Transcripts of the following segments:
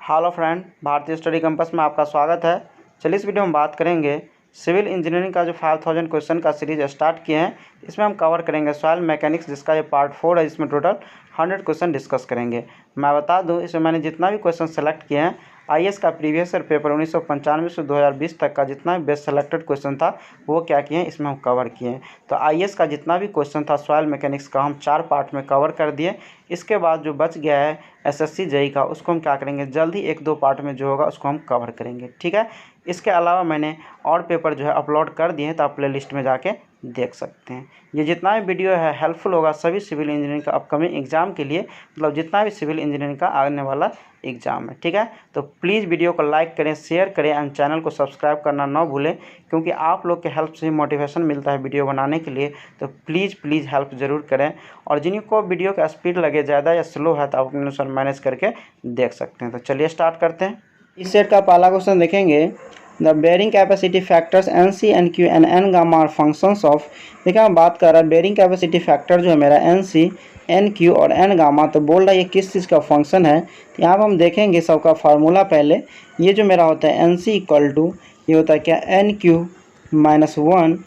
Hello friend, भारतीय study campus में आपका स्वागत है। चलिए इस वीडियो में बात करेंगे सिविल इंजीनियरिंग का जो 5000 क्वेश्चन का सीरीज स्टार्ट किए हैं। इसमें हम कवर करेंगे सॉइल मैकेनिक्स, जिसका ये पार्ट 4 है। इसमें टोटल 100 क्वेश्चन डिस्कस करेंगे। मैं बता दूं, इसमें मैंने जितना भी क्वेश्चन सेलेक्ट किए हैं, आईएएस का प्रीवियस ईयर पेपर 1995 से 2020 तक का जितना भी बेस्ट सेलेक्टेड क्वेश्चन था वो क्या किए हैं, इसमें हम कवर किए हैं। तो आईएएस का जितना भी क्वेश्चन था सॉइल मैकेनिक्स का, हम 4 पार्ट में कवर कर दिए। इसके बाद जो बच गया है एसएससी जेईई का, उसको हम क्या करेंगे, जल्द ही 1-2 पार्ट में जो होगा उसको हम कवर करेंगे, ठीक है। इसके अलावा मैंने और पेपर जो है अपलोड कर दिए हैं, तो आप प्ले लिस्ट में जाके देख सकते हैं। ये जितना भी वीडियो है हेल्पफुल होगा सभी सिविल इंजीनियरिंग का अपकमिंग एग्जाम के लिए, मतलब जितना भी सिविल इंजीनियरिंग का आने वाला एग्जाम है, ठीक है। तो प्लीज़ वीडियो को लाइक करें, शेयर करें एंड चैनल को सब्सक्राइब करना ना भूलें, क्योंकि आप लोग के हेल्प से ही मोटिवेशन मिलता है वीडियो बनाने के लिए। तो प्लीज़ हेल्प ज़रूर करें। और जिनको वीडियो का स्पीड लगे ज़्यादा या स्लो है तो आप अपने अनुसार मैनेज करके देख सकते हैं। तो चलिए स्टार्ट करते हैं। इस सेट का पहला क्वेश्चन देखेंगे, the bearing capacity factors N C N Q N N gamma are functions of. देखिए हम बात कर रहे हैं बेयरिंग कैपेसिटी फैक्टर जो है मेरा एन सी, एन क्यू और एन गामा, तो बोल रहा है ये किस चीज़ का फंक्शन है। तो यहाँ पर हम देखेंगे सबका फार्मूला। पहले ये जो मेरा होता है एन सी इक्वल टू ये होता है क्या, एन क्यू -1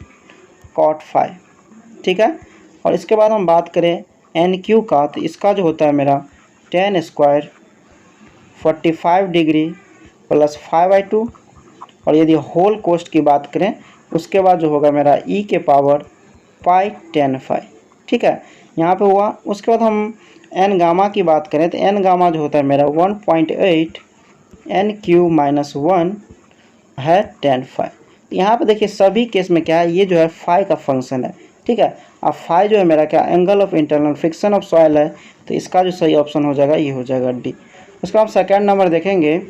cot 5, ठीक है। और इसके बाद हम बात करें एन क्यू का, तो इसका जो होता है मेरा tan स्क्वायर 45 डिग्री प्लस 5/2। और यदि होल कोस्ट की बात करें उसके बाद जो होगा मेरा e के पावर पाई tan 5, ठीक है, यहाँ पे हुआ। उसके बाद हम n गामा की बात करें तो n गामा जो होता है मेरा 1.8 n³ -1 है tan 5। यहाँ पे देखिए सभी केस में क्या है, ये जो है फाई का फंक्शन है, ठीक है। अब फाई जो है मेरा क्या, angle of internal friction of soil है, तो इसका जो सही ऑप्शन हो जाएगा ये हो जाएगा डी। उसका हम सेकेंड नंबर देखेंगे।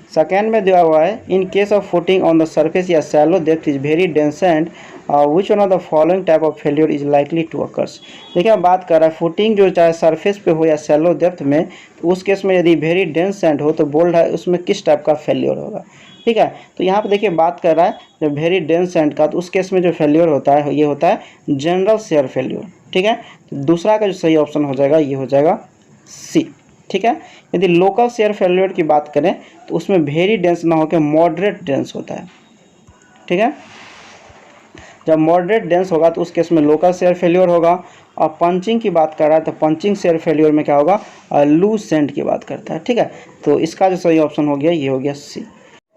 सेकेंड में दिया हुआ है, in case of footing on the surface या shallow depth is very dense and which one of the following type of failure is likely to occurs. देखिए हम बात कर रहा है फुटिंग जो चाहे सरफेस पे हो या शैलो डेप्थ में, तो उस केस में यदि वेरी डेंस एंड हो तो बोल्ड है उसमें किस टाइप का फेल्योर होगा, ठीक है। तो यहाँ पे देखिए बात कर रहा है जब वेरी डेंस एंड का, तो उस केस में जो फेल्योर होता है ये होता है जनरल शेयर फेल्योर, ठीक है। तो दूसरा का जो सही ऑप्शन हो जाएगा ये हो जाएगा सी, ठीक है। यदि लोकल शेयर फेल्योर की बात करें तो उसमें वेरी डेंस ना होकर मॉडरेट डेंस होता है, ठीक है। जब मॉडरेट डेंस होगा तो उस केस में लोकल शेयर फेल्योर होगा। और पंचिंग की बात कर रहा है तो पंचिंग शेयर फेल्योर में क्या होगा, लूज सेंट की बात करता है, ठीक है। तो इसका जो सही ऑप्शन हो गया ये हो गया सी।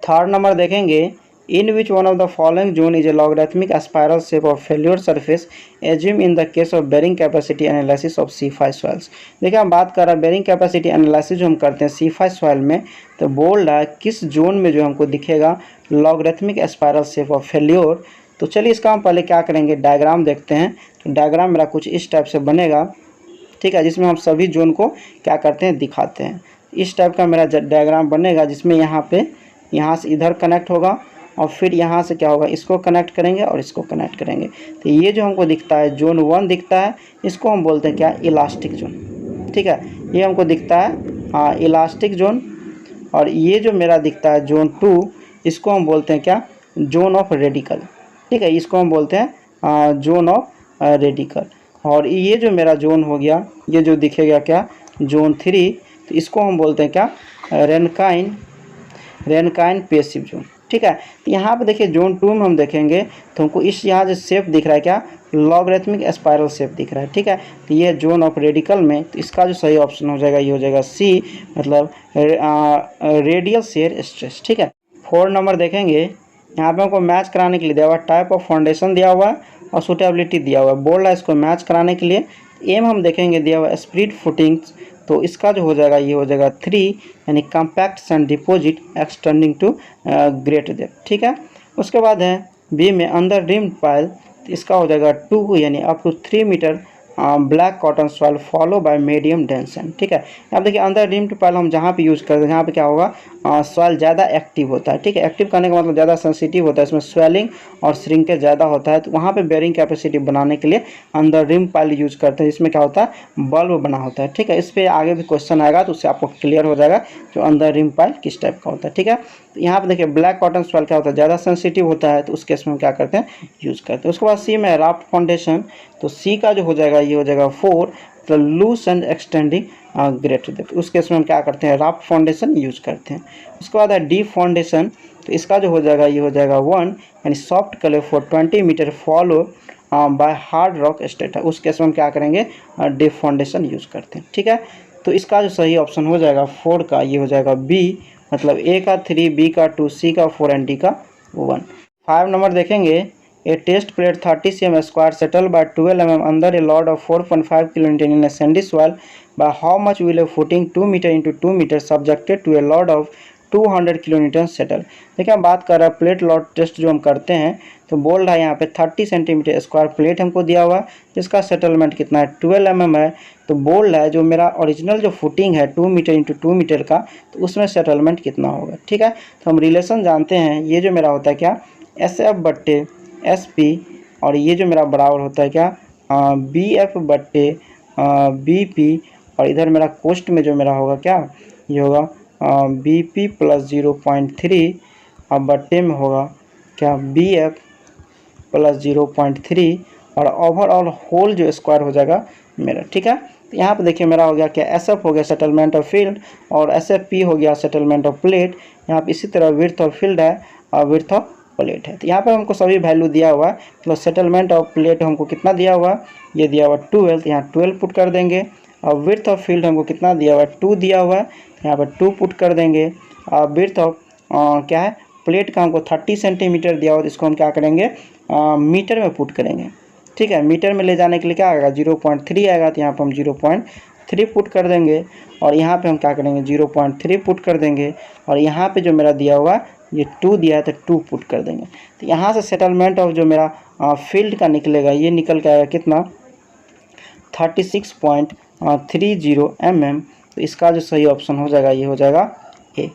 थर्ड नंबर देखेंगे, in which one of the following zone is a logarithmic spiral shape of failure surface assume in the case of bearing capacity analysis of C5 soils। देखिए हम बात कर रहे हैं बेरिंग कैपेसिटी एनालिसिस जो हम करते हैं C5 सॉइल में, तो बोल रहा है किस जोन में जो हमको दिखेगा logarithmic spiral shape of failure. तो चलिए इसका हम पहले क्या करेंगे, डायग्राम देखते हैं। तो डायग्राम मेरा कुछ इस टाइप से बनेगा, ठीक है, जिसमें हम सभी जोन को क्या करते हैं, दिखाते हैं। इस टाइप का मेरा डायग्राम बनेगा, जिसमें यहाँ से इधर कनेक्ट होगा और फिर यहाँ से क्या होगा, इसको कनेक्ट करेंगे और इसको कनेक्ट करेंगे। तो ये जो हमको दिखता है जोन 1 दिखता है, इसको हम बोलते हैं क्या, इलास्टिक जोन, ठीक है। ये हमको दिखता है इलास्टिक जोन। और ये जो मेरा दिखता है जोन 2, इसको हम बोलते हैं क्या, जोन ऑफ रेडिकल, ठीक है। इसको हम बोलते हैं जोन ऑफ रेडिकल। और ये जो मेरा जोन हो गया, ये जो दिखेगा क्या, जोन 3, तो इसको हम बोलते हैं क्या, रेनकाइन पैसिव जोन, ठीक है। तो यहाँ पे देखिए जोन 2 में हम देखेंगे तो हमको इस यहाँ जो शेप दिख रहा है क्या, लॉगरिथमिक स्पाइरल शेप दिख रहा है, ठीक है। तो ये जोन ऑफ रेडिकल में, तो इसका जो सही ऑप्शन हो जाएगा ये हो जाएगा सी, मतलब रेडियल शेयर स्ट्रेस, ठीक है। 4 नंबर देखेंगे, यहाँ पे हमको मैच कराने के लिए दिया हुआ टाइप ऑफ फाउंडेशन दिया हुआ है और सुटेबिलिटी दिया हुआ है। बोल रहा है इसको मैच कराने के लिए एम हम देखेंगे दिया हुआ है स्प्लिट फुटिंग्स, तो इसका जो हो जाएगा ये हो जाएगा 3, यानी compact sand deposit extending to great depth, ठीक है। उसके बाद है बी में अंडर रिम्ड पाइल, तो इसका हो जाएगा 2, यानी up to 3 metre black cotton soil follow by medium dense, ठीक है। अब देखिए अंदर रिम्ड पाइल हम जहाँ पे यूज़ करते हैं, जहाँ पे क्या होगा, सॉइल ज़्यादा एक्टिव होता है, ठीक है। एक्टिव करने का मतलब ज़्यादा सेंसिटिव होता है, इसमें स्वेलिंग और श्रिंकेज ज़्यादा होता है, तो वहाँ पे बेयरिंग कैपेसिटी बनाने के लिए अंदर रिम पाइल यूज़ करते हैं, जिसमें क्या होता है, बल्ब बना होता है, ठीक है। इस पर आगे भी क्वेश्चन आएगा तो उससे आपको क्लियर हो जाएगा जो अंदर रिम पाइल किस टाइप का होता है, ठीक है। तो यहाँ पे देखिए ब्लैक कॉटन सॉइल क्या होता है, ज़्यादा सेंसिटिव होता है, तो उस केस में हम क्या करते हैं, यूज़ करते हैं। उसके बाद सी में राफ्ट फाउंडेशन, तो सी का जो हो जाएगा ये हो जाएगा 4, मतलब loose and extending greater depth, उस केस में हम क्या करते हैं, राफ्ट फाउंडेशन यूज करते हैं। उसके बाद है डीप फाउंडेशन, तो इसका जो हो जाएगा ये हो जाएगा 1 यानी soft clay for 20 metre follow by hard rock strata, उस केस में हम क्या करेंगे, डीप फाउंडेशन यूज करते हैं। ठीक है, तो इसका जो सही ऑप्शन हो जाएगा 4 का ये हो जाएगा बी, मतलब ए का 3, बी का 2, सी का 4 एंड डी का 1। 5 नंबर देखेंगे, a test plate 30 cm square settle by 12 mm under a load of 4.5 kN in a sandy soil by how much will a footing 2 metre into 2 metre subjected to a load of 200 kN settle. देखिए हम बात कर रहे हैं plate Lord test जो हम करते हैं, तो बोल रहा है यहाँ पे 30 सेंटीमीटर स्क्वायर प्लेट हमको दिया हुआ है, जिसका सेटलमेंट कितना है 12 mm है। तो बोल रहा है जो मेरा ओरिजिनल जो फुटिंग है 2 मीटर इंटू 2 मीटर का, तो उसमें सेटलमेंट कितना होगा। ठीक है, तो हम रिलेशन जानते हैं, ये जो मेरा होता है क्या, SF बट्टे SP, और ये जो मेरा बराबर होता है क्या, BF बट्टे BP, और इधर मेरा कोस्ट में जो मेरा होगा क्या, ये होगा BP प्लस 0.3 और बट्टे में होगा क्या BF प्लस 0.3 और ओवरऑल होल जो स्क्वायर हो जाएगा मेरा। ठीक है, तो यहाँ पे देखिए मेरा हो गया क्या, SF हो गया सेटलमेंट ऑफ फील्ड और SFP हो गया सेटलमेंट ऑफ प्लेट। यहाँ पे इसी तरह विड्थ ऑफ फील्ड है और विड्थ ऑफ प्लेट है। तो यहाँ पे हमको सभी वैल्यू दिया हुआ है, तो सेटलमेंट ऑफ प्लेट हमको कितना दिया हुआ है, ये दिया हुआ 12, तो यहाँ 12 पुट कर देंगे। और विड्थ ऑफ फील्ड हमको कितना दिया हुआ है, 2 दिया हुआ है, यहाँ पर 2 पुट कर देंगे। और विड्थ ऑफ क्या है, प्लेट का हमको 30 सेंटीमीटर दिया हुआ, तो इसको हम क्या करेंगे, मीटर में पुट करेंगे। ठीक है, मीटर में ले जाने के लिए क्या आएगा, 0.3 आएगा, तो यहाँ पर हम 0.3 पुट कर देंगे। और यहाँ पे हम क्या करेंगे, 0.3 पुट कर देंगे। और यहाँ पे जो मेरा दिया हुआ ये 2 दिया है, तो 2 पुट कर देंगे। तो यहाँ से सेटलमेंट ऑफ जो मेरा फील्ड का निकलेगा, ये निकल के आएगा कितना, 36.30 mm। तो इसका जो सही ऑप्शन हो जाएगा ये हो जाएगा ए।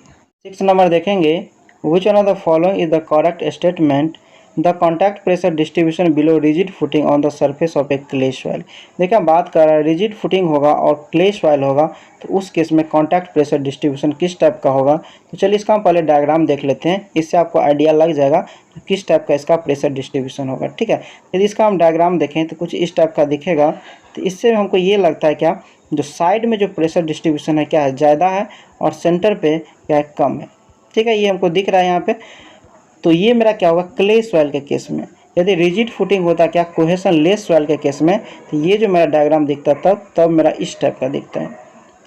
6 नंबर देखेंगे, विच one of the following is the correct statement, the contact pressure distribution below rigid footing on the surface of A clay soil. देखिए हम बात कर रहे हैं रिजिड फुटिंग होगा और क्ले सॉइल होगा, तो उस केस में कॉन्टैक्ट प्रेशर डिस्ट्रीब्यूशन किस टाइप का होगा। तो चलिए इसका हम पहले डायग्राम देख लेते हैं, इससे आपको आइडिया लग जाएगा तो किस टाइप का इसका प्रेशर डिस्ट्रीब्यूशन होगा। ठीक है, यदि इसका हम डायग्राम देखें तो कुछ इस टाइप का दिखेगा। तो इससे हमको ये लगता है क्या, जो साइड में जो प्रेशर डिस्ट्रीब्यूशन है क्या है, ज़्यादा है, और सेंटर पे क्या है, कम है। ठीक है, ये हमको दिख रहा है यहाँ पे। तो ये मेरा क्या होगा, क्ले सॉइल के केस में। यदि रिजिड फुटिंग होता क्या, कोहेशन लेस सॉइल के केस में, तो ये जो मेरा डायग्राम दिखता तब मेरा इस टाइप का दिखता है।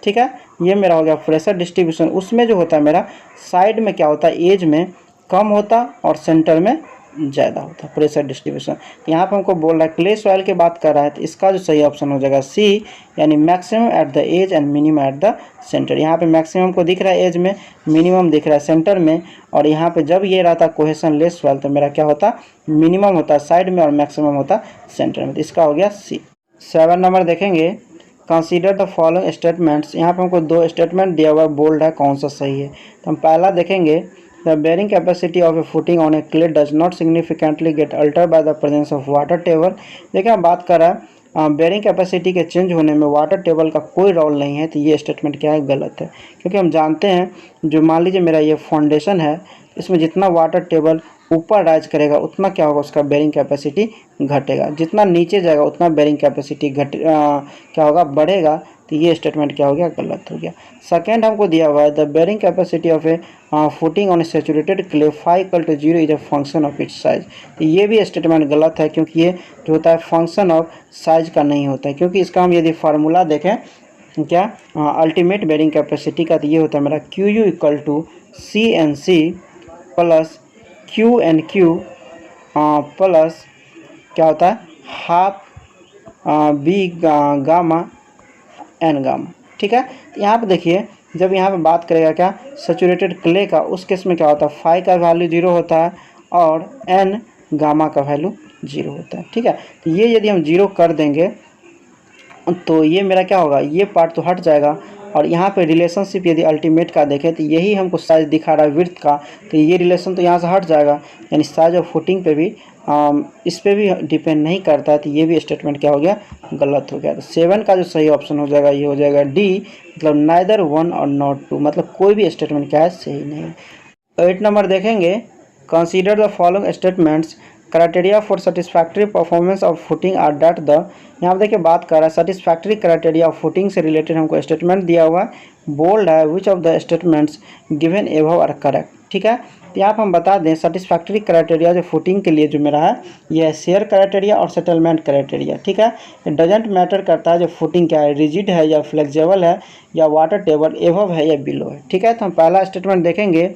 ठीक है, ये मेरा हो गया प्रेशर डिस्ट्रीब्यूशन। उसमें जो होता है मेरा साइड में क्या होता है, एज में कम होता और सेंटर में ज़्यादा होता है प्रेशर डिस्ट्रीब्यूशन। यहाँ पे हमको बोल रहा है क्ले सॉइल की बात कर रहा है, तो इसका जो सही ऑप्शन हो जाएगा सी, यानी maximum at the edge and minimum at the centre. यहाँ पे मैक्सिमम को दिख रहा है एज में, मिनिमम दिख रहा है सेंटर में। और यहाँ पे जब ये रहता कोहेशन लेस सॉइल, तो मेरा क्या होता, मिनिमम होता साइड में और मैक्सिमम होता सेंटर में। तो इसका हो गया सी। 7 नंबर देखेंगे, कंसीडर द फॉलोइंग स्टेटमेंट्स। यहाँ पे हमको 2 स्टेटमेंट दिया हुआ है, बोल्ड है, कौन सा सही है। तो हम पहला देखेंगे, the bearing capacity of a footing on a clay does not significantly get altered by the presence of water table। देखिए हम बात कर रहे हैं बेयरिंग कैपेसिटी के चेंज होने में वाटर टेबल का कोई रोल नहीं है। तो ये स्टेटमेंट क्या है, गलत है। क्योंकि हम जानते हैं, जो मान लीजिए मेरा ये फाउंडेशन है, इसमें जितना वाटर टेबल ऊपर राइज करेगा उतना क्या होगा, उसका बेयरिंग कैपेसिटी घटेगा। जितना नीचे जाएगा उतना बेयरिंग कैपेसिटी क्या होगा, बढ़ेगा। तो ये स्टेटमेंट क्या हो गया, गलत हो गया। सेकेंड हमको दिया हुआ है, the bearing capacity of a footing on a saturated clay phi equal to 0 is a function of its size. तो ये भी स्टेटमेंट गलत है, क्योंकि ये जो होता है फंक्शन ऑफ साइज का नहीं होता है। क्योंकि इसका हम यदि फार्मूला देखें क्या, अल्टीमेट बेयरिंग कैपेसिटी का, तो ये होता है मेरा QU equal to CNC plus QNQ plus क्या होता है, half B gamma N gamma. ठीक है, यहाँ पे देखिए जब यहाँ पे बात करेगा क्या, सैचुरेटेड क्ले का, उस केस में क्या होता है, फाई का वैल्यू 0 होता है और N गामा का वैल्यू 0 होता है। ठीक है, तो ये यदि हम 0 कर देंगे तो ये मेरा क्या होगा, ये पार्ट तो हट जाएगा। और यहाँ पे रिलेशनशिप यदि अल्टीमेट का देखें तो यही हमको साइज दिखा रहा है विड्थ का, तो ये रिलेशन तो यहाँ से हट जाएगा। यानी साइज ऑफ फुटिंग पे भी इस पे भी डिपेंड नहीं करता है। तो ये भी स्टेटमेंट क्या हो गया, गलत हो गया। तो 7 का जो सही ऑप्शन हो जाएगा ये हो जाएगा डी, मतलब नाइदर 1 और नॉट 2, मतलब कोई भी स्टेटमेंट क्या है, सही नहीं है। 8 नंबर देखेंगे, consider the following statements, criteria for satisfactory performance of footing are that the, यहाँ पर देखिए बात कर रहा है सेटिस्फैक्ट्री क्राइटेरिया ऑफ फुटिंग से रिलेटेड हमको स्टेटमेंट दिया हुआ है, बोल्ड है which of the statements given above are correct. ठीक है, तो यहाँ पर हम बता दें सेटिस्फैक्ट्री क्राइटेरिया जो फुटिंग के लिए जो मेरा है ये है शेयर क्राइटेरिया और सेटलमेंट क्राइटेरिया। ठीक है, डजेंट मैटर करता है जो फुटिंग क्या है, रिजिड है या फ्लेक्सिबल है या वाटर टेबल एबव है या बिलो है। ठीक है, तो हम पहला स्टेटमेंट देखेंगे,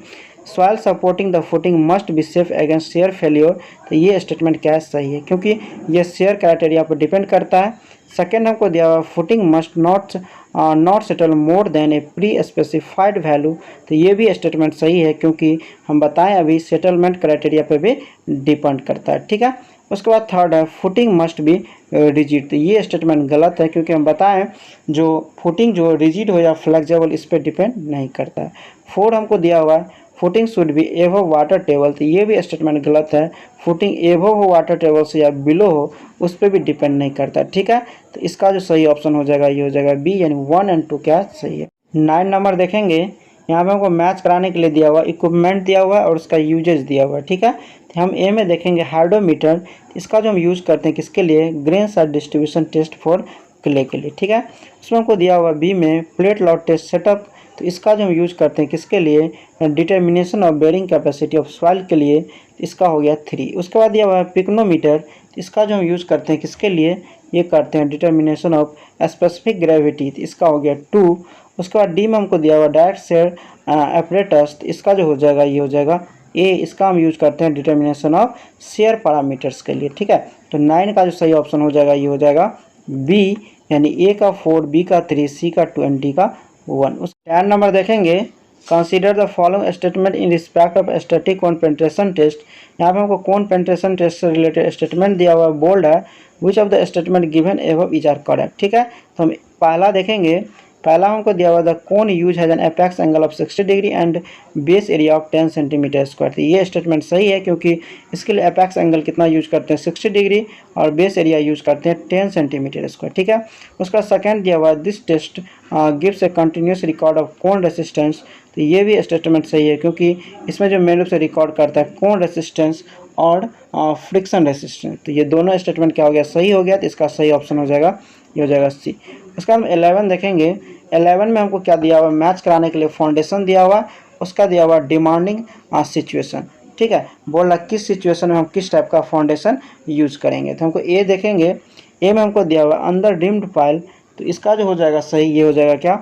soil supporting the footing must be safe against share failure. तो ये स्टेटमेंट क्या है, सही है, क्योंकि ये शेयर क्राइटेरिया पर डिपेंड करता है। सेकेंड हमको दिया हुआ footing must not settle more than A pre specified value. तो ये भी स्टेटमेंट सही है, क्योंकि हम बताएं अभी सेटलमेंट क्राइटेरिया पे भी डिपेंड करता है। ठीक है, उसके बाद थर्ड है फुटिंग मस्ट बी रिजिड। तो ये स्टेटमेंट गलत है, क्योंकि हम बताएं जो फुटिंग जो रिजिड हो या फ्लेक्सिबल इस पर डिपेंड नहीं करता है। फोर्थ हमको दिया हुआ है footing should be above water table. तो ये भी स्टेटमेंट गलत है, फुटिंग एबव हो वाटर टेबल से या बिलो हो उस पर भी डिपेंड नहीं करता। ठीक है, तो इसका जो सही ऑप्शन हो जाएगा ये हो जाएगा बी, यानी 1 और 2 क्या सही है। 9 नंबर देखेंगे, यहाँ पे हमको मैच कराने के लिए दिया हुआ इक्विपमेंट दिया हुआ है और उसका यूजेज दिया हुआ है। ठीक है, तो हम ए में देखेंगे हाइड्रोमीटर, इसका जो हम यूज़ करते हैं किसके लिए, ग्रेन्स और डिस्ट्रीब्यूशन टेस्ट फॉर क्ले के लिए। ठीक है, उसमें हमको दिया हुआ बी में प्लेट लॉट टेस्ट सेटअप, तो इसका जो हम यूज करते हैं किसके लिए, determination of bearing capacity of soil के लिए, इसका हो गया 3। उसके बाद दिया हुआ है पिक्नोमीटर, इसका जो हम यूज करते हैं किसके लिए, ये करते हैं डिटर्मिनेशन ऑफ स्पेसिफिक ग्रेविटी, इसका हो गया 2। उसके बाद डी में हमको दिया हुआ डायरेक्ट शेयर एपरेटस, इसका जो हो जाएगा ये हो जाएगा ए, इसका हम यूज करते हैं डिटर्मिनेशन ऑफ शेयर पैरामीटर्स के लिए। ठीक है, तो 9 का जो सही ऑप्शन हो जाएगा ये हो जाएगा बी, यानी ए का 4, बी का 3, सी का 2 एंड डी का 1। उस 10 नंबर देखेंगे, consider the following statement in respect of static cone penetration test. यहाँ पे हमको कोन पेनिट्रेशन टेस्ट से रिलेटेड स्टेटमेंट दिया हुआ है, बोल्ड है which of the statement given above is are correct. ठीक है, तो हम पहला देखेंगे, पहला हमको दिया हुआ the cone use has an apex angle of 60 degree and base area of 10 centimetre square. तो ये स्टेटमेंट सही है, क्योंकि इसके लिए एपेक्स एंगल कितना यूज करते हैं 60 डिग्री और बेस एरिया यूज करते हैं 10 सेंटीमीटर स्क्वायर। ठीक है, उसका सेकंड दिया हुआ this test gives a continuous record of cone resistance. तो ये भी स्टेटमेंट सही है, क्योंकि इसमें जो मेन रूप से रिकॉर्ड करता है कोन रेसिस्टेंस और फ्रिक्शन रेसिस्टेंस। तो ये दोनों स्टेटमेंट क्या हो गया, सही हो गया। तो इसका सही ऑप्शन हो जाएगा ये हो जाएगा सी। उसका हम 11 देखेंगे, 11 में हमको क्या दिया हुआ, मैच कराने के लिए फाउंडेशन दिया हुआ, उसका दिया हुआ डिमांडिंग सिचुएशन। ठीक है, बोल रहा किस सिचुएशन में हम किस टाइप का फाउंडेशन यूज करेंगे। तो हमको ए देखेंगे, ए में हमको दिया हुआ अंडर डिम्ड पाइल, तो इसका जो हो जाएगा सही ये हो जाएगा क्या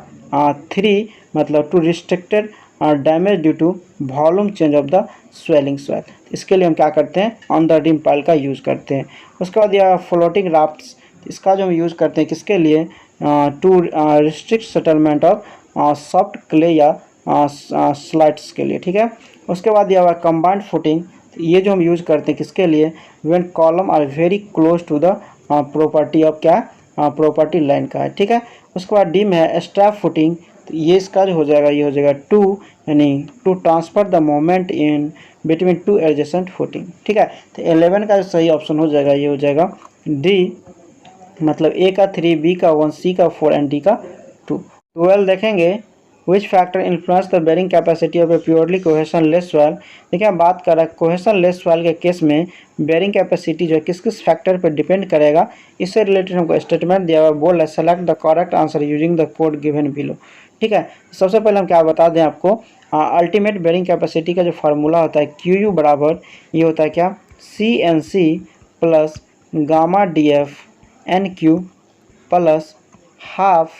3, मतलब to restricted damage due to volume change of the swelling soil. इसके लिए हम क्या करते हैं, अंडर डिम्ड पाइल का यूज करते हैं। उसके बाद दिया फ्लोटिंग राफ्ट्स, इसका जो हम यूज़ करते हैं किसके लिए, to restrict settlement of soft clay या स्लाइड्स के लिए। ठीक है, उसके बाद दिया हुआ कंबाइंड फुटिंग, ये जो हम यूज़ करते हैं किसके लिए, when column are very close to the property of क्या प्रॉपर्टी लाइन का है। ठीक है, उसके बाद डी में है स्ट्रैप फुटिंग, तो ये इसका जो हो जाएगा ये हो जाएगा 2, यानी to transfer the moment in between 2 adjacent footing. ठीक है, तो 11 का जो सही ऑप्शन हो जाएगा ये हो जाएगा डी, मतलब ए का 3, बी का 1, सी का 4 एंड डी का 2। 12 देखेंगे, which factor influence the bearing capacity of a purely cohesionless soil. देखिए हम बात कर रहे हैं कोहेशन लेस सॉइल के केस में बेरिंग कैपेसिटी जो है किस किस फैक्टर पर डिपेंड करेगा, इससे रिलेटेड हमको स्टेटमेंट दिया हुआ, बोल है select the correct answer using the code given below. ठीक है, सबसे पहले हम क्या बता दें आपको, अल्टीमेट बेरिंग कैपेसिटी का जो फार्मूला होता है क्यू यू बराबर ये होता है क्या, C N C plus gamma D F N Q plus half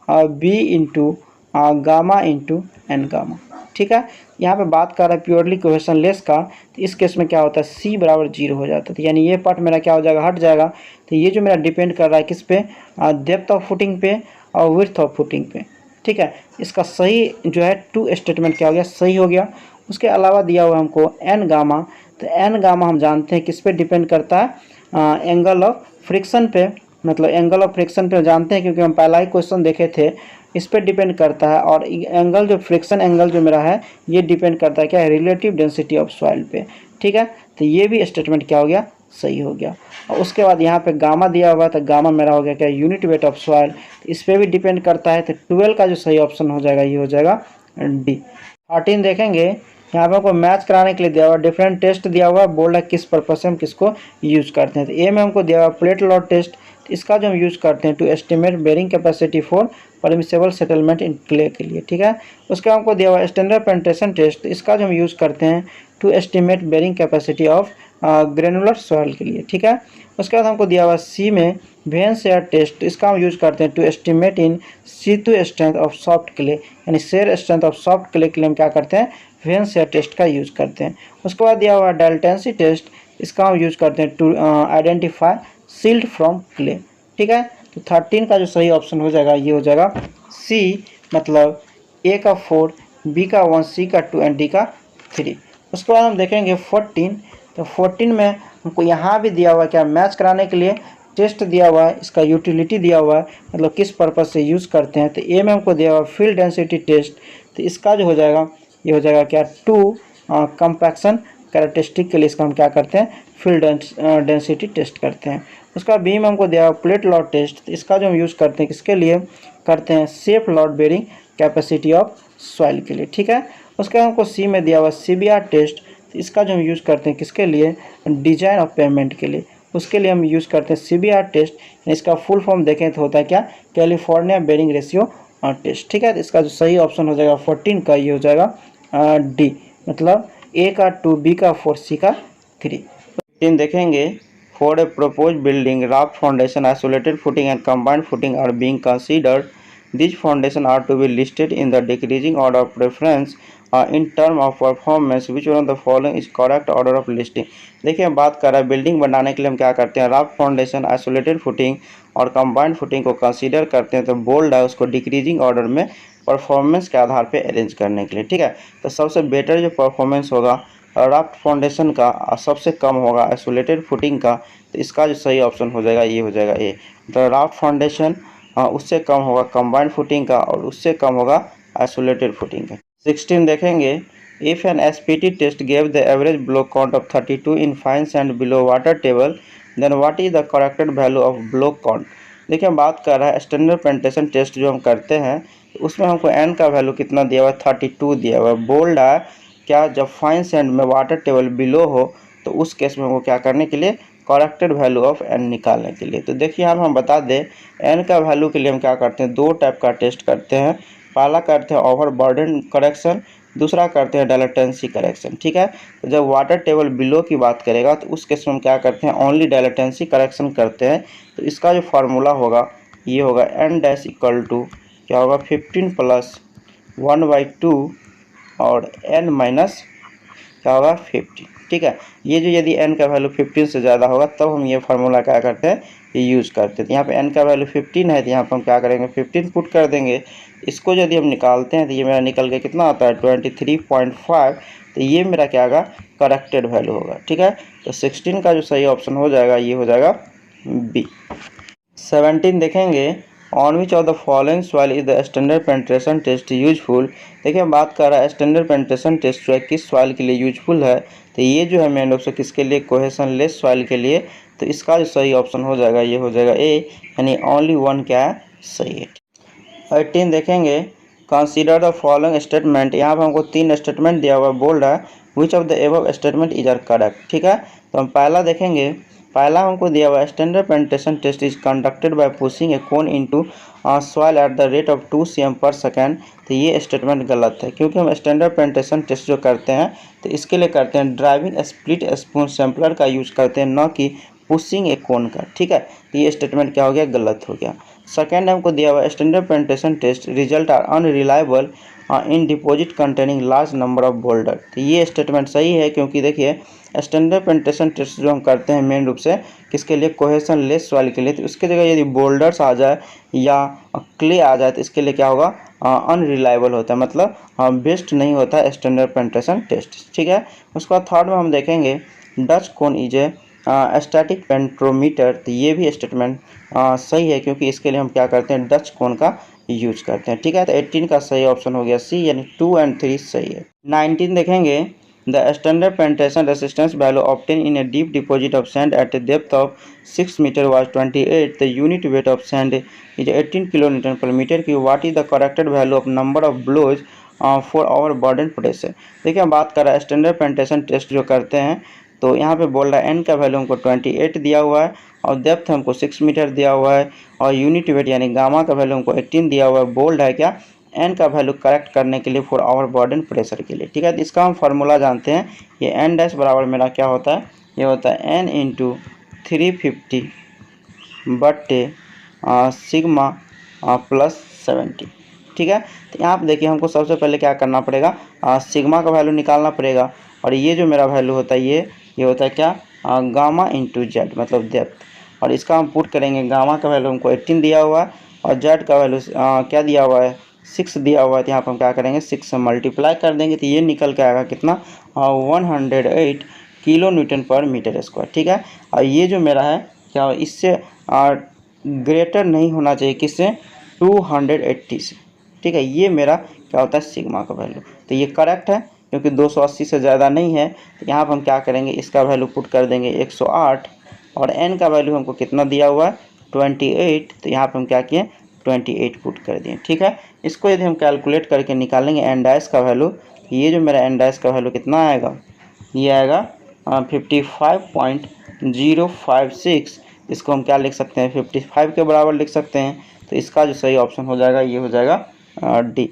B into gamma into N gamma. ठीक है, यहाँ पे बात कर रहा है प्योरली कोहेशन लेस का, तो इस केस में क्या होता है सी बराबर 0 हो जाता है, तो यानी ये पार्ट मेरा क्या हो जाएगा, हट जाएगा। तो ये जो मेरा डिपेंड कर रहा है किस पे, डेप्थ ऑफ फुटिंग पे और विड्थ ऑफ फुटिंग पे। ठीक है, इसका सही जो है 2 स्टेटमेंट क्या हो गया, सही हो गया। उसके अलावा दिया हुआ हमको एन गामा, तो एन गामा हम जानते हैं किस पे डिपेंड करता है, एंगल ऑफ फ्रिक्शन पे, मतलब एंगल ऑफ फ्रिक्शन पे जानते हैं क्योंकि हम पहला ही क्वेश्चन देखे थे, इस पे डिपेंड करता है। और एंगल जो फ्रिक्शन एंगल जो मेरा है ये डिपेंड करता है क्या है, रिलेटिव डेंसिटी ऑफ सॉइल पे। ठीक है, तो ये भी स्टेटमेंट क्या हो गया, सही हो गया। और उसके बाद यहाँ पे गामा दिया हुआ है, तो गामा मेरा हो गया क्या, यूनिट वेट ऑफ सॉइल, इस पर भी डिपेंड करता है। तो 12 का जो सही ऑप्शन हो जाएगा ये हो जाएगा डी। 13 देखेंगे, यहाँ पे हमको मैच कराने के लिए दिया हुआ डिफरेंट टेस्ट दिया हुआ है, बोल रहा है किस पर्पज से हम किसको यूज़ करते हैं। तो ए में हमको दिया हुआ प्लेट लॉट टेस्ट, इसका जो हम यूज़ करते हैं to estimate bearing capacity for permissible settlement in clay के लिए, ठीक है। उसके बाद हमको दिया हुआ स्टैंडर्ड पेनिट्रेशन टेस्ट, इसका जो हम यूज़ करते हैं to estimate bearing capacity of granular soil के लिए, ठीक है। उसके बाद हमको दिया हुआ सी में वेन शेयर टेस्ट, इसका हम यूज़ करते हैं to estimate in situ strength of soft clay, यानी shear strength of soft clay के लिए हम क्या करते हैं वेन शेयर टेस्ट का यूज़ करते हैं। उसके बाद दिया हुआ डाल्टेंसी टेस्ट, इसका हम यूज़ करते हैं to identify silt from clay, ठीक है। तो 13 का जो सही ऑप्शन हो जाएगा ये हो जाएगा सी, मतलब ए का 4, बी का 1, सी का 2 एंड डी का 3। उसके बाद हम देखेंगे 14। तो 14 में हमको यहाँ भी दिया हुआ है क्या मैच कराने के लिए टेस्ट दिया हुआ है, इसका यूटिलिटी दिया हुआ है, मतलब किस पर्पज़ से यूज़ करते हैं। तो ए में हमको दिया हुआ फील्ड डेंसिटी टेस्ट, तो इसका जो हो जाएगा ये हो जाएगा क्या 2 कंपैक्शन कैरेक्टरिस्टिक के लिए इसका हम क्या करते हैं फील्ड डेंसिटी टेस्ट करते हैं। उसका बी में हमको दिया हुआ प्लेट लॉट टेस्ट, तो इसका जो हम यूज़ करते हैं किसके लिए करते हैं safe load bearing capacity of soil के लिए, ठीक है। उसके बाद हमको सी में दिया हुआ CBR टेस्ट, तो इसका जो हम यूज़ करते हैं किसके लिए डिजाइन ऑफ पेमेंट के लिए, उसके लिए हम यूज़ करते हैं CBR टेस्ट। इसका फुल फॉर्म देखें तो होता है क्या कैलिफोर्निया बेरिंग रेशियो टेस्ट, ठीक है। तो इसका जो सही ऑप्शन हो जाएगा 14 का ये हो जाएगा डी, मतलब ए का 2, बी का 4, सी का 3। 15 देखेंगे for a propose building raft foundation isolated footing and combined footing are being considered, these foundation are to be listed in the decreasing order of preference in term of performance, which one of the following is correct order of listing। देखिए बात कर रहा है building बनाने के लिए हम क्या करते हैं राफ्ट फाउंडेशन आइसोलेटेड फुटिंग और कंबाइंड फुटिंग को कंसीडर करते हैं, तो बोल्ड है उसको डिक्रीजिंग ऑर्डर में परफॉर्मेंस के आधार पे अरेंज करने के लिए, ठीक है। तो सबसे बेटर जो परफॉर्मेंस होगा राफ्ट फाउंडेशन का और सबसे कम होगा आइसोलेटेड फुटिंग का, तो इसका जो सही ऑप्शन हो जाएगा ये हो जाएगा ए, तो राफ्ट फाउंडेशन उससे कम होगा कंबाइंड फुटिंग का और उससे कम होगा आइसोलेटेड फुटिंग का। 16 देखेंगे if an SPT test gave the average blow count of 32 in fine sand below water table, then what is the corrected value of blow count. देखिए बात कर रहा है स्टैंडर्ड पेनिट्रेशन टेस्ट जो हम करते हैं तो उसमें हमको n का वैल्यू कितना दिया हुआ है 32 दिया हुआ है। बोल्ड है क्या जब फाइन सैंड में वाटर टेबल बिलो हो तो उस केस में हमको क्या करने के लिए करेक्टेड वैल्यू ऑफ n निकालने के लिए। तो देखिए यहाँ हम बता दें n का वैल्यू के लिए हम क्या करते हैं दो टाइप का टेस्ट करते हैं, पहला करते हैं ओवर बर्डन करेक्शन, दूसरा करते हैं डायलेटेंसी करेक्शन, ठीक है। तो जब वाटर टेबल बिलो की बात करेगा तो उस केस में हम क्या करते हैं ओनली डायलेटेंसी करेक्शन करते हैं। तो इसका जो फार्मूला होगा ये होगा n डैश इक्वल टू क्या होगा 15 प्लस 1/2 और n माइनस क्या होगा 50, ठीक है। ये जो यदि n का वैल्यू 15 से ज़्यादा होगा तब हम ये फार्मूला क्या करते हैं ये यूज़ करते हैं। तो यहाँ पे n का वैल्यू 15 है तो यहाँ पर हम क्या करेंगे 15 पुट कर देंगे। इसको यदि हम निकालते हैं तो ये मेरा निकल के कितना आता है 23.5, तो ये मेरा क्या होगा करेक्टेड वैल्यू होगा, ठीक है। तो 16 का जो सही ऑप्शन हो जाएगा ये हो जाएगा बी। 17 देखेंगे on which of the following soil is the standard penetration test useful. देखिए हम बात कर रहा है स्टैंडर्ड पेनिट्रेशन टेस्ट जो है किस सॉइल के लिए यूजफुल है, तो ये जो है मेन रूप से किसके लिए कोहेशन लेस सॉइल के लिए। तो इसका जो सही ऑप्शन हो जाएगा ये हो जाएगा ए, यानी ओनली वन क्या है सही है। 18 देखेंगे कंसीडर द फॉलोइंग स्टेटमेंट, यहाँ पर हमको 3 स्टेटमेंट दिया हुआ बोल्ड है which of the above statement is are correct, ठीक है। तो हम पहला देखेंगे, पहला हमको दिया हुआ standard penetration test is conducted by pushing a cone into soil at the rate of 2 cm per second. तो ये स्टेटमेंट गलत है क्योंकि हम स्टैंडर्ड पेनिट्रेशन टेस्ट जो करते हैं तो इसके लिए करते हैं ड्राइविंग स्प्लिट स्पून सैम्पलर का यूज़ करते हैं, न कि पुशिंग ए कोन का, ठीक है। तो ये स्टेटमेंट क्या हो गया गलत हो गया। सेकेंड हमको दिया हुआ standard penetration test result are unreliable in deposit containing large number of boulder. तो ये स्टेटमेंट सही है क्योंकि देखिए स्टैंडर्ड पेनिट्रेशन टेस्ट जो हम करते हैं मेन रूप से किसके लिए कोहेशन लेस सॉइल के लिए, तो उसकी जगह यदि बोल्डर्स आ जाए या क्ले आ जाए तो इसके लिए क्या होगा अनरिलायबल होता है, मतलब बेस्ट नहीं होता है स्टैंडर्ड पेनिट्रेशन टेस्ट, ठीक है। उसके बाद थर्ड में हम देखेंगे Dutch cone is a static penetrometer. तो ये भी स्टेटमेंट सही है क्योंकि इसके लिए हम क्या करते हैं डच कोन का यूज करते हैं, ठीक है। तो 18 का सही ऑप्शन हो गया सी, यानी 2 और 3 सही है। 19 देखेंगे the standard penetration resistance value obtain in a deep deposit of sand at a depth of 6 metre was 28, the unit weight of sand is 18 kilo newton per metre की। What is the corrected value of number of blows for overburden pressure. देखिए हम बात कर रहे हैं standard penetration test जो करते हैं, तो यहाँ पे बोल रहा है एन का वैल्यू हमको 28 दिया हुआ है और डेप्थ हमको 6 मीटर दिया हुआ है और यूनिट वेट यानी गामा का वैल्यू हमको 18 दिया हुआ है। बोल्ड है क्या, एन का वैल्यू करेक्ट करने के लिए फॉर आवर बर्डन प्रेशर के लिए। ठीक है, तो इसका हम फार्मूला जानते हैं। ये एन डैश बराबर मेरा क्या होता है, ये होता है एन इंटू 350 बट्टे सिग्मा प्लस 70। ठीक है, तो यहाँ पे देखिए हमको सबसे पहले क्या करना पड़ेगा, सिग्मा का वैल्यू निकालना पड़ेगा और ये जो मेरा वैल्यू होता है ये होता है क्या, गामा इंटू जेड मतलब डेप्थ। और इसका हम पुट करेंगे, गामा का वैल्यू हमको 18 दिया हुआ है और जेड का वैल्यू क्या दिया हुआ है, 6 दिया हुआ है। तो यहाँ पर हम क्या करेंगे, 6 से मल्टीप्लाई कर देंगे तो ये निकल के आएगा कितना, 108 kilo newton per metre square. ठीक है, और ये जो मेरा है क्या, इससे ग्रेटर नहीं होना चाहिए, किससे, 280 से। ठीक है, ये मेरा क्या होता है सिग्मा का वैल्यू। तो ये करेक्ट है क्योंकि 280 से ज़्यादा नहीं है। तो यहाँ पर हम क्या करेंगे, इसका वैल्यू पुट कर देंगे 108 और एन का वैल्यू हमको कितना दिया हुआ है 28। तो यहाँ पर हम क्या किए, 28 पुट कर दिए। ठीक है, इसको यदि हम कैलकुलेट करके निकालेंगे एन डैश का वैल्यू, ये जो मेरा एन डैश का वैल्यू कितना आएगा, ये आएगा 55.056। इसको हम क्या लिख सकते हैं, 55 के बराबर लिख सकते हैं। तो इसका जो सही ऑप्शन हो जाएगा ये हो जाएगा डी।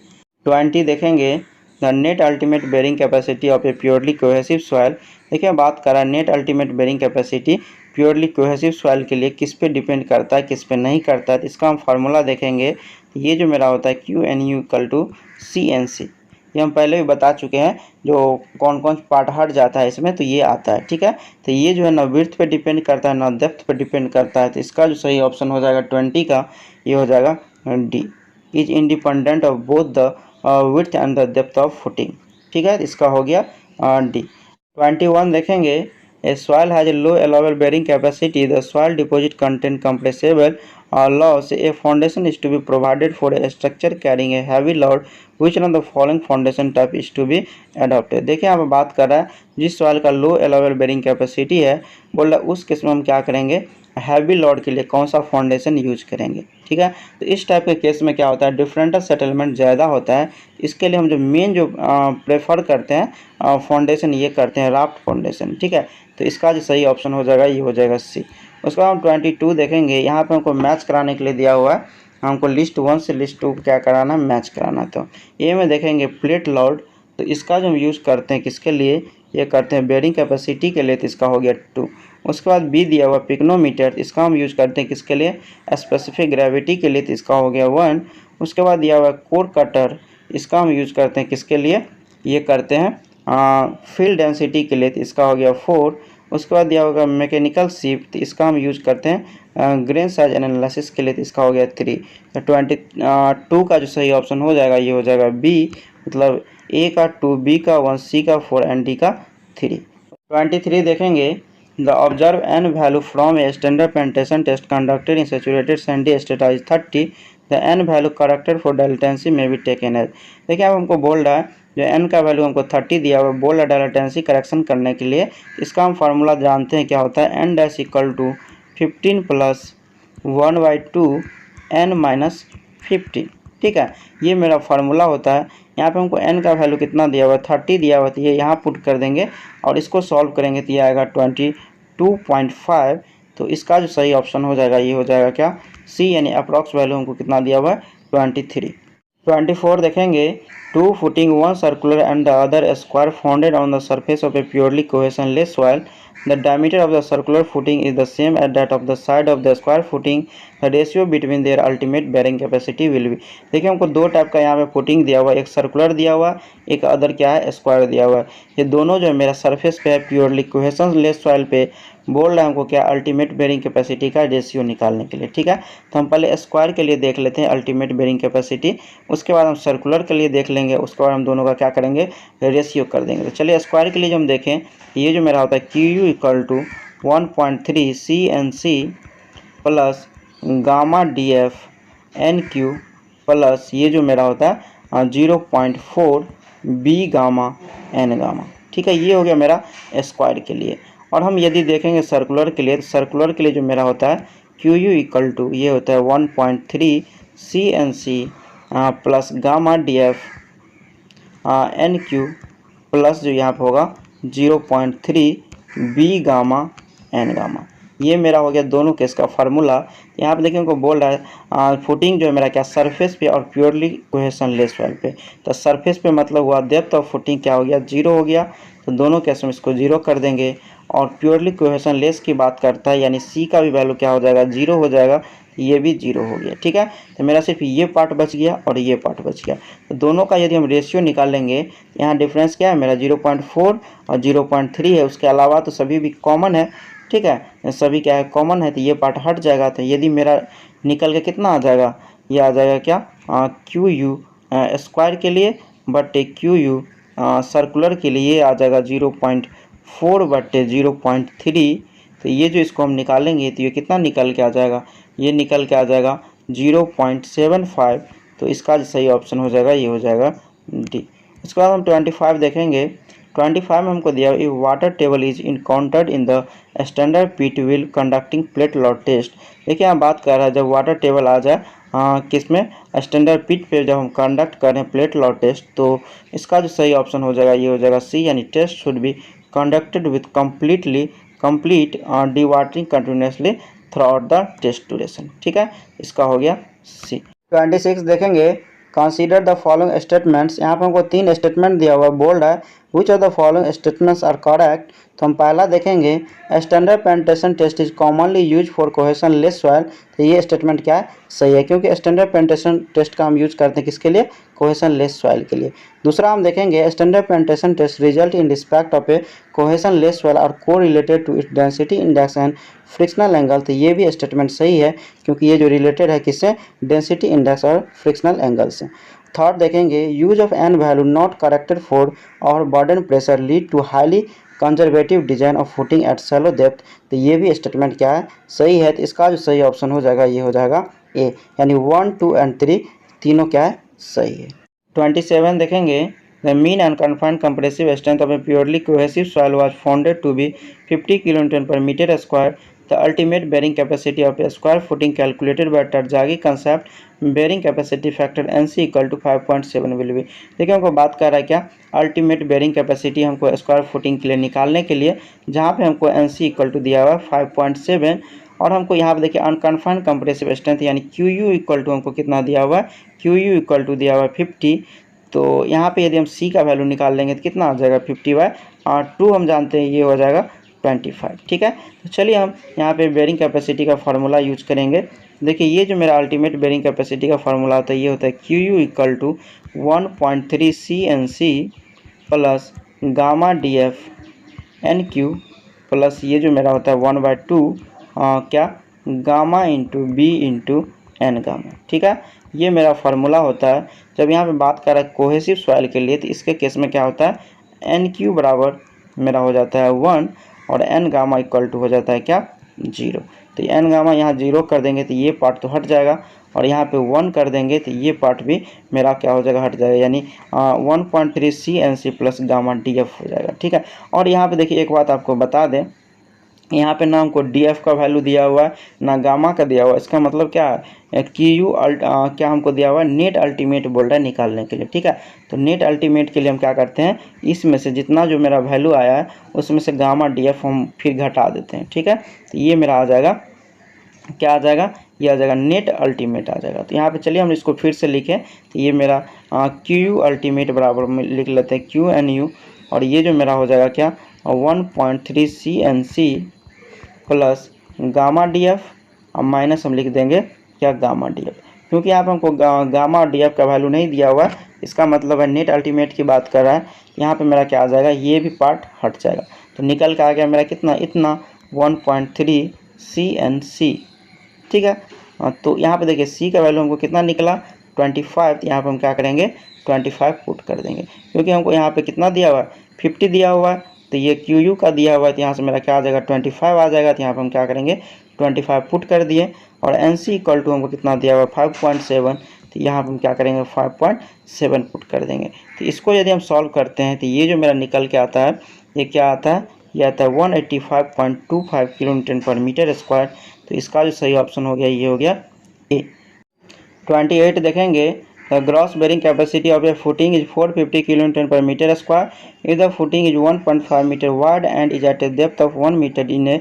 20 देखेंगे, the net ultimate bearing capacity of a purely cohesive soil. देखिए बात कर रहा है net ultimate bearing capacity purely cohesive soil के लिए किस पे डिपेंड करता है, किस पे नहीं करता है। तो इसका हम फार्मूला देखेंगे, ये जो मेरा होता है QNU इक्वल टू CNC। ये हम पहले भी बता चुके हैं, जो कौन कौन पार्ट हट जाता है इसमें तो ये आता है। ठीक है, तो ये जो है ना विड्थ पे डिपेंड करता है ना डेप्थ पे डिपेंड करता है। तो इसका जो सही ऑप्शन हो जाएगा 20 का, ये हो जाएगा D, is independent of both the width and the depth of footing. ठीक है, इसका हो गया डी। 21 देखेंगे, a soil has a low allowable bearing capacity, the soil deposit content compressible loss, a foundation is to be provided for a structure carrying a heavy load, which one of the following foundation type is to be adopted। देखिए यहाँ पर बात कर रहा है जिस soil का लो allowable bearing capacity है, बोल रहा है उस केस में हम क्या करेंगे, हैवी लोड के लिए कौन सा फाउंडेशन यूज करेंगे। ठीक है, तो इस टाइप के केस में क्या होता है, डिफरेंट सेटलमेंट ज़्यादा होता है। इसके लिए हम जो मेन जो प्रेफर करते हैं फाउंडेशन, ये करते हैं राफ्ट फाउंडेशन। ठीक है, तो इसका जो सही ऑप्शन हो जाएगा ये हो जाएगा सी। उसका हम 22 देखेंगे, यहाँ पे हमको मैच कराने के लिए दिया हुआ है, हमको लिस्ट 1 से लिस्ट 2 क्या कराना है, मैच कराना। तो ए में देखेंगे प्लेट लोड, तो इसका जो हम यूज़ करते हैं किसके लिए, ये करते हैं बेरिंग कैपेसिटी के लिए, तो इसका हो गया 2। उसके बाद बी दिया हुआ पिक्नोमीटर, इसका हम यूज़ करते हैं किसके लिए, स्पेसिफिक ग्रेविटी के लिए, तो इसका हो गया 1। उसके बाद दिया हुआ कोर कटर, इसका हम यूज़ करते हैं किसके लिए, ये करते हैं फील्ड डेंसिटी के लिए, तो इसका हो गया 4। उसके बाद दिया होगा मैकेनिकल शिफ्ट, तो इसका हम यूज़ करते हैं ग्रेन साइज एनालिसिस के लिए, तो इसका हो गया 3। तो 22 का जो सही ऑप्शन हो जाएगा ये हो जाएगा बी, मतलब ए का 2, बी का 1, सी का 4 एंड डी का 3। 23 देखेंगे, the observe N value from a standard penetration test conducted in saturated sandy state is 30, the N value corrected for dilatancy may be taken as. देखिए अब हमको बोल रहा है जो एन का वैल्यू हमको 30 दिया हुआ, बोल रहा डायलेटेंसी करेक्शन करने के लिए। इसका हम फार्मूला जानते हैं क्या होता है, N dash equal to 15 plus 1/2 N minus 50। ठीक है, ये मेरा फार्मूला होता है। यहाँ पे हमको एन का वैल्यू कितना दिया हुआ है, 30 दिया हुआ, तो ये यहाँ पुट कर देंगे और इसको सॉल्व करेंगे तो ये आएगा 22.5। तो इसका जो सही ऑप्शन हो जाएगा ये हो जाएगा क्या, सी, यानी अप्रॉक्स वैल्यू हमको कितना दिया हुआ है 23। 24 देखेंगे, 2 footing, one circular and the other square founded on the surface of a purely cohesionless soil. The diameter of the circular footing is the same as that of the side of the square footing. The ratio between their ultimate bearing capacity will be। देखिए हमको दो type का यहाँ पे footing दिया हुआ है, एक सर्कुलर दिया हुआ, एक अदर क्या है, स्क्वायर दिया हुआ है। ये दोनों जो है मेरा सरफेस पे है प्योरली कोहेशनलेस सॉइल पे, बोल रहा है हमको क्या, अल्टीमेट बेरिंग कैपेसिटी का रेशियो निकालने के लिए। ठीक है, तो हम पहले स्क्वायर के लिए देख लेते हैं अल्टीमेट बेरिंग कैपेसिटी, उसके बाद हम सर्कुलर के लिए देख लेंगे, उसके बाद हम दोनों का क्या करेंगे, रेशियो कर देंगे। तो चलिए स्क्वायर के लिए जो हम देखें, ये जो मेरा होता है QU equal to 1.3 CNC plus gamma DF NQ plus ये जो मेरा होता है 0.4 B गामा N गामा। ठीक है, ये हो गया मेरा स्क्वायर के लिए। और हम यदि देखेंगे सर्कुलर के लिए, तो सर्कुलर के लिए जो मेरा होता है QU इक्वल टू ये होता है 1.3 CNC plus gamma DF N Q plus जो यहाँ पे होगा 0.3 बी गामा एन गामा। ये मेरा हो गया दोनों केस का फार्मूला। यहाँ पे देखिए उनको बोल रहा है फुटिंग जो है मेरा क्या सरफेस पे और प्योरली कोहेशनलेस सॉइल पे। तो सरफेस पे मतलब हुआ डेप्थ ऑफ फुटिंग क्या हो गया 0 हो गया, तो दोनों केस में इसको 0 कर देंगे। और प्योरली कोहेशनलेस की बात करता है यानी सी का भी वैल्यू क्या हो जाएगा 0 हो जाएगा, ये भी 0 हो गया। ठीक है, तो मेरा सिर्फ ये पार्ट बच गया और ये पार्ट बच गया। तो दोनों का यदि हम रेशियो निकाल लेंगे, यहाँ डिफरेंस क्या है मेरा 0.4 और 0.3 है, उसके अलावा तो सभी भी कॉमन है। ठीक है, सभी क्या है कॉमन है, तो ये पार्ट हट जाएगा। तो यदि मेरा निकल के कितना आ जाएगा, ये आ जाएगा क्या क्यू यू स्क्वायर के लिए बटे क्यू यू सर्कुलर के लिए आ जाएगा 0.4 बटे 0.3। तो ये जो इसको हम निकालेंगे तो ये कितना निकल के आ जाएगा, ये निकल के आ जाएगा 0.75। तो इसका जो सही ऑप्शन हो जाएगा ये हो जाएगा डी। इसके बाद हम 25 देखेंगे। 25 में हमको दिया if water table is encountered in the standard pit while conducting plate load test. देखिए यहाँ बात कर रहा है जब वाटर टेबल आ जाए किस में स्टैंडर्ड पिट पे जब हम कंडक्ट करें प्लेट लॉट टेस्ट, तो इसका जो सही ऑप्शन हो जाएगा ये हो जाएगा सी, यानी test should be conducted with complete dewatering continuously throughout the test duration. ठीक है, इसका हो गया सी। 26 देखेंगे। Consider the following statements. यहाँ पर हमको 3 स्टेटमेंट दिया हुआ है, बोल्ड है which of the following statements are correct. तो हम पहला देखेंगे standard penetration test is commonly use for cohesionless soil. तो ये स्टेटमेंट क्या है सही है, क्योंकि स्टैंडर्ड पेनिट्रेशन टेस्ट का हम यूज करते हैं किसके लिए, कोहेशनलेस सॉइल के लिए। दूसरा हम देखेंगे standard penetration test result in respect of a cohesionless soil are correlated to its density index and frictional angle. तो ये भी स्टेटमेंट सही है, क्योंकि ये जो रिलेटेड है किससे, डेंसिटी इंडेक्स और फ्रिक्शनल एंगल से। थर्ड देखेंगे use of N value not corrected for overburden pressure lead to highly conservative design of footing at shallow depth. तो ये भी स्टेटमेंट क्या है सही है। तो इसका जो सही ऑप्शन हो जाएगा ये हो जाएगा ए, यानी 1, 2 एंड 3 तीनों क्या है सही है। 27 देखेंगे the mean unconfined compressive strength of a purely cohesive soil was founded to be 50 kilonewton per metre square. The ultimate bearing capacity of a square footing calculated by Tarjagi concept bearing capacity factor NC equal to 5.7 will be। देखिए हमको बात कर रहा है क्या, ultimate bearing capacity हमको square footing के लिए निकालने के लिए, जहाँ पे हमको NC इक्वल टू दिया हुआ है 5.7 और हमको यहाँ पे देखिए अनकन्फाइंड कंप्रेसिव स्ट्रेंथ यानी QU इक्वल टू हमको कितना दिया हुआ है, QU इक्वल टू दिया हुआ है 50। तो यहाँ पे यदि हम C का वैल्यू निकाल लेंगे तो कितना आ जाएगा 50/2 हम जानते हैं ये हो जाएगा 25। ठीक है, तो चलिए हम यहाँ पे बेरिंग कैपेसिटी का फार्मूला यूज करेंगे। देखिए ये जो मेरा अल्टीमेट बेरिंग कैपेसिटी का फार्मूला होता है ये होता है QU equal to 1.3 CNC plus gamma DF NQ plus ये जो मेरा होता है 1/2 क्या gamma into B into N gamma. ठीक है, ये मेरा फार्मूला होता है। जब यहाँ पे बात कर रहा है कोहेसिव सॉइल के लिए, तो इसके केस में क्या होता है NQ बराबर मेरा हो जाता है 1 और एन गामा इक्वल टू हो जाता है क्या 0। तो एन गामा यहाँ 0 कर देंगे तो ये पार्ट तो हट जाएगा और यहाँ पे 1 कर देंगे तो ये पार्ट भी मेरा क्या हो जाएगा हट जाएगा, यानी 1.3 CNC प्लस गामा DF हो जाएगा। ठीक है, और यहाँ पे देखिए एक बात आपको बता दें, यहाँ पे ना हमको DF का वैल्यू दिया हुआ है ना गामा का दिया हुआ है। इसका मतलब क्या है QU क्या हमको दिया हुआ है नेट अल्टीमेट बोल रहा है निकालने के लिए। ठीक है, तो नेट अल्टीमेट के लिए हम क्या करते हैं, इसमें से जितना जो मेरा वैल्यू आया है उसमें से गामा DF हम फिर घटा देते हैं। ठीक है, तो ये मेरा आ जाएगा क्या आ जाएगा, ये आ जाएगा नेट अल्टीमेट आ जाएगा। तो यहाँ पे चलिए हम इसको फिर से लिखें, तो ये मेरा QU अल्टीमेट बराबर में लिख लेते हैं QNU और ये जो मेरा हो जाएगा क्या 1.3 CNC प्लस गामा DF और माइनस हम लिख देंगे क्या गामा DF, क्योंकि यहाँ पर हमको गामा और DF का वैल्यू नहीं दिया हुआ है। इसका मतलब है नेट अल्टीमेट की बात कर रहा है। यहाँ पे मेरा क्या आ जाएगा, ये भी पार्ट हट जाएगा। तो निकल के आ गया मेरा कितना, इतना 1.3 CNC। ठीक है, तो यहाँ पे देखिए C का वैल्यू हमको कितना निकला 25। तो यहाँ पर हम क्या करेंगे 25 पुट कर देंगे, क्योंकि हमको यहाँ पे कितना दिया हुआ है 50 दिया हुआ है। तो ये QU का दिया हुआ है, तो यहाँ से मेरा क्या आ जाएगा 25 आ जाएगा। तो यहाँ पर हम क्या करेंगे 25 पुट कर दिए और NC इक्वल टू हमको कितना दिया हुआ है 5.7। तो यहाँ पर हम क्या करेंगे 5.7 पुट कर देंगे। तो इसको यदि हम सॉल्व करते हैं तो ये जो मेरा निकल के आता है ये क्या आता है, ये आता है 185.25 किलोन्यूटन पर मीटर स्क्वायर। तो इसका जो सही ऑप्शन हो गया ये हो गया ए। 28 देखेंगे the gross bearing capacity of a footing is 450 kilonewton per metre square if the footing is 1.5 metre wide and is at a depth of 1 metre in a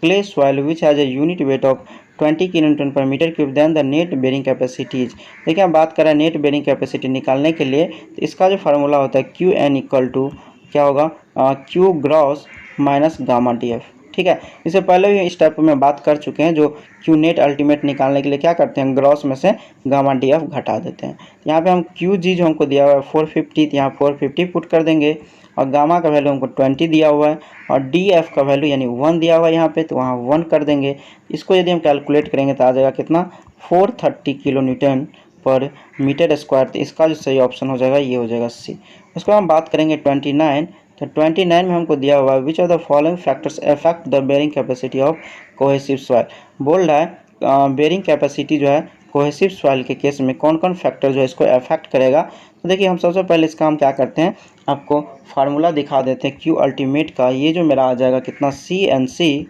clay soil which has a unit weight of 20 kilonewton per metre cube then the net bearing capacity is. देखिए हम बात कर रहे हैं net bearing capacity निकालने के लिए, तो इसका जो फार्मूला होता है क्यू एन इक्वल टू क्या होगा, Q gross minus gamma D F. ठीक है, इससे पहले भी इस टाइप में बात कर चुके हैं, जो क्यू नेट अल्टीमेट निकालने के लिए क्या करते हैं, ग्रॉस में से गामा डी एफ घटा देते हैं। यहाँ पे हम क्यू जी जो हमको दिया हुआ है 450, तो यहाँ 450 पुट कर देंगे, और गामा का वैल्यू हमको 20 दिया हुआ है, और डी एफ का वैल्यू यानी 1 दिया हुआ है यहाँ पे, तो वहाँ 1 कर देंगे। इसको यदि हम कैलकुलेट करेंगे तो आ जाएगा कितना, 430 kilo newton per metre square. तो इसका जो सही ऑप्शन हो जाएगा ये हो जाएगा सी। उसको हम बात करेंगे 29, तो 29 में हमको दिया हुआ है which of the following factors affect the bearing capacity of cohesive soil. बोल रहा है बेरिंग कैपेसिटी जो है कोहेसिव सॉइल के केस में कौन कौन फैक्टर जो है इसको अफेक्ट करेगा। तो देखिए हम सबसे पहले इसका हम क्या करते हैं, आपको फार्मूला दिखा देते हैं क्यू अल्टीमेट का। ये जो मेरा आ जाएगा कितना, C N C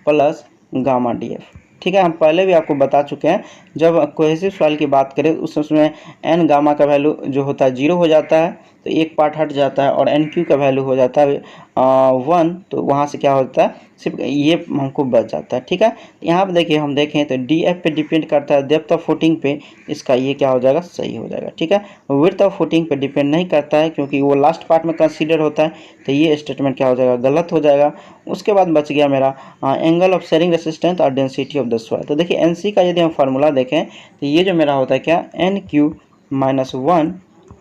plus gamma D F. ठीक है, हम पहले भी आपको बता चुके हैं, जब कोहेसिव सॉइल की बात करें उसमें एन गामा का वैल्यू जो होता है 0 हो जाता है, तो एक पार्ट हट जाता है, और एन क्यू का वैल्यू हो जाता है 1, तो वहाँ से क्या होता है, सिर्फ ये हमको बच जाता है। ठीक है, यहाँ पे देखिए हम देखें तो डी एफ पे डिपेंड करता है, डेप्थ ऑफ फुटिंग पे, इसका ये क्या हो जाएगा, सही हो जाएगा। ठीक है, विड्थ ऑफ फुटिंग पे डिपेंड नहीं करता है क्योंकि वो लास्ट पार्ट में कंसीडर होता है, तो ये स्टेटमेंट क्या हो जाएगा, गलत हो जाएगा। उसके बाद बच गया मेरा एंगल ऑफ शेयरिंग रेसिस्टेंस और डेंसिटी ऑफ द सॉइल। तो देखिए एन सी का यदि हम फार्मूला देखें तो ये जो मेरा होता है क्या, एन क्यू माइनस 1,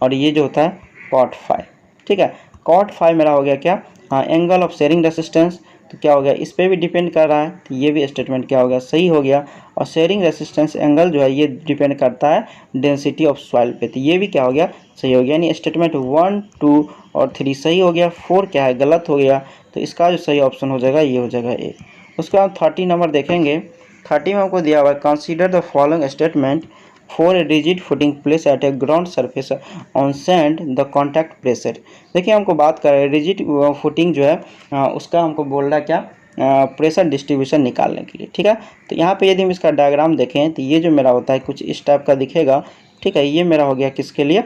और ये जो होता है cot 5। ठीक है, cot 5 मेरा हो गया क्या, एंगल ऑफ शेयरिंग रेसिस्टेंस, तो क्या हो गया, इस पे भी डिपेंड कर रहा है, तो ये भी स्टेटमेंट क्या हो गया, सही हो गया। और शेयरिंग रेसिस्टेंस एंगल जो है ये डिपेंड करता है डेंसिटी ऑफ सॉइल पे, तो ये भी क्या हो गया, सही हो गया। यानी स्टेटमेंट 1, 2 और 3 सही हो गया, 4 क्या है, गलत हो गया। तो इसका जो सही ऑप्शन हो जाएगा ये हो जाएगा ए। उसके बाद 30 नंबर देखेंगे। 30 में हमको दिया हुआ है consider the following statement for a rigid footing place at A ground surface on sand the contact pressure. देखिए हमको बात कर रहे हैं रिजिड फुटिंग जो है उसका हमको बोल रहा है क्या, प्रेशर डिस्ट्रीब्यूशन निकालने के लिए। ठीक है, तो यहाँ पे यदि हम इसका डायग्राम देखें तो ये जो मेरा होता है कुछ इस टाइप का दिखेगा। ठीक है, ये मेरा हो गया किसके लिए,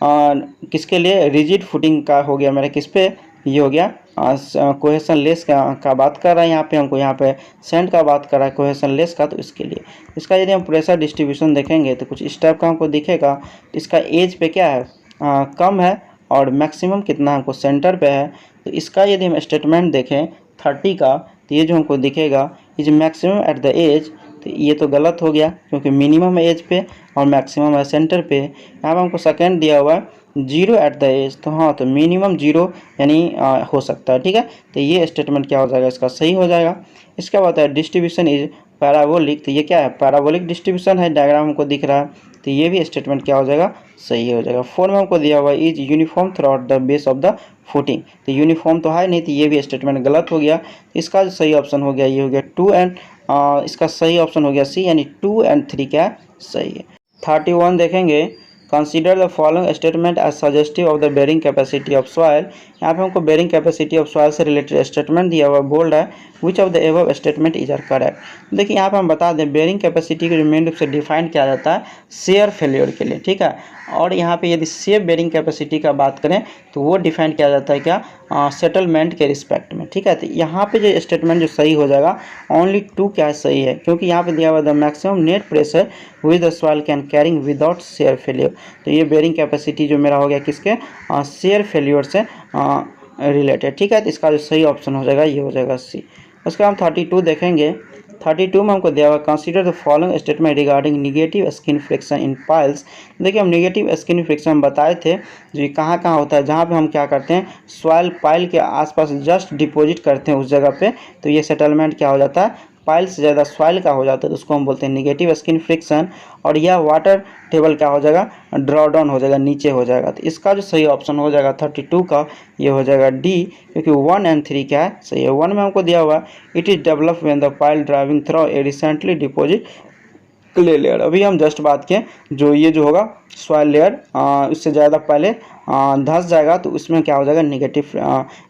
किसके लिए, रिजिड फुटिंग का हो गया मेरा, किस पे, ये हो गया कोहेशन लेस का बात कर रहा है यहाँ पे, हमको यहाँ पे सैंड का बात कर रहा है कोहेशन लेस का, तो इसके लिए इसका यदि हम प्रेशर डिस्ट्रीब्यूशन देखेंगे तो कुछ इस टाइप का हमको दिखेगा। इसका एज पे क्या है, कम है, और मैक्सिमम कितना हमको सेंटर पे है। तो इसका यदि हम स्टेटमेंट देखें 30 का, तो ये जो हमको दिखेगा is maximum at the edge, तो ये तो गलत हो गया क्योंकि मिनिमम है एज पे और मैक्सिमम है सेंटर पे। यहाँ पे हमको सेकेंड दिया हुआ है 0 एट द एज, तो हाँ तो मिनिमम 0 यानी हो सकता है। ठीक है, तो ये स्टेटमेंट क्या हो जाएगा, इसका सही हो जाएगा। इसके बाद है डिस्ट्रीब्यूशन इज पैराबोलिक, तो ये क्या है, पैराबोलिक डिस्ट्रीब्यूशन है, डायग्राम हमको दिख रहा है, तो ये भी स्टेटमेंट क्या हो जाएगा, सही हो जाएगा। 4 में हमको दिया हुआ है is uniform through out the base of the footing, तो यूनिफॉर्म तो है नहीं, तो ये भी स्टेटमेंट गलत हो गया। इसका जो सही ऑप्शन हो गया ये हो गया 2 एंड इसका सही ऑप्शन हो गया सी, यानी 2 एंड 3 क्या सही है। 31 देखेंगे, consider the following statement as suggestive of the bearing capacity of soil. यहाँ पे हमको बेरिंग कैपेसिटी ऑफ सॉइल से रिलेटेड स्टेटमेंट दिया हुआ, बोल रहा है which of the above statement is are correct. देखिए यहाँ पे हम बता दें बेरिंग कैपेसिटी को जो मेन रूप से डिफाइन किया जाता है शेयर फेल्योर के लिए। ठीक है, और यहाँ पे यदि सेफ बेरिंग कैपेसिटी का बात करें तो वो डिफाइन किया जाता है क्या, सेटलमेंट के रिस्पेक्ट में। ठीक है, तो यहाँ पे जो स्टेटमेंट जो सही हो जाएगा ओनली 2 क्या सही है, क्योंकि यहाँ पे दिया हुआ the maximum net pressure with the soil can carrying without share failure. तो ये बेरिंग कैपेसिटी जो मेरा हो गया किसके, शेयर फेल्योर से रिलेटेड। ठीक है, तो इसका जो सही ऑप्शन हो जाएगा ये हो जाएगा सी। उसके हम 32 देखेंगे। 32 में हमको दिया हुआ consider the following statement regarding negative skin friction in piles. देखिए हम निगेटिव स्किन फ्रिक्शन बताए थे जो कहाँ कहाँ होता है, जहाँ पे हम क्या करते हैं सॉइल पाइल के आसपास जस्ट डिपॉजिट करते हैं उस जगह पे, तो ये सेटलमेंट क्या हो जाता है, पाइल से ज़्यादा सॉइल का हो जाता है, तो उसको हम बोलते हैं निगेटिव स्किन फ्रिक्शन। और यह वाटर टेबल क्या हो जाएगा, ड्रॉ डाउन हो जाएगा, नीचे हो जाएगा। तो इसका जो सही ऑप्शन हो जाएगा 32 का ये हो जाएगा डी, क्योंकि 1 एंड 3 क्या है सही है। 1 में हमको दिया हुआ it is develop when the pile driving through a recently deposit clay layer. अभी हम जस्ट बात किए जो ये जो होगा सॉइल लेयर उससे ज़्यादा पहले धंस जाएगा, तो उसमें क्या हो जाएगा निगेटिव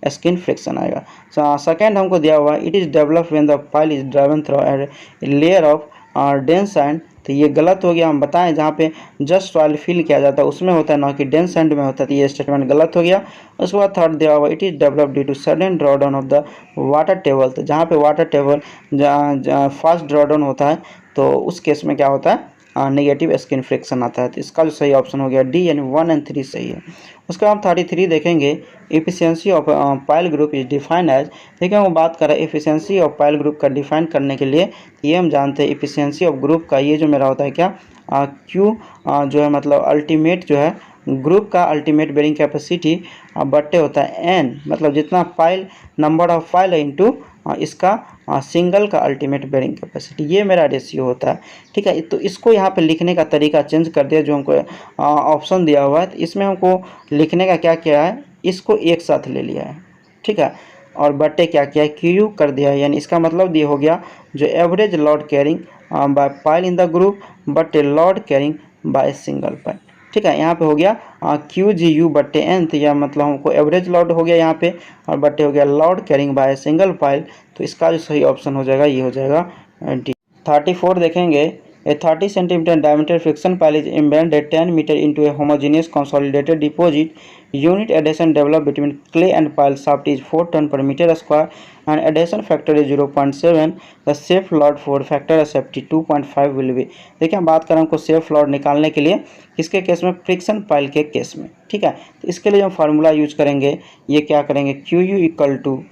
स्किन फ्रिक्शन आएगा। सेकेंड हमको दिया हुआ it is develop when the pile is driven through a layer of dense and तो ये गलत हो गया। हम बताएं जहाँ पे जस्ट सॉइल फिल किया जाता है उसमें होता है, ना कि डेंस सैंड में होता है, तो ये स्टेटमेंट गलत हो गया। उसके बाद थर्ड दिया हुआ it is develop due to sudden draw down of the water table. तो जहाँ पे वाटर टेबल जहाँ फास्ट ड्रॉ डाउन होता है तो उस केस में क्या होता है, नेगेटिव स्किन फ्रिक्शन आता है। तो इसका जो सही ऑप्शन हो गया डी, यानी 1 और 3 सही है। उसके बाद 33 देखेंगे, efficiency of pile group is defined as. देखिए हम बात कर रहे हैं एफिशिएंसी ऑफ पाइल ग्रुप का डिफाइन करने के लिए, ये हम जानते हैं एफिशिएंसी ऑफ ग्रुप का ये जो मेरा होता है क्या, क्यू जो है मतलब अल्टीमेट जो है ग्रुप का अल्टीमेट बेरिंग कैपेसिटी बट्टे होता है एन, मतलब जितना पाइल नंबर ऑफ पाइल है इंटू इसका सिंगल का अल्टीमेट बेरिंग कैपेसिटी, ये मेरा रेशियो होता है। ठीक है, तो इसको यहाँ पे लिखने का तरीका चेंज कर दिया, जो हमको ऑप्शन दिया हुआ है तो इसमें हमको लिखने का क्या किया है, इसको एक साथ ले लिया है। ठीक है, और बट्टे क्या किया है, क्यू कर दिया है, यानी इसका मतलब ये हो गया जो average load carrying by pile in the group but a load carrying by single pile. ठीक है, यहाँ पे हो गया क्यू जी यू बट्टे एन, तो यह मतलब हमको एवरेज लोड हो गया यहाँ पे, और बट्टे हो गया load carrying by single pile. तो इसका जो सही ऑप्शन हो जाएगा ये हो जाएगा डी। 34 देखेंगे, a 30 centimetre diameter friction pile is embedded 10 मीटर into a homogeneous consolidated deposit. Unit adhesion developed between clay and pile shaft is 4 ton per meter square and adhesion factor is 0.7. The safe load for factor of safety 2.5 will be। देखिए हम बात करें हमको safe load निकालने के लिए, किसके case में, फ्रिक्शन पाइल के केस में। ठीक है, तो इसके लिए हम फार्मूला यूज करेंगे, ये क्या करेंगे, Q U equal to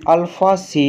alpha C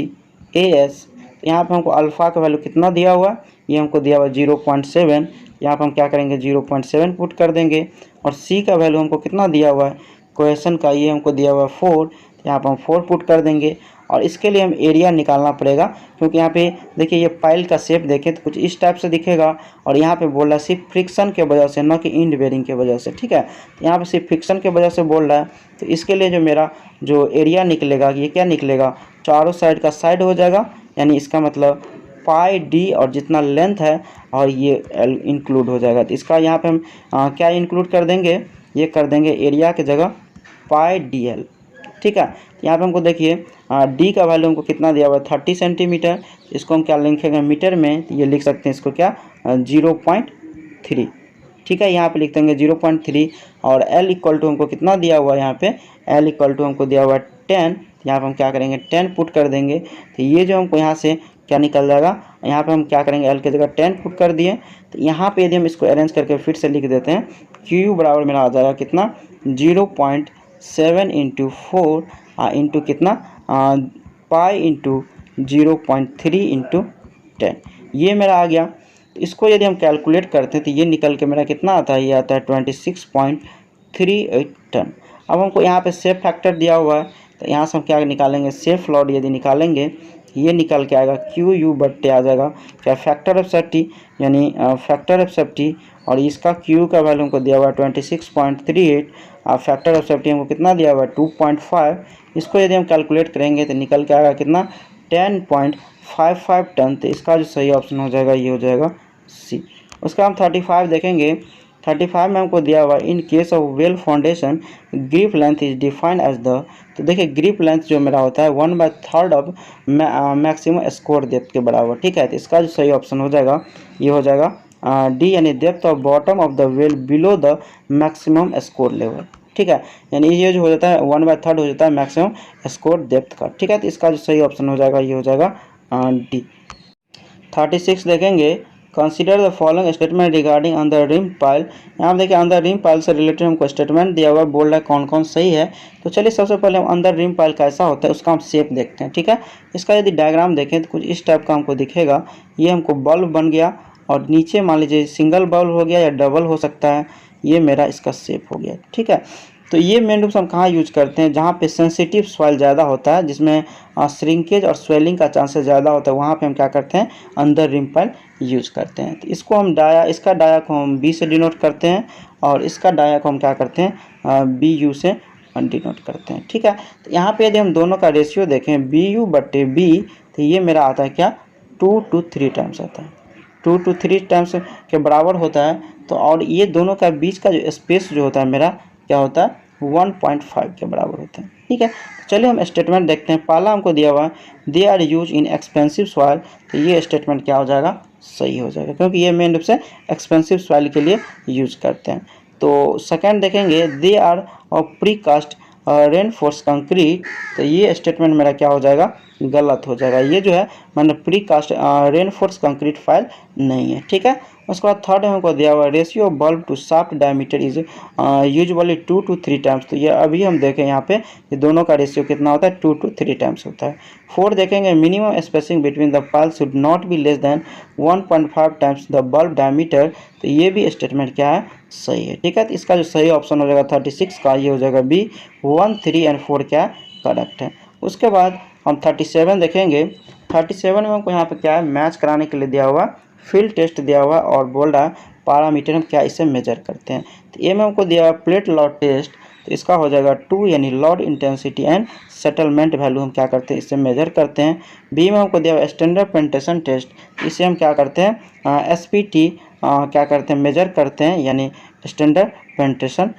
A S. यहाँ पे हमको अल्फ़ा का वैल्यू कितना दिया हुआ है, ये हमको दिया हुआ 0.7, यहाँ पर हम क्या करेंगे 0.7 पुट कर देंगे। और सी का वैल्यू हमको कितना दिया हुआ है क्वेश्चन का, ये हमको दिया हुआ है 4, यहाँ पर हम 4 पुट कर देंगे। और इसके लिए हम एरिया निकालना पड़ेगा, क्योंकि यहाँ पे देखिए ये पाइल का शेप देखें तो कुछ इस टाइप से दिखेगा, और यहाँ पे बोल रहा है सिर्फ फ्रिक्शन के वजह से, न कि इंड बेरिंग के वजह से। ठीक है, यहाँ पे सिर्फ फ्रिक्शन के वजह से बोल रहा है, तो इसके लिए जो मेरा जो एरिया निकलेगा ये क्या निकलेगा, चारों साइड का साइड हो जाएगा, यानी इसका मतलब पाई डी और जितना लेंथ है और ये एल इंक्लूड हो जाएगा। तो इसका यहाँ पे हम क्या इंक्लूड कर देंगे, ये कर देंगे एरिया की जगह पाई डी एल। ठीक है, यहाँ पे हमको देखिए डी का वैल्यू हमको कितना दिया हुआ है 30 सेंटीमीटर, इसको हम क्या लिखेंगे मीटर में, तो ये लिख सकते हैं इसको क्या 0.3। ठीक है, यहाँ पे लिख देंगे 0.3। और एल इक्वल टू हमको कितना दिया हुआ है, यहाँ पे एल इक्वल टू हमको दिया हुआ है 10, यहाँ पर हम क्या करेंगे 10 पुट कर देंगे। तो ये जो हमको यहाँ से क्या निकल जाएगा, यहाँ पे हम क्या करेंगे एल की जगह 10 पुट कर दिए। तो यहाँ पे यदि हम इसको अरेंज करके फिर से लिख देते हैं, क्यू बराबर मेरा आ जाएगा कितना 0.7 इंटू 4 इंटू कितना पाई इंटू 0.3 इंटू 10, ये मेरा आ गया। तो इसको यदि हम कैलकुलेट करते हैं तो ये निकल के मेरा कितना आता है, ये आता है 26.38 टन। अब हमको यहाँ पे सेफ फैक्टर दिया हुआ है, तो यहाँ से हम क्या निकालेंगे, सेफ लोड यदि निकालेंगे ये निकल के आएगा क्यू यू बट्टे आ जाएगा क्या फैक्टर ऑफ सेफ्टी, यानी फैक्टर ऑफ सेफ्टी, और इसका क्यू का वैल्यू हमको दिया हुआ है 26.38 और फैक्टर ऑफ सेफ्टी हमको कितना दिया हुआ है 2.5। इसको यदि हम कैलकुलेट करेंगे तो निकल के आएगा कितना 10.55 टन। तो इसका जो सही ऑप्शन हो जाएगा ये हो जाएगा सी। उसका हम 35 देखेंगे, 35 में हमको दिया हुआ in case of well foundation grip length is defined as the. तो देखिए ग्रिप लेंथ जो मेरा होता है 1/3 ऑफ मैक्सिमम स्कोर डेप्थ के बराबर। ठीक है, तो इसका जो सही ऑप्शन हो जाएगा ये हो जाएगा डी, यानी depth of bottom of the well below the maximum score level. ठीक है, यानी ये जो हो जाता है 1/3 हो जाता है मैक्सिमम स्कोर डेप्थ का। ठीक है, तो इसका जो सही ऑप्शन हो जाएगा ये हो जाएगा डी। 36 देखेंगे, consider the following statement regarding under ream pile. यहाँ पे देखिए अंडर रिम पाइल से रिलेटेड हमको स्टेटमेंट दिया हुआ है, बोल रहा है कौन कौन सही है। तो चलिए सबसे पहले हम अंडर रिम पाइल कैसा होता है उसका हम शेप देखते हैं। ठीक है, इसका यदि डायग्राम देखें तो कुछ इस टाइप का हमको दिखेगा, ये हमको बल्ब बन गया और नीचे मान लीजिए सिंगल बल्ब हो गया या डबल हो सकता है, ये मेरा इसका शेप हो गया। ठीक है, तो ये मेन रूप से हम कहाँ यूज करते हैं, जहाँ पे सेंसिटिव सॉइल ज़्यादा होता है, जिसमें श्रिंकेज और स्वेलिंग का चांसेस ज़्यादा होता है, वहाँ पे हम क्या करते हैं अंडर रिम पाइल यूज करते हैं। तो इसको हम इसका डाया को हम बी से डिनोट करते हैं और इसका डाया को हम क्या करते हैं बी यू से डिनोट करते हैं। ठीक है, तो यहाँ पे यदि हम दोनों का रेशियो देखें बी यू बट्टे बी, तो ये मेरा आता है क्या 2 to 3 टाइम्स आता है, 2 to 3 टाइम्स के बराबर होता है। तो और ये दोनों का बीच का जो स्पेस जो होता है मेरा क्या होता है 1.5 के बराबर होते हैं। ठीक है, चलिए हम स्टेटमेंट देखते हैं। पहला हमको दिया हुआ they are use in expansive soil, तो ये स्टेटमेंट क्या हो जाएगा, सही हो जाएगा, क्योंकि ये मेन रूप से एक्सपेंसिव सॉइल के लिए यूज करते हैं। तो सेकंड देखेंगे they are precast reinforce concrete, तो ये स्टेटमेंट मेरा क्या हो जाएगा, गलत हो जाएगा। ये जो है मैंने precast reinforce concrete pile नहीं है। ठीक है, उसके बाद थर्ड हमको दिया हुआ ratio of bulb to shaft diameter is usually 2 to 3 times, तो ये अभी हम देखें यहाँ पे ये दोनों का रेशियो कितना होता है, 2 to 3 टाइम्स होता है। फोर्थ देखेंगे minimum spacing between the pile should not be less than 1.5 times the bulb diameter, तो ये भी स्टेटमेंट क्या है, सही है। ठीक है, तो इसका जो सही ऑप्शन हो जाएगा 36 का, ये हो जाएगा बी। 1, 3 और 4 क्या करेक्ट है। उसके बाद हम 37 देखेंगे। 37 में हमको यहाँ पे क्या है, मैच कराने के लिए दिया हुआ फील्ड टेस्ट दिया हुआ और बोल रहा है पैरामीटर हम क्या इसे मेजर करते हैं। तो ए में हमको दिया हुआ प्लेट लॉड टेस्ट, तो इसका हो जाएगा 2, यानी load intensity and settlement value हम क्या करते हैं, इससे मेजर करते हैं। बी में हमको दिया हुआ स्टैंडर्ड पेनिट्रेशन टेस्ट, इसे हम क्या करते हैं, एसपीटी क्या करते हैं, मेजर करते हैं, यानी स्टैंडर्ड पेनिट्रेशन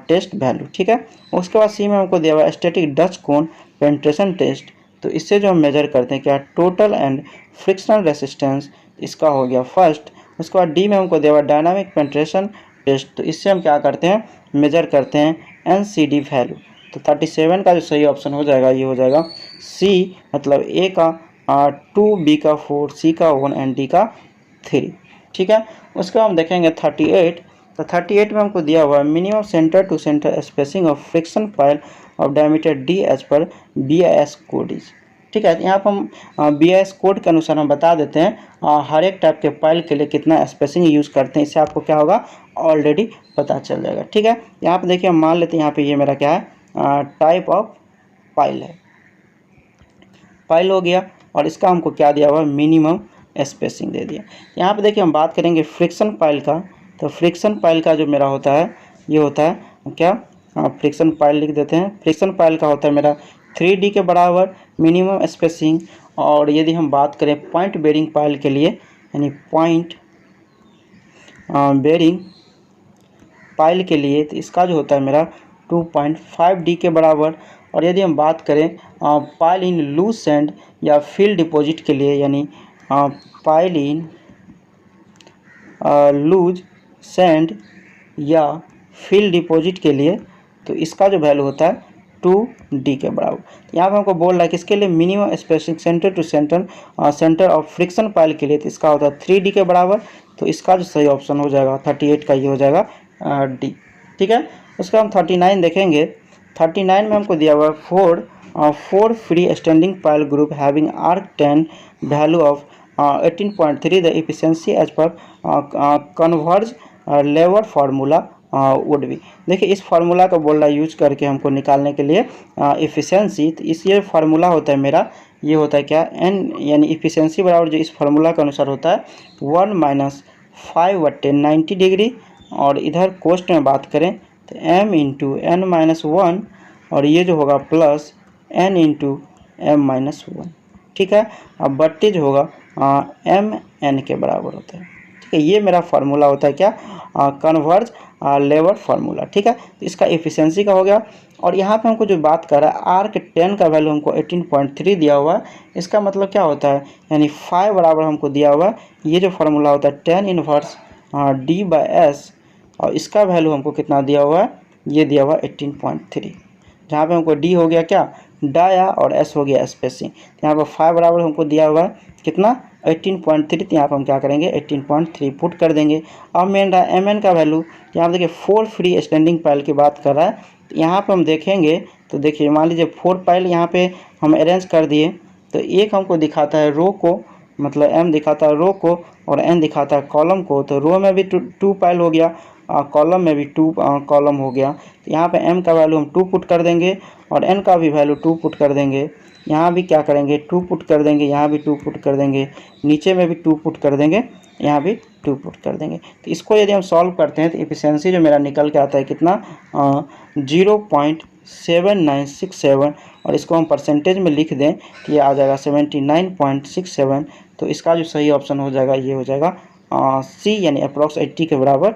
टेस्ट वैल्यू। ठीक है, उसके बाद सी में हमको दिया हुआ स्टैटिक डच कोन पेनिट्रेशन टेस्ट, तो इससे जो हम मेजर करते हैं क्या, टोटल एंड फ्रिक्शनल रेसिस्टेंस, इसका हो गया फर्स्ट। उसके बाद डी में हमको दिया हुआ डायनामिक पेनिट्रेशन टेस्ट, तो इससे हम क्या करते हैं, मेजर करते हैं एनसीडी वैल्यू। तो 37 का जो सही ऑप्शन हो जाएगा, ये हो जाएगा सी, मतलब ए का 2, बी का 4, सी का 1 एंड डी का 3। ठीक है, उसके बाद हम देखेंगे 38। तो 38 में हमको दिया हुआ है minimum centre to centre spacing of friction pile of diameter D H per BIS code is. ठीक है, यहाँ पर हम BIS कोड के अनुसार हम बता देते हैं हर एक टाइप के पाइल के लिए कितना स्पेसिंग यूज़ करते हैं, इससे आपको क्या होगा, ऑलरेडी पता चल जाएगा। ठीक है, यहाँ पे देखिए हम मान लेते हैं यहाँ पे ये मेरा क्या है, टाइप ऑफ पाइल है, पाइल हो गया, और इसका हमको क्या दिया हुआ, मिनिमम स्पेसिंग दे दिया। यहाँ पे देखिए हम बात करेंगे फ्रिक्शन पाइल का, तो फ्रिक्शन पाइल का जो मेरा होता है, ये होता है क्या, फ्रिक्शन पाइल लिख देते हैं। फ्रिक्शन पाइल का होता है मेरा 3D के बराबर मिनिमम स्पेसिंग, और यदि हम बात करें पॉइंट बेरिंग पाइल के लिए, यानी पॉइंट बेरिंग पाइल के लिए, तो इसका जो होता है मेरा 2.5D के बराबर। और यदि हम बात करें पाइल इन लूज सैंड या फील्ड डिपॉजिट के लिए, यानी पाइल इन लूज सैंड या फील्ड डिपॉजिट के लिए, तो इसका जो वैल्यू होता है 2D के बराबर। यहाँ पे हमको बोल रहा है कि इसके लिए minimum spacing centre to centre of friction pile के लिए, तो इसका होता है 3D के बराबर। तो इसका जो सही ऑप्शन हो जाएगा 38 का, ये हो जाएगा डी। ठीक है, उसका हम 39 देखेंगे। 39 में हमको दिया हुआ है 4 free standing pile group having arc 10 value of 18.3 the efficiency as per Converse लेवर फार्मूला वुड भी। देखिए इस फार्मूला का बोल रहा है यूज करके हमको निकालने के लिए एफिशिएंसी, तो इस ये फार्मूला होता है मेरा, ये होता है क्या, एन, यानी एफिशिएंसी बराबर जो इस फार्मूला के अनुसार होता है 1 - 5/10 डिग्री, और इधर कोस्ट में बात करें तो m × n-1, और ये जो होगा प्लस n × m-1। ठीक है, अब बट्टी जो होगा mn के बराबर होता है। ठीक है, ये मेरा फार्मूला होता है क्या, कन्वर्ज लेवर फार्मूला। ठीक है, तो इसका एफिशिएंसी का हो गया। और यहाँ पे हमको जो बात कर रहा है आर्क 10 का वैल्यू हमको 18.3 दिया हुआ है, इसका मतलब क्या होता है, यानी 5 बराबर हमको दिया हुआ है, ये जो फार्मूला होता है tan इनवर्स D/S, और इसका वैल्यू हमको कितना दिया हुआ है, ये दिया हुआ है 18.3, जहाँ पे हमको D हो गया क्या, डाया, और S हो गया स्पेसिंग। यहाँ पर 5 बराबर हमको दिया हुआ है कितना, 18.3, तो यहाँ पर हम क्या करेंगे 18.3 पुट कर देंगे। अब मेन रहा mn का वैल्यू, यहाँ पर देखिए 4 फ्री स्टैंडिंग पाइल की बात कर रहा है, तो यहाँ पर हम देखेंगे तो देखिए मान लीजिए 4 पाइल यहाँ पे हम अरेंज कर दिए, तो एक हमको दिखाता है रो को, मतलब m दिखाता है रो को और n दिखाता है कॉलम को, तो रो में भी 2 पाइल हो गया, कॉलम में भी 2 कॉलम हो गया। तो यहाँ पे m का वैल्यू हम 2 पुट कर देंगे और n का भी वैल्यू 2 पुट कर देंगे। यहाँ भी क्या करेंगे 2 पुट कर देंगे, यहाँ भी 2 पुट कर देंगे, नीचे में भी 2 पुट कर देंगे, यहाँ भी 2 पुट कर देंगे। तो इसको यदि हम सॉल्व करते हैं तो एफिशिएंसी जो मेरा निकल के आता है कितना 0.7967, और इसको हम परसेंटेज में लिख दें तो ये आ जाएगा 79.67। तो इसका जो सही ऑप्शन हो जाएगा ये हो जाएगा सी, यानी अप्रॉक्स 80 के बराबर।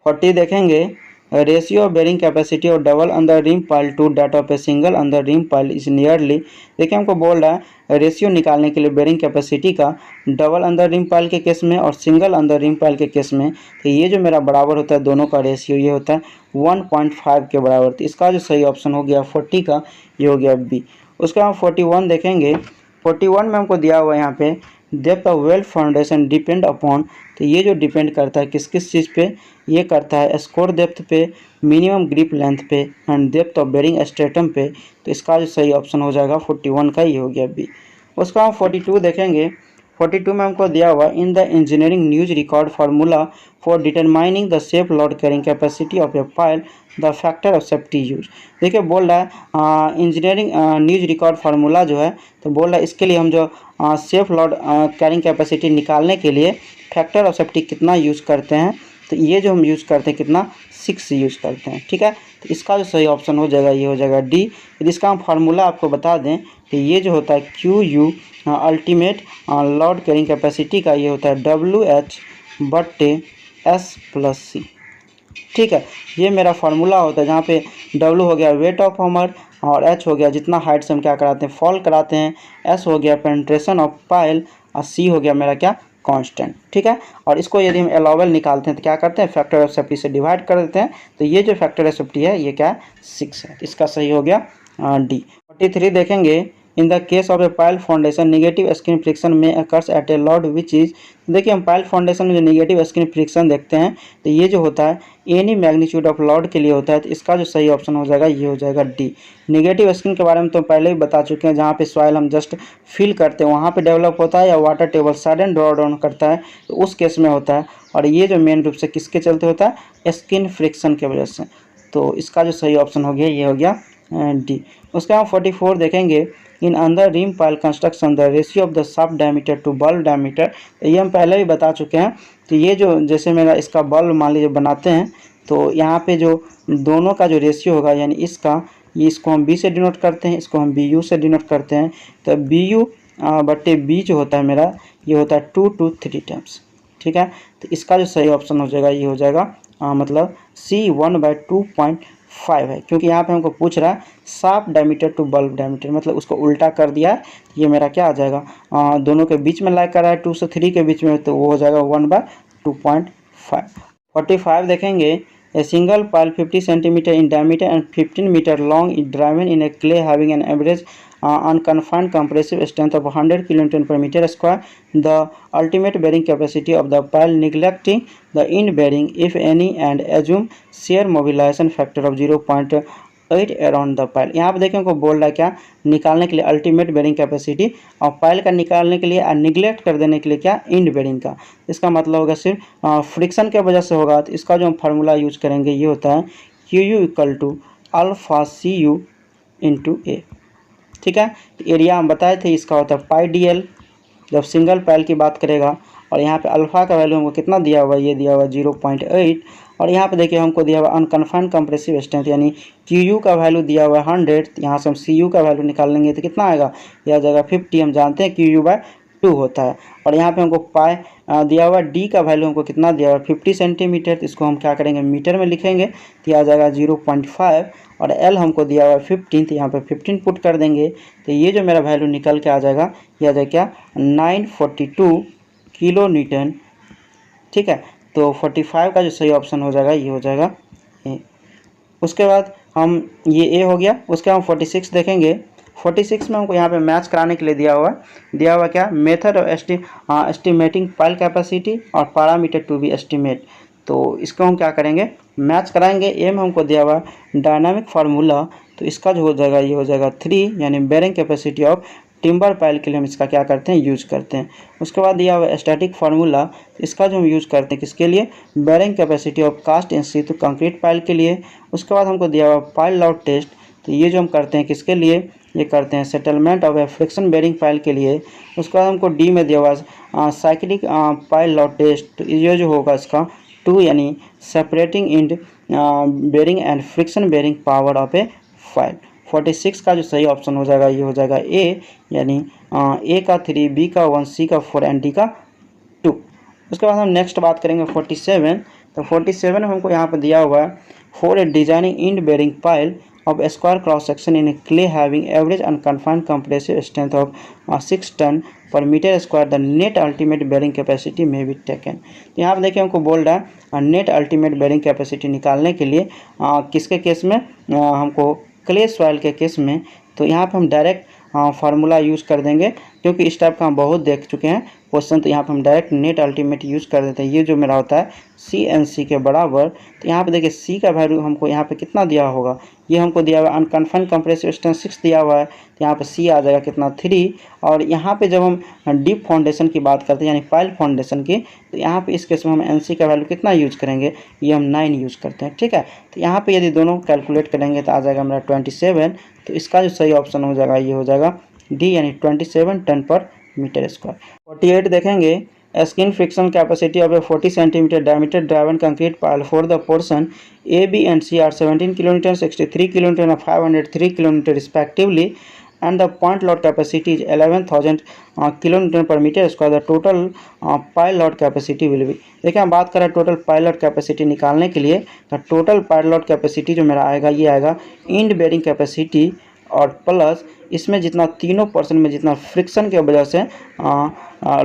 40 देखेंगे रेशियो ऑफ बेरिंग कैपेसिटी और double under ream pile to that of a single under ream pile is nearly. देखिए हमको बोल रहा है रेशियो निकालने के लिए बेरिंग कैपेसिटी का double under ream pile के केस में और single under ream pile के केस में, तो ये जो मेरा बराबर होता है दोनों का रेशियो ये होता है 1.5 के बराबर। तो इसका जो सही ऑप्शन हो गया 40 का, ये हो गया बी। उसके बाद 41 देखेंगे। 41 में हमको दिया हुआ है यहाँ पे depth of well foundation depend upon, तो ये जो डिपेंड करता है किस किस चीज़ पे, ये करता है स्कोर डेप्थ पे, मिनिमम ग्रिप लेंथ पे and depth of bearing stratum पे। तो इसका जो सही ऑप्शन हो जाएगा 41 का, ये हो गया बी। उसका हम 42 देखेंगे। 42 में हमको दिया हुआ in the engineering news record formula for determining the safe load carrying capacity of a pile the factor of safety use. देखिए बोल रहा है इंजीनियरिंग न्यूज रिकॉर्ड फार्मूला जो है, तो बोल रहा है इसके लिए हम जो सेफ लोड कैरिंग कैपेसिटी निकालने के लिए फैक्टर ऑफ सेफ्टी कितना यूज़ करते हैं, तो ये जो हम यूज़ करते हैं कितना 6 यूज़ करते हैं। ठीक है, तो इसका जो सही ऑप्शन हो जाएगा ये हो जाएगा डी। यदि इसका हम फार्मूला आपको बता दें तो ये जो होता है Q U ultimate load carrying capacity का, ये होता है WH/S+C। ठीक है, ये मेरा फार्मूला होता है जहाँ पे W हो गया वेट ऑफ हैमर और H हो गया जितना हाइट से हम क्या कराते हैं फॉल कराते हैं, S हो गया पेनिट्रेशन ऑफ पाइल और C हो गया मेरा क्या कांस्टेंट। ठीक है, और इसको यदि हम एलोवेल निकालते हैं तो क्या करते हैं फैक्टर ऑफ सेफ्टी से डिवाइड कर देते हैं। तो ये जो फैक्टर ऑफ सेफ्टी है ये क्या 6 है, इसका सही हो गया डी। 43 देखेंगे। In the case of a pile foundation negative skin friction में occurs at a load which is. देखिए हम पाइल फाउंडेशन में जो नेगेटिव स्क्रीन फ्रिक्शन देखते हैं तो ये जो होता है एनी मैग्नीट्यूड ऑफ लोड के लिए होता है। तो इसका जो सही ऑप्शन हो जाएगा ये हो जाएगा डी। नेगेटिव स्क्रीन के बारे में तो पहले ही बता चुके हैं, जहाँ पे सॉइल हम जस्ट फिल करते हैं वहाँ पे डेवलप होता है, या water table sudden draw down करता है तो उस केस में होता है। और ये जो मेन रूप से किसके चलते होता है स्किन फ्रिक्शन के वजह से। तो इसका जो सही ऑप्शन हो गया ये हो गया डी। उसके बाद 44 देखेंगे। In under rim pile construction the ratio of the shaft diameter to bulb diameter, ये हम पहले भी बता चुके हैं। तो ये जो जैसे मेरा इसका बल्ब मान लीजिए बनाते हैं तो यहाँ पे जो दोनों का जो रेशियो होगा यानी इसका, ये इसको हम बी से डिनोट करते हैं, इसको हम बी यू से डिनोट करते हैं। तो बी यू बटे बी जो होता है मेरा ये होता है 2 to 3 टाइम्स। ठीक है, तो इसका जो सही ऑप्शन हो जाएगा ये हो जाएगा मतलब C 1/2.5 है, क्योंकि यहाँ पे हमको पूछ रहा है shaft diameter to bulb diameter, मतलब उसको उल्टा कर दिया है। ये मेरा क्या आ जाएगा दोनों के बीच में लाइक कर रहा है 2 से 3 के बीच में, तो वो हो जाएगा 1/2.5। 45 देखेंगे। A single pile 50 centimetre in diameter and 15 metre long is driven in a clay having an average unconfined compressive strength of 100 kN per meter square. The ultimate bearing capacity of the pile neglecting the end bearing if any and assume shear mobilization factor of 0.8 around the pile। यहाँ पे देखिए हमको बोल रहा है क्या निकालने के लिए अल्टीमेट बेरिंग कैपेसिटी और पाइल का निकालने के लिए और निगलेक्ट कर देने के लिए क्या इंड बेरिंग का। इसका मतलब होगा सिर्फ फ्रिक्शन के वजह से होगा। तो इसका जो हम फार्मूला यूज करेंगे ये होता है QU = अल्फा CU × A। ठीक है, तो एरिया हम बताए थे इसका होता है πdl जब सिंगल पाइल की बात करेगा। और यहाँ पे अल्फ़ा का वैल्यू हमको कितना दिया हुआ है, ये दिया हुआ है 0.8। और यहाँ पे देखिए हमको दिया हुआ अनकन्फाइंड कंप्रेसिव स्ट्रेंथ यानी QU का वैल्यू दिया हुआ है 100। यहाँ से हम CU का वैल्यू निकाल लेंगे तो कितना आएगा, यह आ जाएगा 50। हम जानते हैं QU/2 होता है। और यहाँ पे हमको पाई दिया हुआ D का वैल्यू हमको कितना दिया हुआ है 50 सेंटीमीटर। तो इसको हम क्या करेंगे मीटर में लिखेंगे तो यह आ जाएगा 0.5। और L हमको दिया हुआ है 15, तो यहाँ पे 15 पुट कर देंगे तो ये जो मेरा वैल्यू निकल के आ जाएगा ये आ जाएगा क्या 942 किलो न्यूटन। ठीक है, तो 45 का जो सही ऑप्शन हो जाएगा ये हो जाएगा ए। उसके बाद हम ये ए हो गया। उसके बाद हम 46 देखेंगे। 46 में हमको यहाँ पे मैच कराने के लिए दिया हुआ क्या method of estimating pile capacity और पैरामीटर टू बी एस्टिमेट। तो इसको हम क्या करेंगे मैच कराएंगे। ए में हमको दिया हुआ डायनामिक फार्मूला, तो इसका जो हो जाएगा ये हो जाएगा 3 यानी bearing capacity of timber pile के लिए हम इसका क्या करते हैं यूज करते हैं। उसके बाद दिया हुआ स्टैटिक फार्मूला, इसका जो हम यूज करते हैं किसके लिए bearing capacity of cast in situ concrete pile के लिए। उसके बाद हमको दिया हुआ पाइल लॉड टेस्ट, तो ये जो हम करते हैं किसके लिए, ये करते हैं settlement of a friction bearing pile के लिए। उसके बाद हमको डी में दिया हुआ साइक्लिक पाइल लॉड टेस्ट, तो ये जो होगा इसका 2 यानी separating end bearing and friction bearing power of a pile. 46 का जो सही ऑप्शन हो जाएगा ये हो जाएगा ए यानी ए का 3, बी का 1, सी का 4 एंड डी का 2। उसके बाद हम नेक्स्ट बात करेंगे 47। तो 47 में हमको यहाँ पर दिया हुआ है for a designing end bearing pile of a square cross section in a clay having average unconfined compressive strength of 6 ton per meter square, the net ultimate bearing capacity may be taken। तो यहाँ पे देखिए हमको बोल रहा है net ultimate bearing capacity निकालने के लिए किसके केस में हमको क्ले सॉइल के केस में। तो यहाँ पे हम डायरेक्ट फार्मूला यूज़ कर देंगे, क्योंकि इस टाइप का हम बहुत देख चुके हैं क्वेश्चन। तो यहाँ पे हम डायरेक्ट नेट अल्टीमेट यूज़ कर देते हैं। ये जो मेरा होता है CNC के बराबर। तो यहाँ पे देखिए C का वैल्यू हमको यहाँ पे कितना दिया होगा, ये हमको दिया हुआ है अनकन्फाइंड कंप्रेसिव स्ट्रेंथ 6 दिया हुआ है। तो यहाँ पे C आ जाएगा कितना 3। और यहाँ पे जब हम डीप फाउंडेशन की बात करते हैं यानी पाइल फाउंडेशन की, तो यहाँ पे इस केस में हम NC का वैल्यू कितना यूज करेंगे, ये हम 9 यूज़ करते हैं। ठीक है, तो यहाँ पे यदि दोनों कैलकुलेट करेंगे तो आ जाएगा मेरा 27। तो इसका जो सही ऑप्शन हो जाएगा ये हो जाएगा डी, यानी 27 टन पर मीटर स्क्वायर। 48 देखेंगे, skin friction capacity of a 40 centimetre diameter driven concrete pile for the portion A, B and C are 17 kilonewton, 63 kilonewton and 503 kilonewton respectively, and the point load capacity is 11,000 kilonewton per meter square. The total pile load capacity will be। देखिए हम बात करें total pile load capacity निकालने के लिए, तो total pile load capacity जो मेरा आएगा ये आएगा इंड बेरिंग कैपेसिटी और प्लस इसमें जितना तीनों पर्सन में जितना फ्रिक्शन के वजह से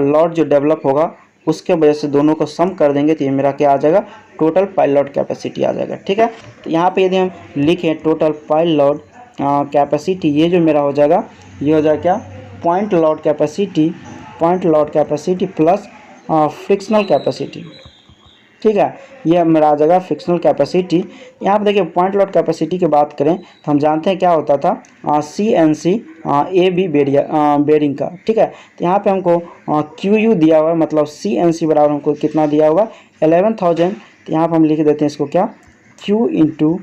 लोड जो डेवलप होगा उसके वजह से दोनों को सम कर देंगे, तो ये मेरा क्या आ जाएगा टोटल पाइल लोड कैपेसिटी आ जाएगा। ठीक है, तो यहाँ पे यदि हम लिखें टोटल पाइल लोड कैपेसिटी, ये जो मेरा हो जाएगा ये हो जाएगा क्या point load capacity plus frictional capacity. ठीक है, ये मेरा आ जाएगा फ्रिक्शनल कैपेसिटी। यहाँ पे देखिए पॉइंट लोड कैपेसिटी की बात करें तो हम जानते हैं क्या होता था CNC AB बेरिंग का। ठीक है, तो यहाँ पे हमको QU दिया हुआ है, मतलब CNC बराबर हमको कितना दिया हुआ 11,000। तो यहाँ पे हम लिख देते हैं इसको क्या Q इंटू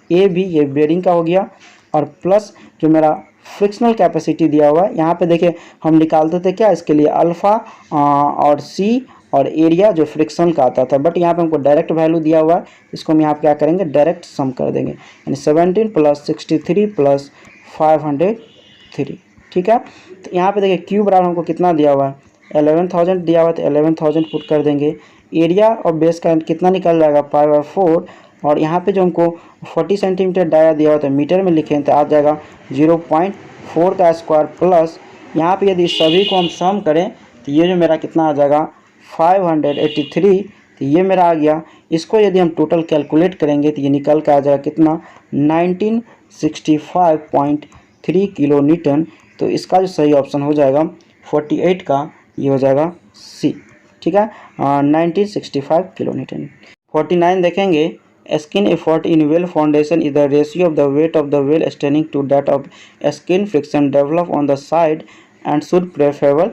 AB, ये बेरिंग का हो गया, और प्लस जो मेरा फ्रिक्शनल कैपेसिटी दिया हुआ है। यहाँ पे देखिए हम निकालते थे क्या इसके लिए अल्फ़ा और C और एरिया जो फ्रिक्शन का आता था, बट यहाँ पे हमको डायरेक्ट वैल्यू दिया हुआ है, इसको हम यहाँ पे क्या करेंगे डायरेक्ट सम कर देंगे, यानी 17 प्लस 63 प्लस 503। ठीक है, तो यहाँ पे देखिए क्यू बराबर हमको कितना दिया हुआ है 11,000 दिया हुआ है, तो 11,000 पुट कर देंगे। एरिया और बेस का कितना निकल जाएगा 5/4, और यहाँ पे जो हमको 40 सेंटीमीटर डाया दिया हुआ था मीटर में लिखें तो आ जाएगा 0.4 का स्क्वायर, प्लस यहाँ पे यदि सभी को हम सम करें तो ये जो मेरा कितना आ जाएगा 583। तो ये मेरा आ गया। इसको यदि हम टोटल कैलकुलेट करेंगे तो ये निकल के आ जाएगा कितना 1965.3 किलो न्यूटन। तो इसका जो सही ऑप्शन हो जाएगा 48 का ये हो जाएगा C। ठीक है, 1965 किलो न्यूटन। 49 देखेंगे, skin effort in well foundation is the ratio of the weight of the well standing to that of skin friction develop on the side and should preferable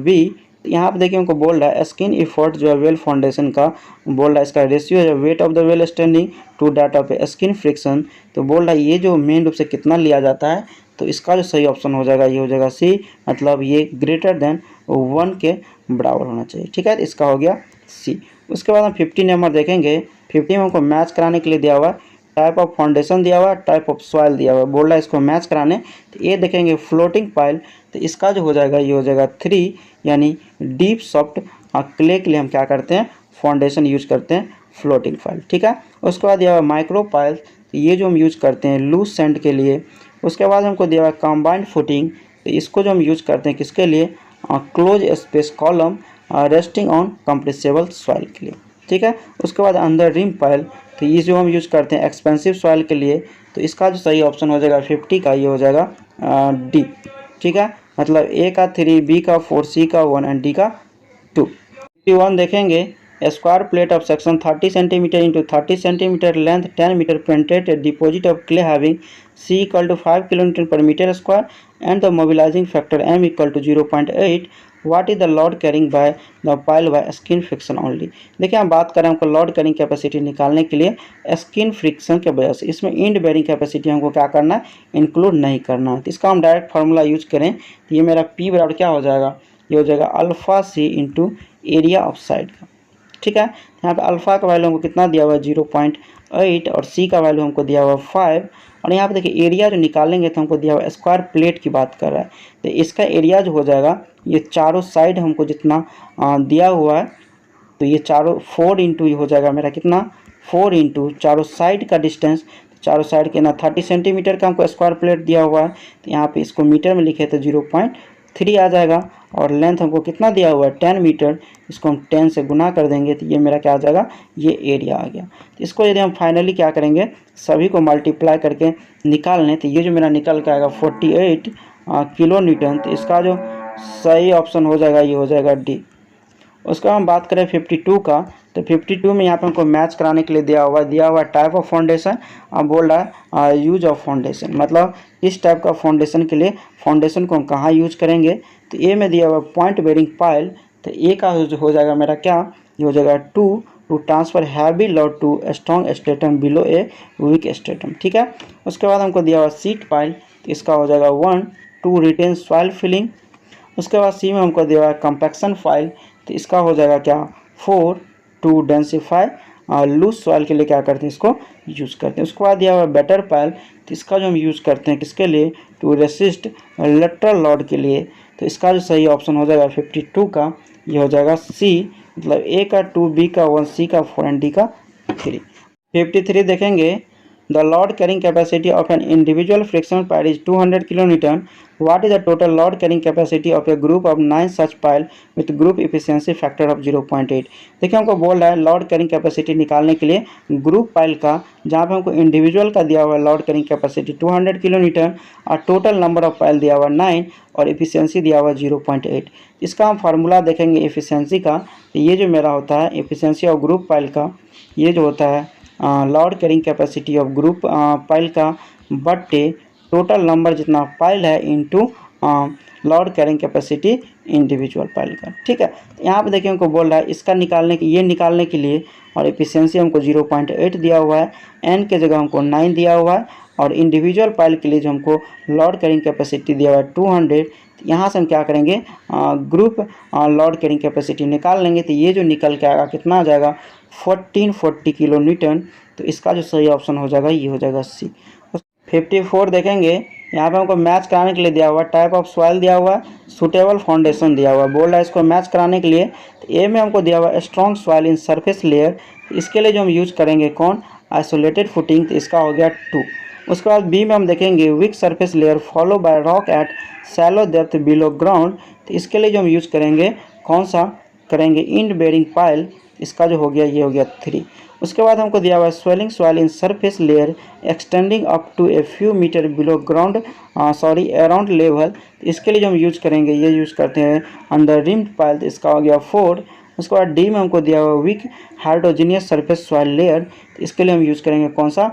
be. यहाँ पे देखिए हमको बोल रहा है स्किन एफर्ट जो है वेल फाउंडेशन का बोल रहा है इसका रेशियो है weight of the well standing to that of skin friction. तो बोल रहा है ये जो मेन रूप से कितना लिया जाता है, तो इसका जो सही ऑप्शन हो जाएगा ये हो जाएगा C, मतलब ये ग्रेटर देन 1 के बराबर होना चाहिए। ठीक है, तो इसका हो गया C। उसके बाद हम 50 नंबर देखेंगे। 50 में हमको मैच कराने के लिए दिया हुआ है टाइप ऑफ फाउंडेशन दिया हुआ है, टाइप ऑफ सॉइल दिया हुआ है, बोल रहा है इसको मैच कराने। तो ये देखेंगे फ्लोटिंग पाइल, तो इसका जो हो जाएगा ये हो जाएगा 3, यानी डीप सॉफ्ट क्ले के लिए हम क्या करते हैं फाउंडेशन यूज करते हैं फ्लोटिंग पाइल। ठीक है, उसके बाद दिया हुआ माइक्रो पाइल, तो ये जो हम यूज करते हैं लूज सैंड के लिए। उसके बाद हमको दिया हुआ कंबाइंड फुटिंग, तो इसको जो हम यूज करते हैं किसके लिए close space column resting on compressible soil के लिए। ठीक है, उसके बाद अंदर रिम पाइल, तो ये जो हम यूज़ करते हैं एक्सपेंसिव सॉइल के लिए। तो इसका जो सही ऑप्शन हो जाएगा 50 का ये हो जाएगा D। ठीक है, मतलब A का 3, B का 4, C का 1 एंड D का 2। 51 देखेंगे, square plate of section 30 centimetre into 30 centimetre length 10 metre painted deposit of clay having C equal to 5 kilometre per metre square and the mobilising factor M equal to 0.8। What is the load carrying by the pile by skin friction only. देखिए हम बात करें हमको load carrying capacity निकालने के लिए skin friction के वजह से, इसमें इंड बेरिंग कैपेसिटी हमको क्या करना है इंक्लूड नहीं करना है। तो इसका हम डायरेक्ट फार्मूला यूज करें तो ये मेरा P बराबर क्या हो जाएगा, ये हो जाएगा alpha C into area of side का। ठीक है, यहाँ पे अल्फ़ा का वैल्यू हमको कितना दिया हुआ है 0.8 और C का वैल्यू हमको दिया हुआ है 5। और यहाँ पे देखिए एरिया जो निकालेंगे तो हमको दिया हुआ स्क्वायर प्लेट की बात कर रहा है, तो इसका एरिया जो हो जाएगा ये चारों साइड हमको जितना दिया हुआ है, तो ये चारों 4 इंटू ये हो जाएगा मेरा कितना 4 इंटू चारों साइड का डिस्टेंस, चारों साइड के ना 30 सेंटीमीटर का हमको स्क्वायर प्लेट दिया हुआ है, तो यहाँ पे इसको मीटर में लिखे तो 0.3 आ जाएगा। और लेंथ हमको कितना दिया हुआ है 10 मीटर, इसको हम 10 से गुना कर देंगे तो ये मेरा क्या आ जाएगा, ये एरिया आ गया। तो इसको यदि हम फाइनली क्या करेंगे, सभी को मल्टीप्लाई करके निकाल लें तो ये जो मेरा निकल के आएगा 48 किलो न्यूटन। तो इसका जो सही ऑप्शन हो जाएगा ये हो जाएगा डी। उसका हम बात करें 52 का, तो 52 में यहाँ पे हमको मैच कराने के लिए दिया हुआ टाइप ऑफ फाउंडेशन। अब बोल रहा है यूज ऑफ फाउंडेशन, मतलब इस टाइप का फाउंडेशन के लिए फाउंडेशन को हम कहाँ यूज करेंगे। तो ए में दिया हुआ पॉइंट बेरिंग पाइल, तो ए का हो जाएगा मेरा क्या, ये हो जाएगा to transfer heavy load to strong stratum below a weak stratum. ठीक है, उसके बाद हमको दिया हुआ सीट पाइल, तो इसका हो जाएगा 1 टू रिटेन सॉइल फिलिंग। उसके बाद सी में हमको दिया हुआ है कंपैक्शन फाइल, तो इसका हो जाएगा क्या 4 टू डेंसिफाई लूज सॉइल के लिए क्या करते हैं, इसको यूज़ करते हैं। उसके बाद दिया हुआ बेटर पाइल, तो इसका जो हम यूज़ करते हैं किसके लिए, टू रेसिस्ट लेटरल लोड के लिए। तो इसका जो सही ऑप्शन हो जाएगा 52 का, ये हो जाएगा सी, मतलब ए का 2, बी का 1, सी का 4 एंड डी का 3। 53 देखेंगे, the load carrying capacity of an individual frictional pile is 200 kilonewton. What is the total load carrying capacity of a group of 9 such pile with group efficiency factor of 0.8। देखिए हमको बोल रहा है load carrying capacity निकालने के लिए group pile का, जहाँ पे हमको इंडिविजुअल का दिया हुआ है लॉड कैरिंग कैपेसिटी 200 किलोन्यूटन और टोटल नंबर ऑफ पाइल दिया हुआ 9 और एफिशिएंसी दिया हुआ 0.8। इसका हम फार्मूला देखेंगे एफिशिएंसी का, तो ये जो मेरा होता है एफिशिएंसी ऑफ ग्रुप पाइल का, ये जो होता है load carrying capacity of group pile का बट्टे टोटल नंबर जितना पाइल है into load carrying capacity individual pile का। ठीक है, यहाँ पे देखिए हमको बोल रहा है इसका निकालने के लिए और एफिशिएंसी हमको 0.8 दिया हुआ है, एन के जगह हमको 9 दिया हुआ है, और इंडिविजुअल पाइल के लिए जो हमको लॉड कैरिंग कैपेसिटी दिया हुआ है 200। यहाँ से हम क्या करेंगे, ग्रुप लॉड कैरिंग कैपेसिटी निकाल लेंगे, तो ये जो निकल के आएगा कितना आ जाएगा 1440 किलो न्यूटन। तो इसका जो सही ऑप्शन हो जाएगा ये हो जाएगा सी। 54 देखेंगे, यहाँ पे हमको मैच कराने के लिए दिया हुआ टाइप ऑफ सॉइल दिया हुआ, सुटेबल फाउंडेशन दिया हुआ, बोल रहा है इसको मैच कराने के लिए। तो ए में हमको दिया हुआ strong soil in surface layer, इसके लिए जो हम यूज करेंगे कौन, आइसोलेटेड फुटिंग, तो इसका हो गया 2। उसके बाद बी में हम देखेंगे weak surface layer follow by rock at shallow depth below ground, तो इसके लिए जो हम यूज करेंगे कौन सा करेंगे, इंड बेरिंग पाइल, इसका जो हो गया ये हो गया 3। उसके बाद हमको दिया हुआ है swelling soil in surface layer extending up to a few metre below ground around level, इसके लिए जो हम यूज करेंगे ये यूज करते हैं अंडर रिम्ड पाइल, इसका हो गया 4। उसके बाद डी में हमको दिया हुआ weak heterogeneous surface soil layer, इसके लिए हम यूज करेंगे कौन सा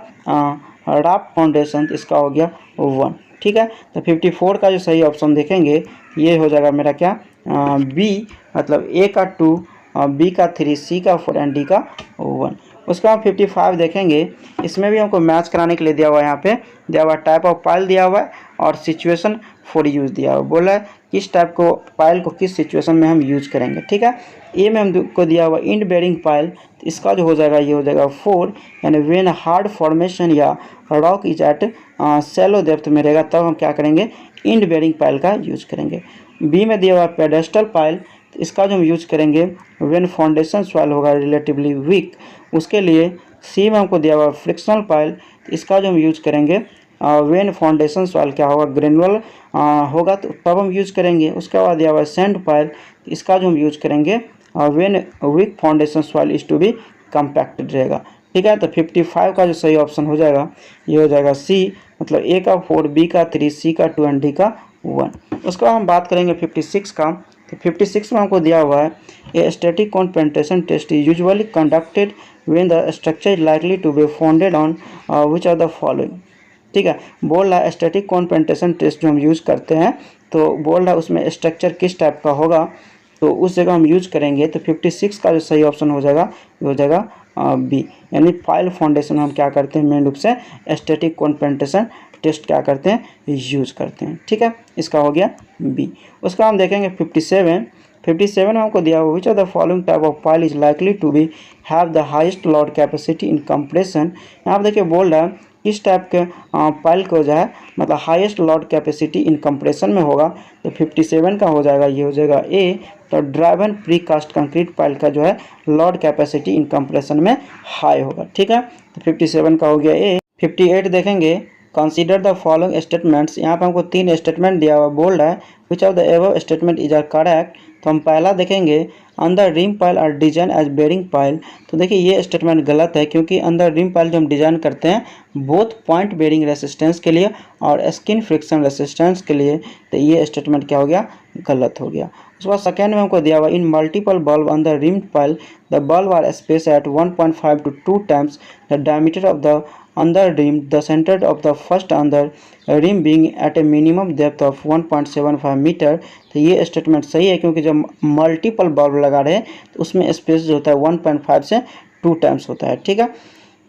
राफ्ट फाउंडेशन, इसका हो गया 1। ठीक है, तो 54 का जो सही ऑप्शन देखेंगे ये हो जाएगा मेरा क्या बी, मतलब ए का 2, बी का 3, सी का 4 एंड डी का 1। उसके बाद 55 देखेंगे, इसमें भी हमको मैच कराने के लिए दिया हुआ है, यहाँ पे दिया हुआ टाइप ऑफ पाइल दिया हुआ है और सिचुएशन फॉर यूज़ दिया हुआ, बोला है किस टाइप को पाइल को किस सिचुएशन में हम यूज करेंगे। ठीक है, ए में हमको दिया हुआ इंड बेरिंग पाइल, तो इसका जो हो जाएगा ये हो जाएगा 4, यानी वेन हार्ड फॉर्मेशन या rock is at shallow depth में रहेगा तब हम क्या करेंगे, इंड बेरिंग पाइल का यूज करेंगे। बी में दिया हुआ पेडेस्टल पाइल, तो इसका जो हम यूज करेंगे व्हेन फाउंडेशन सॉइल होगा रिलेटिवली वीक, उसके लिए। सी में हमको दिया हुआ फ्रिक्शनल पाइल, तो इसका जो हम यूज करेंगे व्हेन फाउंडेशन सॉइल क्या होगा ग्रेनुअल होगा तो तब हम यूज करेंगे। उसके बाद दिया हुआ सैंड पाइल, तो इसका जो हम यूज करेंगे when weak foundation soil is to be compacted रहेगा। ठीक है, तो 55 का जो सही ऑप्शन हो जाएगा ये हो जाएगा सी, मतलब ए का 4, बी का 3, सी का 2 एंड डी का 1। उसके बाद हम बात करेंगे 56 का, तो 56 में हमको दिया हुआ है a static cone penetration test is usually conducted when the structure is likely to be founded on which are the following. ठीक है, बोल रहा है स्टैटिक कोन पेनिट्रेशन टेस्ट जो हम यूज़ करते हैं, तो बोल रहा है उसमें स्ट्रक्चर किस टाइप का होगा, तो उस जगह हम यूज करेंगे। तो 56 का जो सही ऑप्शन हो जाएगा ये हो जाएगा बी, यानी पाइल फाउंडेशन हम क्या करते हैं मेन रूप से स्टैटिक कोन पेनिट्रेशन टेस्ट क्या करते हैं यूज करते हैं। ठीक है, इसका हो गया बी। उसका हम देखेंगे 57 में हमको दिया हुआ which are the following type of pile is likely to be have the highest load capacity in compression. यहाँ पर देखिए बोल रहा है इस टाइप के पाइल को जो है मतलब highest load capacity in compression में होगा, तो 57 का हो जाएगा, ये हो जाएगा ए। तो driven precast concrete pile का जो है लोड कैपेसिटी इन कंप्रेशन में हाई होगा, ठीक है। तो 57 का हो गया ए। 58 देखेंगे, कंसीडर द फॉलोइंग स्टेटमेंट्स। यहाँ पे हमको 3 स्टेटमेंट दिया हुआ, बोल्ड है, which of the above statement is are correct. तो हम पहला देखेंगे, under rim pile are design as bearing pile. तो देखिए ये स्टेटमेंट गलत है, क्योंकि अंदर रिम पाइल जो हम डिजाइन करते हैं बोथ पॉइंट बेरिंग रेसिस्टेंस के लिए और स्किन फ्रिक्शन रेसिस्टेंस के लिए, तो ये स्टेटमेंट क्या हो गया, गलत हो गया। उसके बाद सेकेंड में हमको दिया हुआ, in multiple bulb under rim pile the bulb are space at 1.5 to 2 times the diameter of the under rim, the center of the first under rim being at a minimum depth of 1.75 metre. तो ये statement सही है, क्योंकि जब multiple bulb लगा रहे हैं तो उसमें स्पेस जो होता है 1.5 से 2 टाइम्स होता है, ठीक है।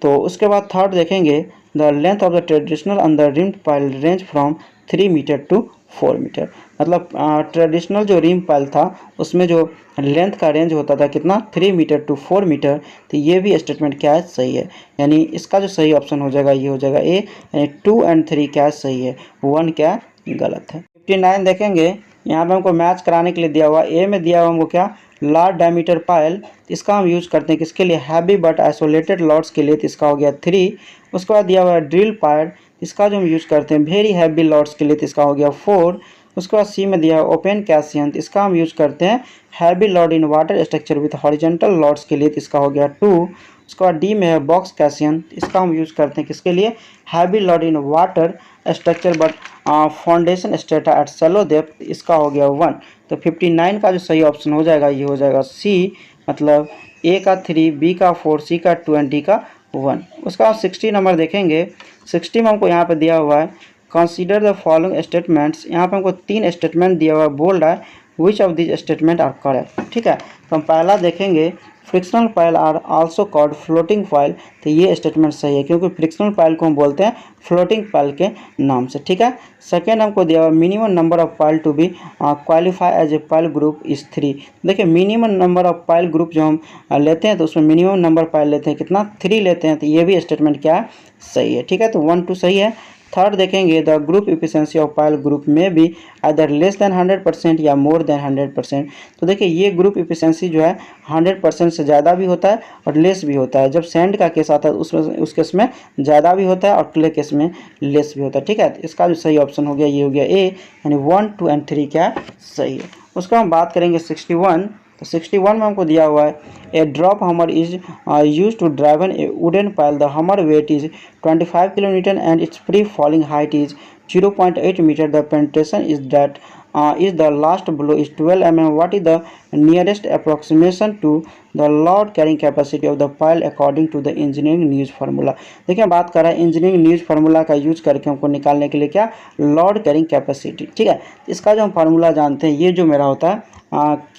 तो उसके बाद थर्ड देखेंगे, the length of the traditional under rim pile range from 3 metre to 4 metre. मतलब ट्रेडिशनल जो रिम पाइल था उसमें जो लेंथ का रेंज होता था कितना, 3 मीटर टू 4 मीटर। तो ये भी स्टेटमेंट क्या है, सही है। यानी इसका जो सही ऑप्शन हो जाएगा ये हो जाएगा ए, यानी 2 और 3 क्या सही है, 1 क्या गलत है। 59 देखेंगे, यहाँ पे हमको मैच कराने के लिए दिया हुआ, ए में दिया हुआ हमको क्या, लार्ज डायमीटर पाइल। इसका हम यूज़ करते हैं किसके लिए, हैवी बट आइसोलेटेड लॉट्स के लिए, तो इसका हो गया 3। उसके बाद दिया हुआ है ड्रिल पाइल, इसका जो हम यूज़ करते हैं वेरी हैवी लॉट्स के लिए, तो इसका हो गया 4। उसके बाद सी में दिया है ओपन कैसियन, इसका हम यूज़ करते हैं heavy load in water structure with horizontal loads के लिए, तो इसका हो गया 2। उसके बाद डी में है बॉक्स कैसियन, इसका हम यूज़ करते हैं किसके लिए, heavy load in water structure but foundation strata at shallow depth, इसका हो गया 1। तो 59 का जो सही ऑप्शन हो जाएगा ये हो जाएगा सी, मतलब ए का 3, बी का 4, सी का 2 एंड डी का 1। उसका 60 नंबर देखेंगे, 60 में हमको यहाँ पे दिया हुआ है, कंसीडर द फॉलोइंग स्टेटमेंट्स। यहाँ पे हमको 3 स्टेटमेंट दिया हुआ है, बोल्ड है, which of this statement are correct, ठीक है। तो हम पहला देखेंगे, frictional pile are also called floating pile. तो ये स्टेटमेंट सही है, क्योंकि फ्रिक्शनल पाइल को हम बोलते हैं फ्लोटिंग पाइल के नाम से, ठीक है। सेकेंड हमको दिया हुआ, minimum number of pile to be qualify as a pile group is 3। देखिए minimum number of pile group जो हम लेते हैं तो उसमें मिनिमम नंबर पाइल लेते हैं कितना, 3 लेते हैं। तो ये भी स्टेटमेंट क्या है, सही है, ठीक है। तो 1 2 सही है। थर्ड देखेंगे, the group efficiency of pile group में भी अदर लेस देन 100% या मोर देन 100%। तो देखिए ये ग्रुप इफिशिएंसी जो है 100% से ज़्यादा भी होता है और लेस भी होता है। जब सैंड का केस आता है उसमें उस केस में ज़्यादा भी होता है और क्ले केस में लेस भी होता है, ठीक है। तो इसका जो सही ऑप्शन हो गया ये हो गया ए, यानी 1 2 और 3 क्या सही है। उसका हम बात करेंगे 61। तो 61 में हमको दिया हुआ है, a drop hammer is use to driven a wooden pile, the hammer weight is 25 kilometre and its free falling height is 0.8 metre, the penetration is that is the last blow is 12 mm. What is the nearest approximation to the load carrying capacity of the pile according to the engineering news formula. देखिए बात कर रहा है engineering news formula का use करके हमको निकालने के लिए क्या, लोड कैरिंग कैपेसिटी, ठीक है। इसका जो हम फार्मूला जानते हैं, ये जो मेरा होता है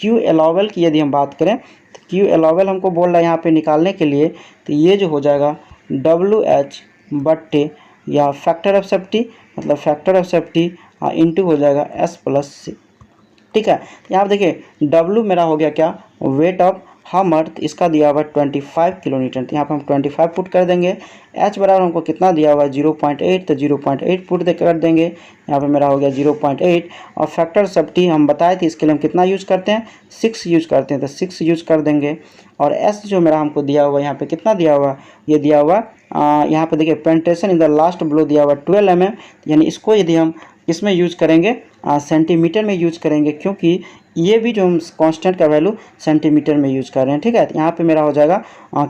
क्यू एलोवेल की यदि हम बात करें तो क्यू एलोवेल हमको बोल रहा है यहाँ पे निकालने के लिए, तो ये जो हो जाएगा WH बट्टे या फैक्टर ऑफ सेफ्टी, मतलब फैक्टर ऑफ सेफ्टी इंटू हो जाएगा S+C, ठीक है। यहाँ पर देखिए W मेरा हो गया क्या, वेट ऑफ हमर, तो इसका दिया हुआ 25 किलोमीटर, तो यहाँ पर हम 25 पुट कर देंगे। H बराबर हमको कितना दिया हुआ है 0.8, तो 0.8 पुट कर देंगे, यहाँ पर मेरा हो गया 0.8। और फैक्टर सेफ्टी हम बताए थे, इसके लिए हम कितना यूज़ करते हैं, 6 यूज़ करते हैं, तो 6 यूज़ कर देंगे। और S जो मेरा हमको दिया हुआ है यहाँ पे कितना दिया हुआ, ये दिया हुआ यहाँ पे देखिए penetration in the last blow दिया हुआ 12 mm, यानी इसको यदि हम इसमें यूज़ करेंगे सेंटीमीटर में यूज़ करेंगे, क्योंकि ये भी जो हम कांस्टेंट का वैल्यू सेंटीमीटर में यूज़ कर रहे हैं, ठीक है। तो यहाँ पे मेरा हो जाएगा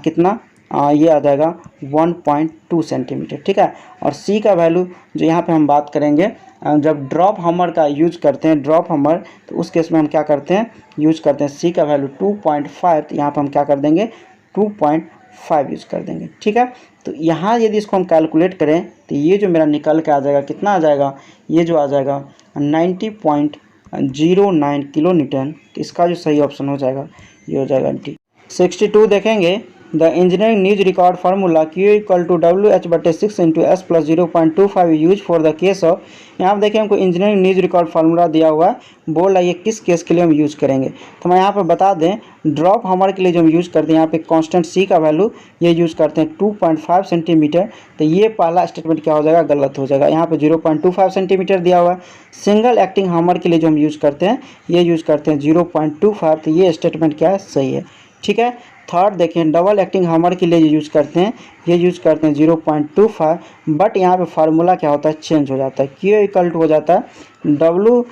कितना, ये आ जाएगा 1.2 सेंटीमीटर, ठीक है। और C का वैल्यू जो यहाँ पे हम बात करेंगे, जब ड्रॉप हमर का यूज करते हैं, ड्रॉप हमर, तो उस केस में हम क्या करते हैं, यूज करते हैं C का वैल्यू 2.5, तो यहाँ पर हम क्या कर देंगे 2.5 यूज़ कर देंगे, ठीक है। तो यहाँ यदि इसको हम कैलकुलेट करें तो ये जो मेरा निकल के आ जाएगा कितना आ जाएगा, ये जो आ जाएगा 90.09 किलो न्यूटन। तो इसका जो सही ऑप्शन हो जाएगा ये हो जाएगा डी। 62 देखेंगे, the engineering news record formula Q equal to WH/6 into S plus 0.25 use for the case of. यहाँ पर देखिए हमको इंजीनियरिंग न्यूज रिकॉर्ड फार्मूला दिया हुआ है, बोल रहा है ये किस केस के लिए हम यूज़ करेंगे। तो मैं यहाँ पर बता दें, ड्रॉप हमर के लिए जो हम यूज़ करते हैं यहाँ पे कांस्टेंट C का वैल्यू ये यूज़ करते हैं 2.5 सेंटीमीटर। तो ये पहला स्टेटमेंट क्या हो जाएगा, गलत हो जाएगा। यहाँ पे 0.25 सेंटीमीटर दिया हुआ है। सिंगल एक्टिंग हमर के लिए जो हम यूज़ करते हैं ये यूज़ करते हैं 0.25। तो ये स्टेटमेंट क्या है, सही है। ठीक है। थर्ड देखें, डबल एक्टिंग हमर के लिए यूज़ करते हैं ये यूज़ करते हैं 0.25। बट यहाँ पे फार्मूला क्या होता है, चेंज हो जाता है। Q इक्वल टू हो जाता है W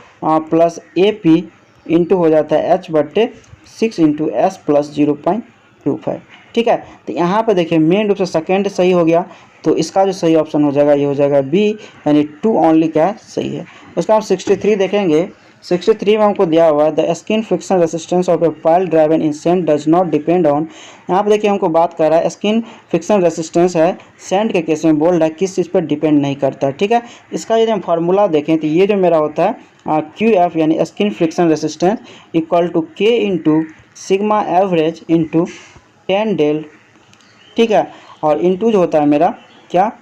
प्लस AP इंटू हो जाता है H/6 इंटू S प्लस 0.25। ठीक है। तो यहाँ पे देखिए मेन रूप से सेकेंड सही हो गया, तो इसका जो सही ऑप्शन हो जाएगा ये हो जाएगा B, यानी 2 ओनली क्या है, सही है। उसका हम 63 देखेंगे। 63 में हमको दिया हुआ है the skin friction resistance of a pile driven in sand does not depend on. यहाँ पे देखिए हमको बात कर रहा है स्किन फ्रिक्शन रेसिस्टेंस है, सैंड के केस में बोल रहा है किस चीज़ पर डिपेंड नहीं करता है। ठीक है। इसका यदि हम फार्मूला देखें तो ये जो मेरा होता है QF यानी skin friction resistance equal to K into sigma average into 10 del. ठीक है। और इंटू जो होता है मेरा क्या,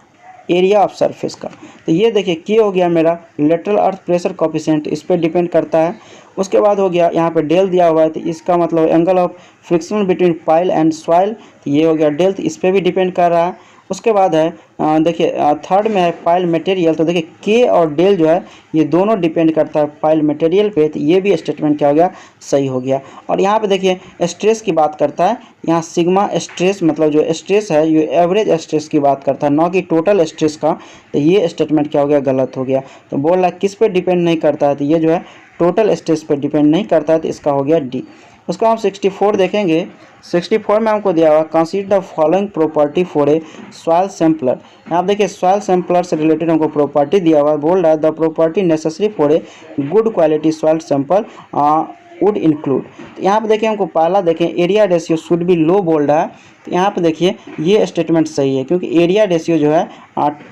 एरिया ऑफ सरफेस का। तो ये देखिए K हो गया मेरा लेटरल अर्थ प्रेशर कोफिशिएंट, इस पर डिपेंड करता है। उसके बाद हो गया यहाँ पे डेल दिया हुआ है, तो इसका मतलब angle of friction between pile and soil, तो ये हो गया डेल, तो इस पर भी डिपेंड कर रहा है। उसके बाद है देखिए थर्ड में है पाइल मटेरियल, तो देखिए K और डेल जो है ये दोनों डिपेंड करता है पाइल मटेरियल पे, तो ये भी स्टेटमेंट क्या हो गया, सही हो गया। और यहाँ पे देखिए स्ट्रेस की बात करता है, यहाँ सिग्मा स्ट्रेस मतलब जो स्ट्रेस है ये एवरेज स्ट्रेस की बात करता है, ना कि टोटल स्ट्रेस का। तो ये स्टेटमेंट क्या हो गया, गलत हो गया। तो बोल रहा है किस पे डिपेंड नहीं करता है, तो ये जो है टोटल स्ट्रेस पे डिपेंड नहीं करता है, तो इसका हो गया D। उसको हम 64 देखेंगे। 64 में हमको दिया हुआ consider the following property for a soil sampler. यहाँ देखिए सॉइल सैंपलर से रिलेटेड हमको प्रॉपर्टी दिया हुआ है, बोल रहा है the property necessary for a good quality soil sample would include. तो यहाँ पे देखिए हमको पहला देखें एरिया रेशियो शुड बी लो बोल रहा है। तो यहाँ पे देखिए ये स्टेटमेंट सही है, क्योंकि एरिया रेशियो जो है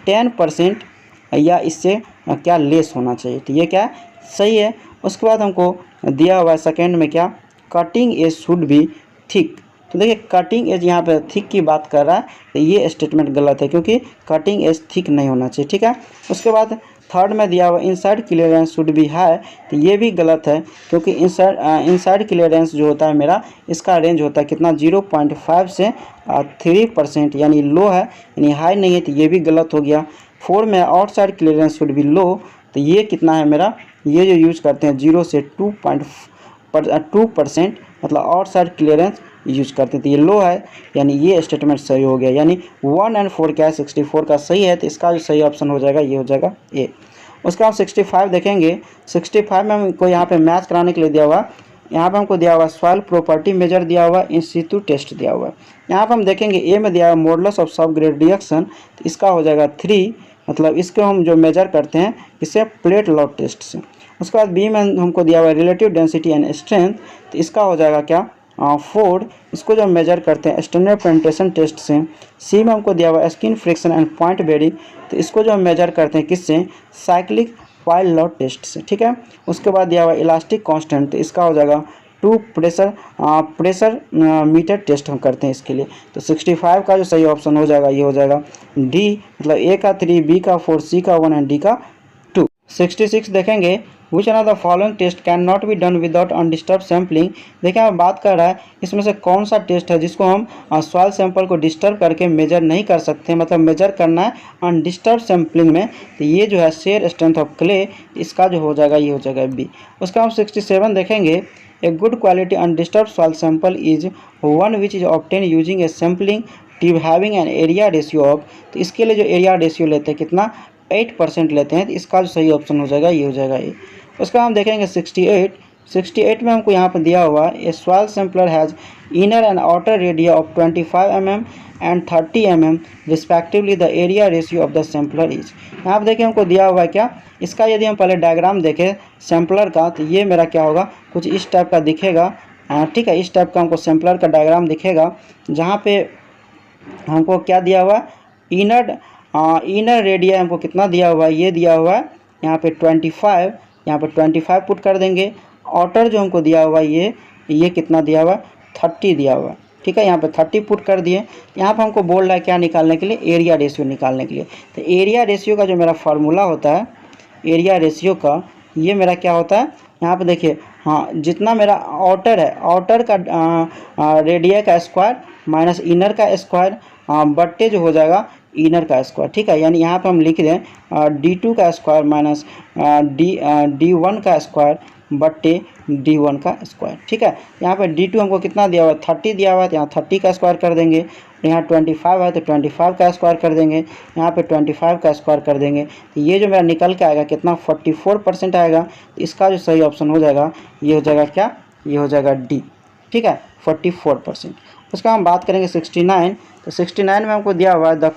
10% या इससे क्या लेस होना चाहिए, तो ये क्या सही है। उसके बाद हमको दिया हुआ है सेकेंड में क्या, cutting age should be thick. तो देखिए कटिंग एज यहाँ पे थिक की बात कर रहा है, तो ये स्टेटमेंट गलत है, क्योंकि कटिंग एज थिक नहीं होना चाहिए। ठीक है। उसके बाद थर्ड में दिया हुआ inside clearance should be high, तो ये भी गलत है, क्योंकि इनसाइड क्लियरेंस जो होता है मेरा, इसका रेंज होता है कितना 0.5 से 3%, यानी लो है, यानी हाई नहीं है, तो ये भी गलत हो गया। 4 में आउटसाइड क्लियरेंस शुड बी लो, तो ये कितना है मेरा, ये जो यूज़ करते हैं 0 से 2% मतलब आउटसाइड क्लियरेंस यूज करते हैं, तो ये लो है, यानी ये स्टेटमेंट सही हो गया। यानी 1 और 4 क्या है, 64 का सही है, तो इसका जो सही ऑप्शन हो जाएगा ये हो जाएगा A। उसका हम 65 देखेंगे। 65 में हमको यहाँ पे मैच कराने के लिए दिया हुआ, यहाँ पे हमको दिया हुआ सॉइल प्रॉपर्टी मेजर दिया हुआ, इन सितु टेस्ट दिया हुआ है। यहाँ पे हम देखेंगे A में दिया हुआ मॉडुलस ऑफ सब ग्रेड रिएक्शन, तो इसका हो जाएगा 3, मतलब इसको हम जो मेजर करते हैं इसे प्लेट लॉट टेस्ट से। उसके बाद B में हमको दिया हुआ है रिलेटिव डेंसिटी एंड स्ट्रेंथ, तो इसका हो जाएगा क्या 4, इसको जो मेजर करते हैं स्टैंडर्ड पेनिट्रेशन टेस्ट से। C में हमको दिया हुआ है skin friction and point bearing, तो इसको जो हम मेजर करते हैं किससे, साइक्लिक पाइल लॉट टेस्ट से। ठीक है। उसके बाद दिया हुआ इलास्टिक कांस्टेंट, तो इसका हो जाएगा 2 प्रेशर मीटर टेस्ट हम करते हैं इसके लिए। तो 65 का जो सही ऑप्शन हो जाएगा ये हो जाएगा D, मतलब A का 3, B का 4, C का 1 एंड D का 2। 66 देखेंगे। Which of the following test can not be done without undisturb sampling. देखिए हम बात कर रहा है इसमें से कौन सा टेस्ट है जिसको हम सॉइल सैंपल को डिस्टर्ब करके मेजर नहीं कर सकते, मतलब मेजर करना है अनडिस्टर्ब सैम्पलिंग में, तो ये जो है शेयर स्ट्रेंथ ऑफ क्ले, इसका जो हो जाएगा ये हो जाएगा B। उसका हम 67 देखेंगे। A good quality undisturb soil sample is one which is obtain using a sampling tube having an area ratio of, तो इसके लिए जो एरिया रेशियो लेते हैं कितना 8% लेते हैं, तो इसका जो सही ऑप्शन हो जाएगा ये हो जाएगा A। उसका हम देखेंगे 68 में हमको यहाँ पर दिया हुआ a soil sampler has inner and outer radii of 25 mm and 30 mm respectively, the area ratio of the sampler is. यहाँ पर देखिए हमको दिया हुआ है क्या, इसका यदि हम पहले डायग्राम देखें सैंपलर का, तो ये मेरा क्या होगा, कुछ इस टाइप का दिखेगा। ठीक है, इस टाइप का हमको सैंपलर का डायग्राम दिखेगा, जहाँ पे हमको क्या दिया हुआ, इनर रेडिया हमको कितना दिया हुआ है, ये दिया हुआ है यहाँ पे 25, यहाँ पे 25 पुट कर देंगे। आउटर जो हमको दिया हुआ है ये कितना दिया हुआ है 30 दिया हुआ है। ठीक है। यहाँ पे 30 पुट कर दिए। यहाँ पे हमको बोल रहा है क्या निकालने के लिए, एरिया रेशियो निकालने के लिए। तो एरिया रेशियो का जो मेरा फार्मूला होता है, एरिया रेशियो का ये मेरा क्या होता है, यहाँ पे देखिए, हाँ, जितना मेरा आउटर है, आउटर का रेडिया का स्क्वायर माइनस इनर का स्क्वायर बट्टे जो हो जाएगा इनर का स्क्वायर, ठीक है। यानी यहाँ पे हम लिख दें D2 का स्क्वायर माइनस D1 का स्क्वायर बट्टे D1 का स्क्वायर, ठीक है। यहाँ पे D2 हमको कितना दिया हुआ है, 30 दिया हुआ है, तो यहाँ 30 का स्क्वायर कर देंगे। यहाँ 25 है तो 25 का स्क्वायर कर देंगे, यहाँ पे 25 का स्क्वायर कर देंगे। तो ये जो मेरा निकल के आएगा कितना, 44% आएगा। तो इसका जो सही ऑप्शन हो जाएगा, ये हो जाएगा क्या, ये हो जाएगा डी, ठीक है, 44%। उसका हम बात करेंगे 69। तो 69 में हमको दिया हुआ है the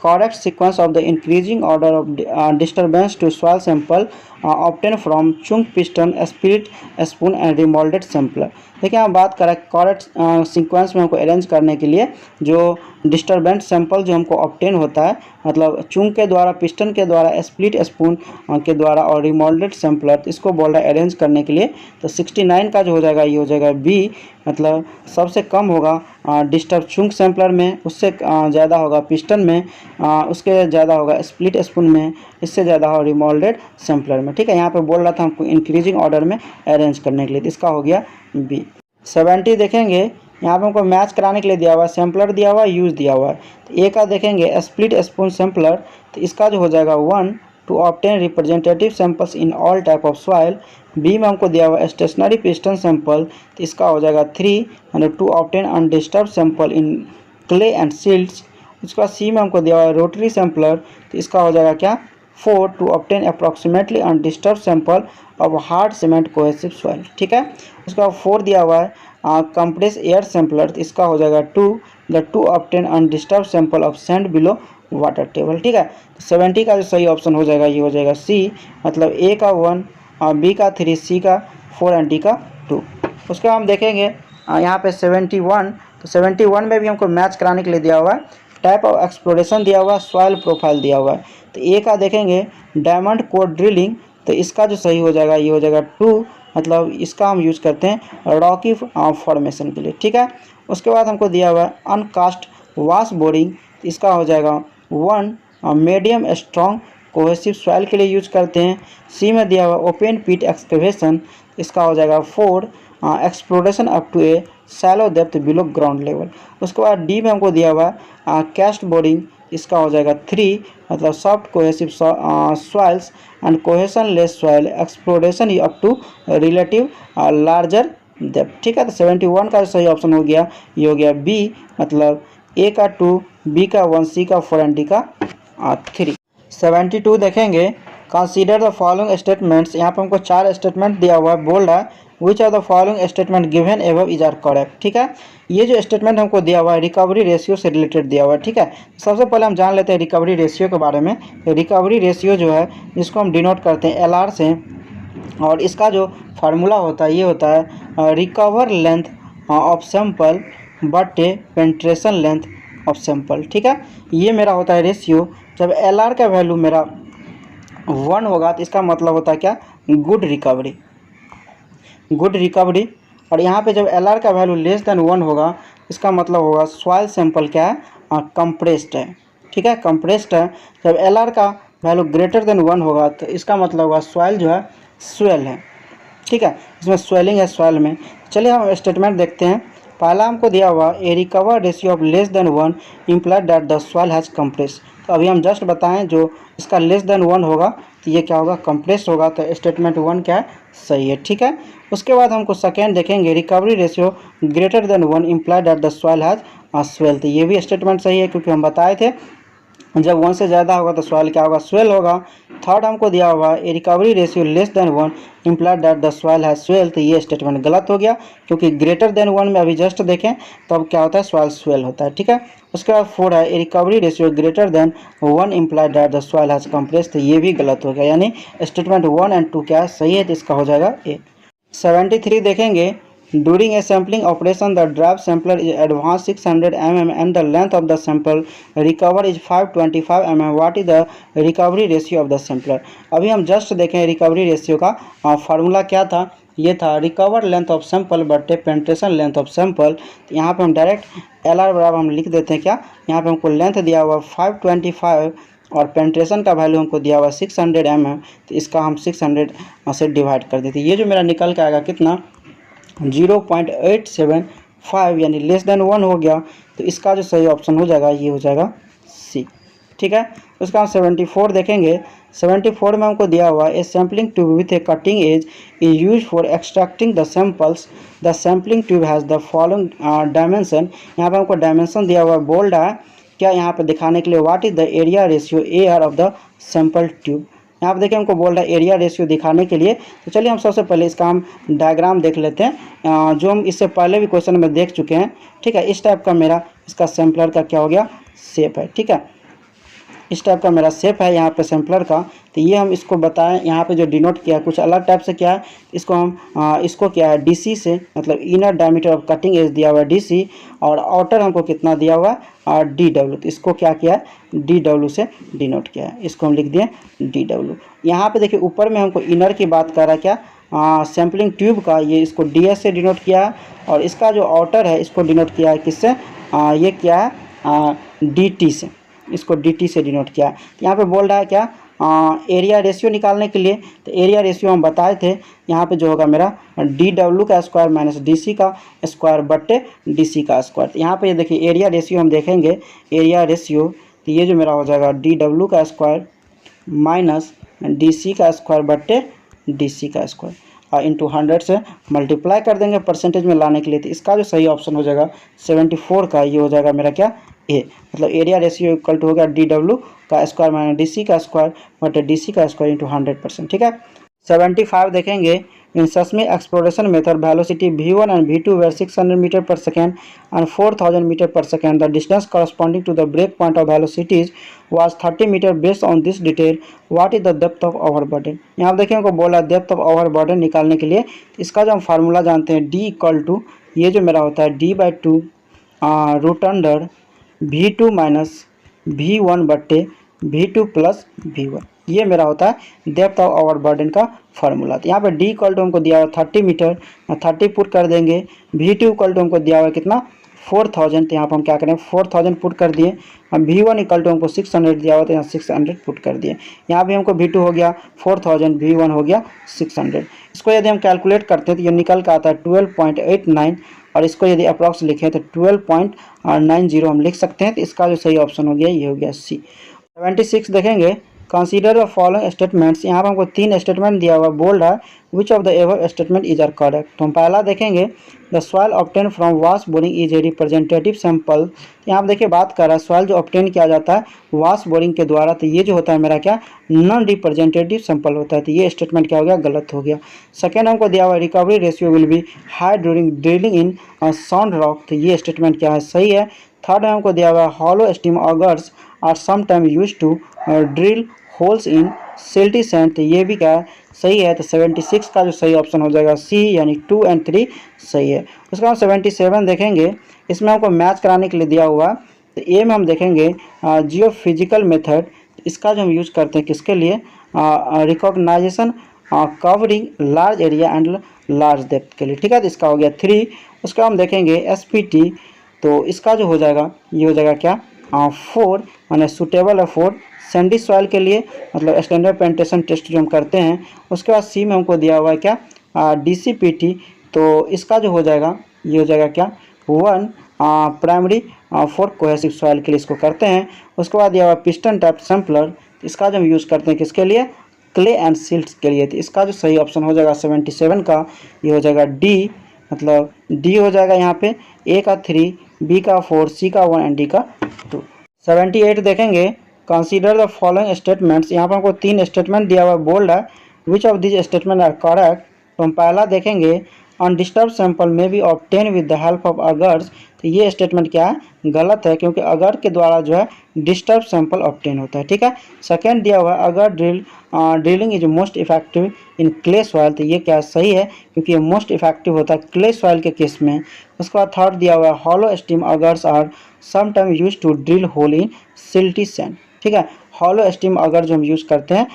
correct sequence of the increasing order of disturbance to soil sample obtained from chunk piston spirit spoon and remolded sampler। देखिए हम बात करें करेक्ट सीक्वेंस में हमको अरेंज करने के लिए जो डिस्टर्बेंस सैंपल जो हमको ऑब्टेन होता है, मतलब चूंक के द्वारा, पिस्टन के द्वारा, स्प्लिट स्पून के द्वारा और रिमोल्डेड सैंपलर, इसको बोल रहा है अरेंज करने के लिए। तो 69 का जो हो जाएगा ये हो जाएगा बी, मतलब सबसे कम होगा डिस्टर्ब चूंक सैंपलर में, उससे ज़्यादा होगा पिस्टन में, उसके ज़्यादा होगा स्प्लिट स्पून में, इससे ज़्यादा होगा रिमोल्डेड सैंपलर में, ठीक है। यहाँ पे बोल रहा था हमको इंक्रीजिंग ऑर्डर में अरेंज करने के लिए, तो इसका हो गया बी। 70 देखेंगे, यहाँ पे हमको मैच कराने के लिए दिया हुआ है, सैम्पलर दिया हुआ है, यूज दिया हुआ है। तो ए का देखेंगे स्प्लिट स्पून सैम्पलर, तो इसका जो हो जाएगा 1 to obtain representative samples in all type of soil. B में हमको दिया हुआ है स्टेशनरी पिस्टन सैंपल, तो इसका हो जाएगा 3 मतलब to obtain undisturb sample in clay and silts. उसके बाद सी में हमको दिया हुआ है रोटरी सैंपलर, तो इसका हो जाएगा क्या, 4 to obtain approximately undisturb sample of hard cement cohesive soil, ठीक है। उसके बाद 4 दिया हुआ है कंप्रेस एयर सैंपलर, तो इसका हो जाएगा 2 the to obtain undisturb sample of sand below water table, ठीक है। तो 70 का जो सही ऑप्शन हो जाएगा ये हो जाएगा सी, मतलब ए का 1, बी का 3, सी का 4 एंड डी का 2। उसके बाद हम देखेंगे यहाँ पे 71। तो 71 में भी हमको मैच कराने के लिए दिया हुआ है, टाइप ऑफ एक्सप्लोरेशन दिया हुआ है, सॉइल प्रोफाइल दिया हुआ है। तो ए का देखेंगे डायमंड कोर ड्रिलिंग, तो इसका जो सही हो जाएगा ये हो जाएगा 2, मतलब इसका हम यूज़ करते हैं रॉकी फॉर्मेशन के लिए, ठीक है। उसके बाद हमको दिया हुआ है अनकास्ट वाश बोरिंग, इसका हो जाएगा 1 मीडियम स्ट्रॉन्ग कोहेसिव सॉइल के लिए यूज करते हैं। सी में दिया हुआ ओपन पिट एक्सकवेशन, इसका हो जाएगा 4 exploration up to a shallow depth below ground level. उसके बाद डी में हमको दिया हुआ है कैस्ट बोरिंग, इसका हो जाएगा 3 मतलब soft cohesive soils and cohesionless soil exploration up to relative larger depth, ठीक है। तो 71 का सही ऑप्शन हो गया, ये हो गया बी, मतलब ए का 2, बी का 1, सी का 4 एंड डी का 3। 72 देखेंगे, कंसीडर द फॉलोइंग स्टेटमेंट्स। यहाँ पर हमको 4 स्टेटमेंट दिया हुआ है, बोल रहा है which are the following statement given above is are correct, ठीक है। ये जो स्टेटमेंट हमको दिया हुआ है रिकवरी रेशियो से रिलेटेड दिया हुआ है, ठीक है। सबसे पहले हम जान लेते हैं रिकवरी रेशियो के बारे में। रिकवरी रेशियो जो है जिसको हम डिनोट करते हैं LR से, और इसका जो फार्मूला होता है ये होता है रिकवर लेंथ ऑफ सैंपल बटे पेंट्रेशन लेंथ ऑफ सैंपल, ठीक है। ये मेरा होता है रेशियो। जब LR का वैल्यू मेरा 1 होगा तो इसका मतलब होता है क्या, गुड रिकवरी, गुड रिकवरी। और यहाँ पे जब LR का वैल्यू लेस देन 1 होगा इसका मतलब होगा सॉइल सैंपल क्या है, कंप्रेस्ड है, ठीक है, कंप्रेस्ड है। जब LR का वैल्यू ग्रेटर देन 1 होगा तो इसका मतलब होगा सॉइल जो है स्वेल है, ठीक है, इसमें स्वेलिंग है सॉइल में। चलिए हम स्टेटमेंट देखते हैं। पहला हमको दिया हुआ a recover ratio of less than 1 implied that the soil has compress. तो अभी हम जस्ट बताएं जो इसका लेस देन 1 होगा तो ये क्या होगा, कंप्रेस होगा। तो स्टेटमेंट 1 क्या है, सही है, ठीक है। उसके बाद हमको सेकेंड देखेंगे recovery ratio greater than 1 implied that the soil has swell. तो ये भी स्टेटमेंट सही है क्योंकि हम बताए थे जब 1 से ज़्यादा होगा तो सॉइल क्या होगा, स्वेल होगा। थर्ड हमको दिया हुआ है recovery ratio less than 1 implied that the soil has swell. तो ये स्टेटमेंट गलत हो गया क्योंकि ग्रेटर देन 1 में अभी जस्ट देखें तो अब क्या होता है, सॉइल स्वेल होता है, ठीक है। उसके बाद 4 है recovery ratio greater than 1 implied that the soil has compress. तो ये भी गलत हो गया, यानी स्टेटमेंट 1 एंड 2 क्या है, सही है, तो इसका हो जाएगा ए। 73 देखेंगे, during a sampling operation the drop sampler is advanced 600 mm and the length of the sample recover is 525 mm. what is the recovery ratio of the sampler? अभी हम जस्ट देखें रिकवरी रेशियो का फार्मूला क्या था, ये था recover length of sample बटे penetration length of sample. तो यहाँ पे हम डायरेक्ट एल आर बराबर हम लिख देते हैं क्या, यहाँ पे हमको लेंथ दिया हुआ 525 और पेंट्रेशन का वैल्यू हमको दिया हुआ 600 mm। तो इसका हम 600 से डिवाइड कर देते, ये जो मेरा निकल के आएगा कितना 0.875 यानी लेस देन 1 हो गया। तो इसका जो सही ऑप्शन हो जाएगा ये हो जाएगा सी। ठीक है, उसका हम 74 देखेंगे। 74 में हमको दिया हुआ a sampling tube with a cutting edge is use for extracting the samples. The sampling tube has the following dimension. यहाँ पे हमको डायमेंशन दिया हुआ बोल्ड है क्या, यहाँ पे दिखाने के लिए what is the area ratio air of the sample tube. यहाँ पे देखिए हमको बोल रहा है एरिया रेशियो दिखाने के लिए। तो चलिए हम सबसे पहले इसका हम डायग्राम देख लेते हैं, जो हम इससे पहले भी क्वेश्चन में देख चुके हैं। ठीक है, इस टाइप का मेरा इसका सैम्पलर का क्या हो गया शेप है। ठीक है, इस टाइप का मेरा शेप है यहाँ पे सैम्पलर का। तो ये हम इसको बताएं यहाँ पे जो डिनोट किया कुछ अलग टाइप से क्या है, इसको हम इसको क्या है डीसी से, मतलब inner diameter of cutting edge दिया हुआ है डीसी, और आउटर हमको कितना दिया हुआ है डी डब्ल्यू। तो इसको क्या किया है डी डब्ल्यू से डिनोट किया है, इसको हम लिख दिए डी डब्ल्यू। यहाँ पे देखिए ऊपर में हमको इनर की बात कर रहा है क्या, सैम्पलिंग ट्यूब का, ये इसको डी एस से डिनोट किया है, और इसका जो आउटर है इसको डिनोट किया है किससे, ये क्या है डी टी से, इसको dt से डिनोट किया। यहाँ पे बोल रहा है क्या एरिया रेशियो निकालने के लिए। तो एरिया रेशियो हम बताए थे यहाँ पे जो होगा मेरा dw का स्क्वायर माइनस dc का स्क्वायर बट्टे dc का स्क्वायर। तो यहाँ पे ये देखिए एरिया रेशियो हम देखेंगे, एरिया रेशियो तो ये जो मेरा हो जाएगा dw का स्क्वायर माइनस dc का स्क्वायर बट्टे dc का स्क्वायर और इंटू 100 से मल्टीप्लाई कर देंगे परसेंटेज में लाने के लिए। तो इसका जो सही ऑप्शन हो जाएगा 74 का, ये हो जाएगा मेरा क्या ए, मतलब एरिया रेशियो इक्वल टू हो गया डी डब्ल्यू का स्क्वायर माइनस डी सी का स्क्वायर बटे डी सी का स्क्वायर इंटू 100%। ठीक है, 75 देखेंगे। In seismic exploration method velocity v1 and v2 were 600 metre per second and 4000 metre per second. The distance corresponding to the break point of velocities was 30 metre. Based on this detail what is the depth of overburden. यहाँ देखिए हमको बोला depth of overburden निकालने के लिए इसका जो हम फार्मूला जानते हैं d इक्वल टू ये जो मेरा होता है d/2 root under v2 minus v1 बट्टे v2 प्लस v1, ये मेरा होता है डेप्थ ऑफ ओवरबर्डन का फार्मूला। तो यहाँ पे d इक्वल टू हमको दिया हुआ 30 मीटर, 30 पुट कर देंगे। v2 इक्वल टू हमको दिया हुआ कितना 4000, तो यहाँ पर हम क्या करें 4000 पुट कर दिए। v1 इक्वल टू हमको 600 दिया हुआ, तो यहाँ 600 पुट कर दिए। यहाँ भी हमको v2 हो गया 4000, v1 हो गया 600। इसको यदि हम कैलकुलेट करते हैं तो ये निकल का आता है 12.89, और इसको यदि अप्रॉक्स लिखें तो 12.90 हम लिख सकते हैं। तो इसका जो सही ऑप्शन हो गया ये हो गया सी। 76 देखेंगे। Consider the following statements. यहाँ पर हमको 3 स्टेटमेंट दिया हुआ, बोल्ड है which of the above statement is are correct. तो हम पहला देखेंगे the soil obtain from wash boring is a representative sample. यहाँ पर देखिए बात कर रहा है सॉइल जो ऑब्टेन किया जाता है वाश बोरिंग के द्वारा, तो ये जो होता है मेरा क्या नॉन रिप्रेजेंटेटिव सैंपल होता है। तो ये स्टेटमेंट क्या हो गया गलत हो गया। सेकेंड हमको दिया हुआ recovery ratio will be high during drilling in sound rock, तो ये स्टेटमेंट क्या है सही है। थर्ड हमको दिया हुआ hollow stem augers are sometime use to drill holes in silty sand, तो ये भी क्या है सही है। तो 76 का जो सही ऑप्शन हो जाएगा सी, यानी 2 और 3 सही है। उसके बाद 77 देखेंगे। इसमें हमको मैच कराने के लिए दिया हुआ, तो ए में हम देखेंगे जियोफिजिकल मेथड। इसका जो हम यूज करते हैं किसके लिए recognisation covering large area and large depth के लिए। ठीक है, तो इसका हो गया 3। उसका हम देखेंगे एसपीटी, तो इसका जो हो जाएगा ये हो जाएगा क्या 4, माने सुटेबल है 4 सैंडी सॉइल के लिए, मतलब स्टैंडर्ड पेनिट्रेशन टेस्ट जो हम करते हैं। उसके बाद सी में हमको दिया हुआ है क्या डीसीपीटी, तो इसका जो हो जाएगा ये हो जाएगा क्या 1 प्राइमरी 4 कोहेसिव सॉइल के लिए इसको करते हैं। उसके बाद दिया हुआ पिस्टन टाइप सैम्पलर, इसका जो हम यूज़ करते हैं किसके लिए क्ले एंड सिल्ट्स के लिए। तो इसका जो सही ऑप्शन हो जाएगा 77 का ये हो जाएगा डी, मतलब डी हो जाएगा यहाँ पे ए का 3, बी का 4, सी का 1 एंड डी का 2। 78 देखेंगे। Consider the following statements. यहाँ पर हमको 3 स्टेटमेंट दिया हुआ बोल्ड है which of this statement are correct. तो हम पहला देखेंगे undisturb sample may be obtain with the help of augers, तो ये स्टेटमेंट क्या है गलत है, क्योंकि अगर के द्वारा जो है डिस्टर्ब सैंपल ऑब्टेन होता है। ठीक है, सेकेंड दिया हुआ है अगर drilling is most effective in clay soil, तो ये क्या सही है क्योंकि ये मोस्ट इफेक्टिव होता है क्ले सॉइल के केस में। उसके बाद थर्ड दिया हुआ है hollow stem augers are sometime use to drill hole in silty sand. ठीक है, हॉलो स्टीम अगर जो हम यूज़ करते हैं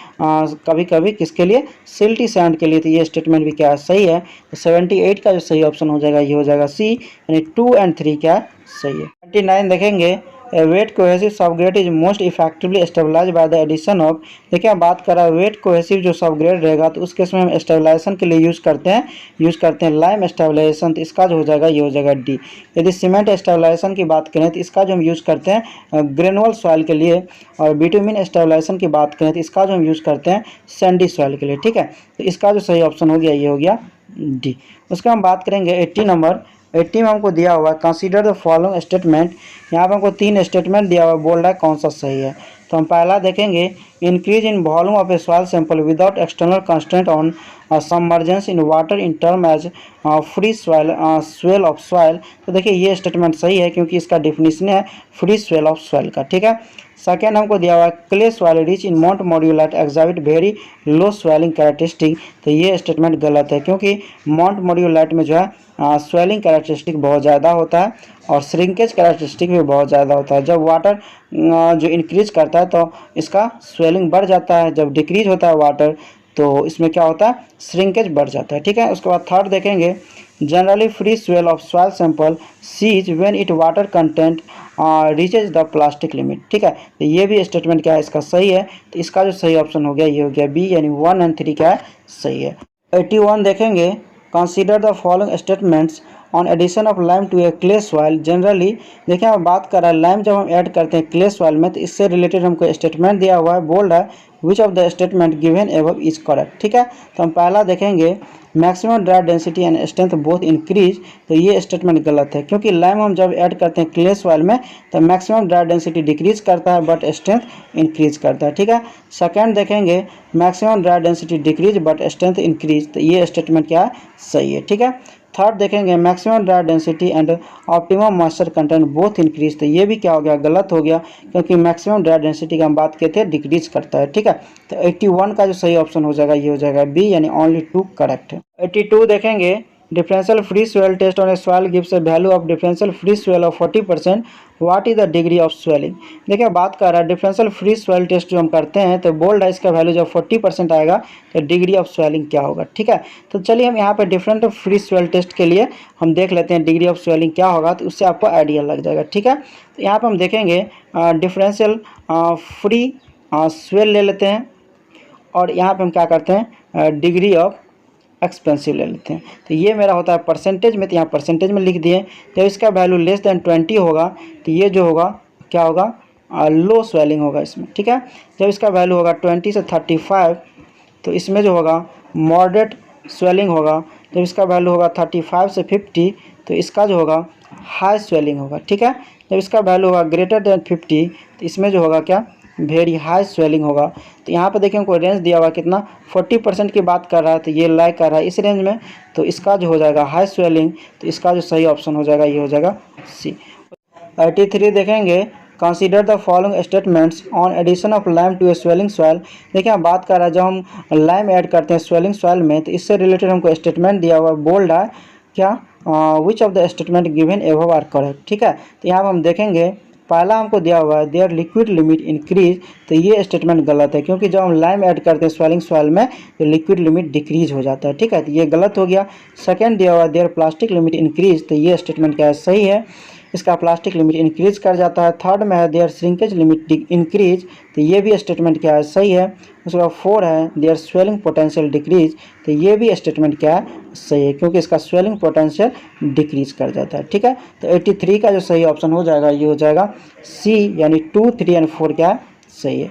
कभी कभी किसके लिए, सिल्टी सैंड के लिए, तो ये स्टेटमेंट भी क्या है, सही है। तो 78 का जो सही ऑप्शन हो जाएगा ये हो जाएगा सी, यानी 2 और 3 क्या है, सही है। 29 देखेंगे, wet cohesive subgrade is most effectively stabilise by the addition of. देखिए बात कर रहा है वेट कोहेसिव जो सबग्रेड रहेगा तो उस केस में हम स्टेबलाइजेशन के लिए यूज़ करते हैं लाइम स्टेबलाइजेशन, तो इसका जो हो जाएगा ये हो जाएगा डी। यदि सीमेंट स्टेबलाइजेशन की बात करें तो इसका जो हम यूज़ करते हैं ग्रेनुअल सॉइल के लिए, और बिटुमिन स्टेबलाइजेशन की बात करें तो इसका जो हम यूज़ करते हैं सैंडी सॉइल के लिए, ठीक है। तो इसका जो सही ऑप्शन हो गया ये हो गया डी। उसका हम बात करेंगे 80 नंबर। 80 में हमको दिया हुआ है कंसीडर द फॉलोइंग स्टेटमेंट। यहाँ पर हमको 3 स्टेटमेंट दिया हुआ है, बोल रहा है कौन सा सही है। तो हम पहला देखेंगे, increase in volume of a soil sample without external constraint on submergence in water in term as free soil swell of soil. तो देखिए ये स्टेटमेंट सही है क्योंकि इसका डिफिनीशन है फ्री स्वेल ऑफ सॉइल का, ठीक है। सेकेंड हमको दिया हुआ है clay soil rich in montmorillonite exhibit very low swelling characteristic. तो ये स्टेटमेंट गलत है क्योंकि माउंट मॉड्यूलैट में जो है स्वेलिंग कैरेक्टरिस्टिक बहुत ज़्यादा होता है और श्रिंकेज कैरेक्टरिस्टिक भी बहुत ज़्यादा होता है। जब वाटर जो इंक्रीज करता है तो इसका स्वेलिंग बढ़ जाता है, जब डिक्रीज होता है वाटर तो इसमें क्या होता है, श्रिंकेज बढ़ जाता है, ठीक है। उसके बाद थर्ड देखेंगे, generally free swell of soil sample cease when it water content reaches the plastic limit, ठीक है। तो ये भी स्टेटमेंट क्या है, इसका सही है। तो इसका जो सही ऑप्शन हो गया ये हो गया बी, यानी 1 और 3 क्या है, सही है। 81 देखेंगे, consider the following statements on addition of lime to a clay soil. Generally देखिए हम बात कर रहे हैं लाइम जब हम ऐड करते हैं क्ले सॉइल में तो इससे रिलेटेड हमको स्टेटमेंट दिया हुआ है, बोल्ड है which of the statement given above is correct, ठीक है। तो हम पहला देखेंगे, maximum dry density and strength both increase. तो ये स्टेटमेंट गलत है क्योंकि लाइम हम जब ऐड करते हैं क्ले सॉइल में तो मैक्सिमम ड्राई डेंसिटी डिक्रीज करता है बट स्ट्रेंथ इंक्रीज करता है, ठीक है। सेकंड देखेंगे, maximum dry density decrease but strength increase. तो ये स्टेटमेंट क्या है, सही है, ठीक है। थर्ड देखेंगे, maximum dry density and optimum moisture content both increase. तो ये भी क्या हो गया, गलत हो गया क्योंकि मैक्सिमम ड्राई डेंसिटी की हम बात किए थे डिक्रीज करता है, ठीक है। तो 81 का जो सही ऑप्शन हो जाएगा ये हो जाएगा बी, यानी ओनली 2 करेक्ट है। 82 देखेंगे, differential free swell test on a soil gives a value of differential free swell of 40%, what is the degree of swelling. देखिए बात कर रहा है डिफरेंशियल फ्री स्वेल टेस्ट जो हम करते हैं तो बोल्ड है इसका वैल्यू जब 40% आएगा तो डिग्री ऑफ स्वेलिंग क्या होगा, ठीक है। तो चलिए हम यहाँ पे डिफरेंट फ्री स्वेल टेस्ट के लिए हम देख लेते हैं डिग्री ऑफ स्वेलिंग क्या होगा, तो उससे आपको आइडिया लग जाएगा, ठीक है। तो यहाँ पर हम देखेंगे डिफरेंशियल फ्री स्वेल ले लेते हैं और यहाँ पर हम क्या करते हैं डिग्री ऑफ एक्सपेंसिव ले लेते हैं। तो ये मेरा होता है परसेंटेज में, तो यहाँ परसेंटेज में लिख दिए। जब इसका वैल्यू लेस देन 20 होगा तो ये जो होगा क्या होगा, लो स्वेलिंग होगा इसमें, ठीक है। जब इसका वैल्यू होगा 20 से 35 तो इसमें जो होगा मॉडरेट स्वेलिंग होगा। जब इसका वैल्यू होगा 35 से 50 तो इसका जो होगा हाई स्वेलिंग होगा, ठीक है। जब इसका वैल्यू होगा ग्रेटर देन 50 तो इसमें जो होगा क्या, वेरी हाई स्वेलिंग होगा। तो यहाँ पर देखिए हमको रेंज दिया हुआ कितना, 40% की बात कर रहा है तो ये लाई कर रहा है इस रेंज में, तो इसका जो हो जाएगा हाई स्वेलिंग। तो इसका जो सही ऑप्शन हो जाएगा ये हो जाएगा सी। 83 देखेंगे, consider the following statements on addition of lime to a swelling soil. देखिए हम बात कर रहा है जब हम लाइम ऐड करते हैं स्वेलिंग सॉइल में तो इससे रिलेटेड हमको स्टेटमेंट दिया हुआ बोल्ड है क्या, which of the statement given above are correct, ठीक है। तो यहाँ पर हम देखेंगे पहला हमको दिया हुआ है देयर लिक्विड लिमिट इंक्रीज। तो ये स्टेटमेंट गलत है क्योंकि जब हम लाइम ऐड करते हैं स्वेलिंग सॉइल में तो लिक्विड लिमिट डिक्रीज हो जाता है, ठीक है। तो ये गलत हो गया। सेकंड दिया हुआ है देयर प्लास्टिक लिमिट इंक्रीज। तो ये स्टेटमेंट क्या है, सही है, इसका प्लास्टिक लिमिट इंक्रीज कर जाता है। थर्ड में है देयर श्रिंकेज लिमिट इंक्रीज। तो ये भी स्टेटमेंट क्या है, सही है। उसके बाद 4 है देयर स्वेलिंग पोटेंशियल डिक्रीज। तो ये भी स्टेटमेंट क्या है, सही है क्योंकि इसका स्वेलिंग पोटेंशियल डिक्रीज कर जाता है, ठीक है। तो 83 का जो सही ऑप्शन हो जाएगा ये हो जाएगा सी, यानी 2, 3 और 4 क्या है, सही है।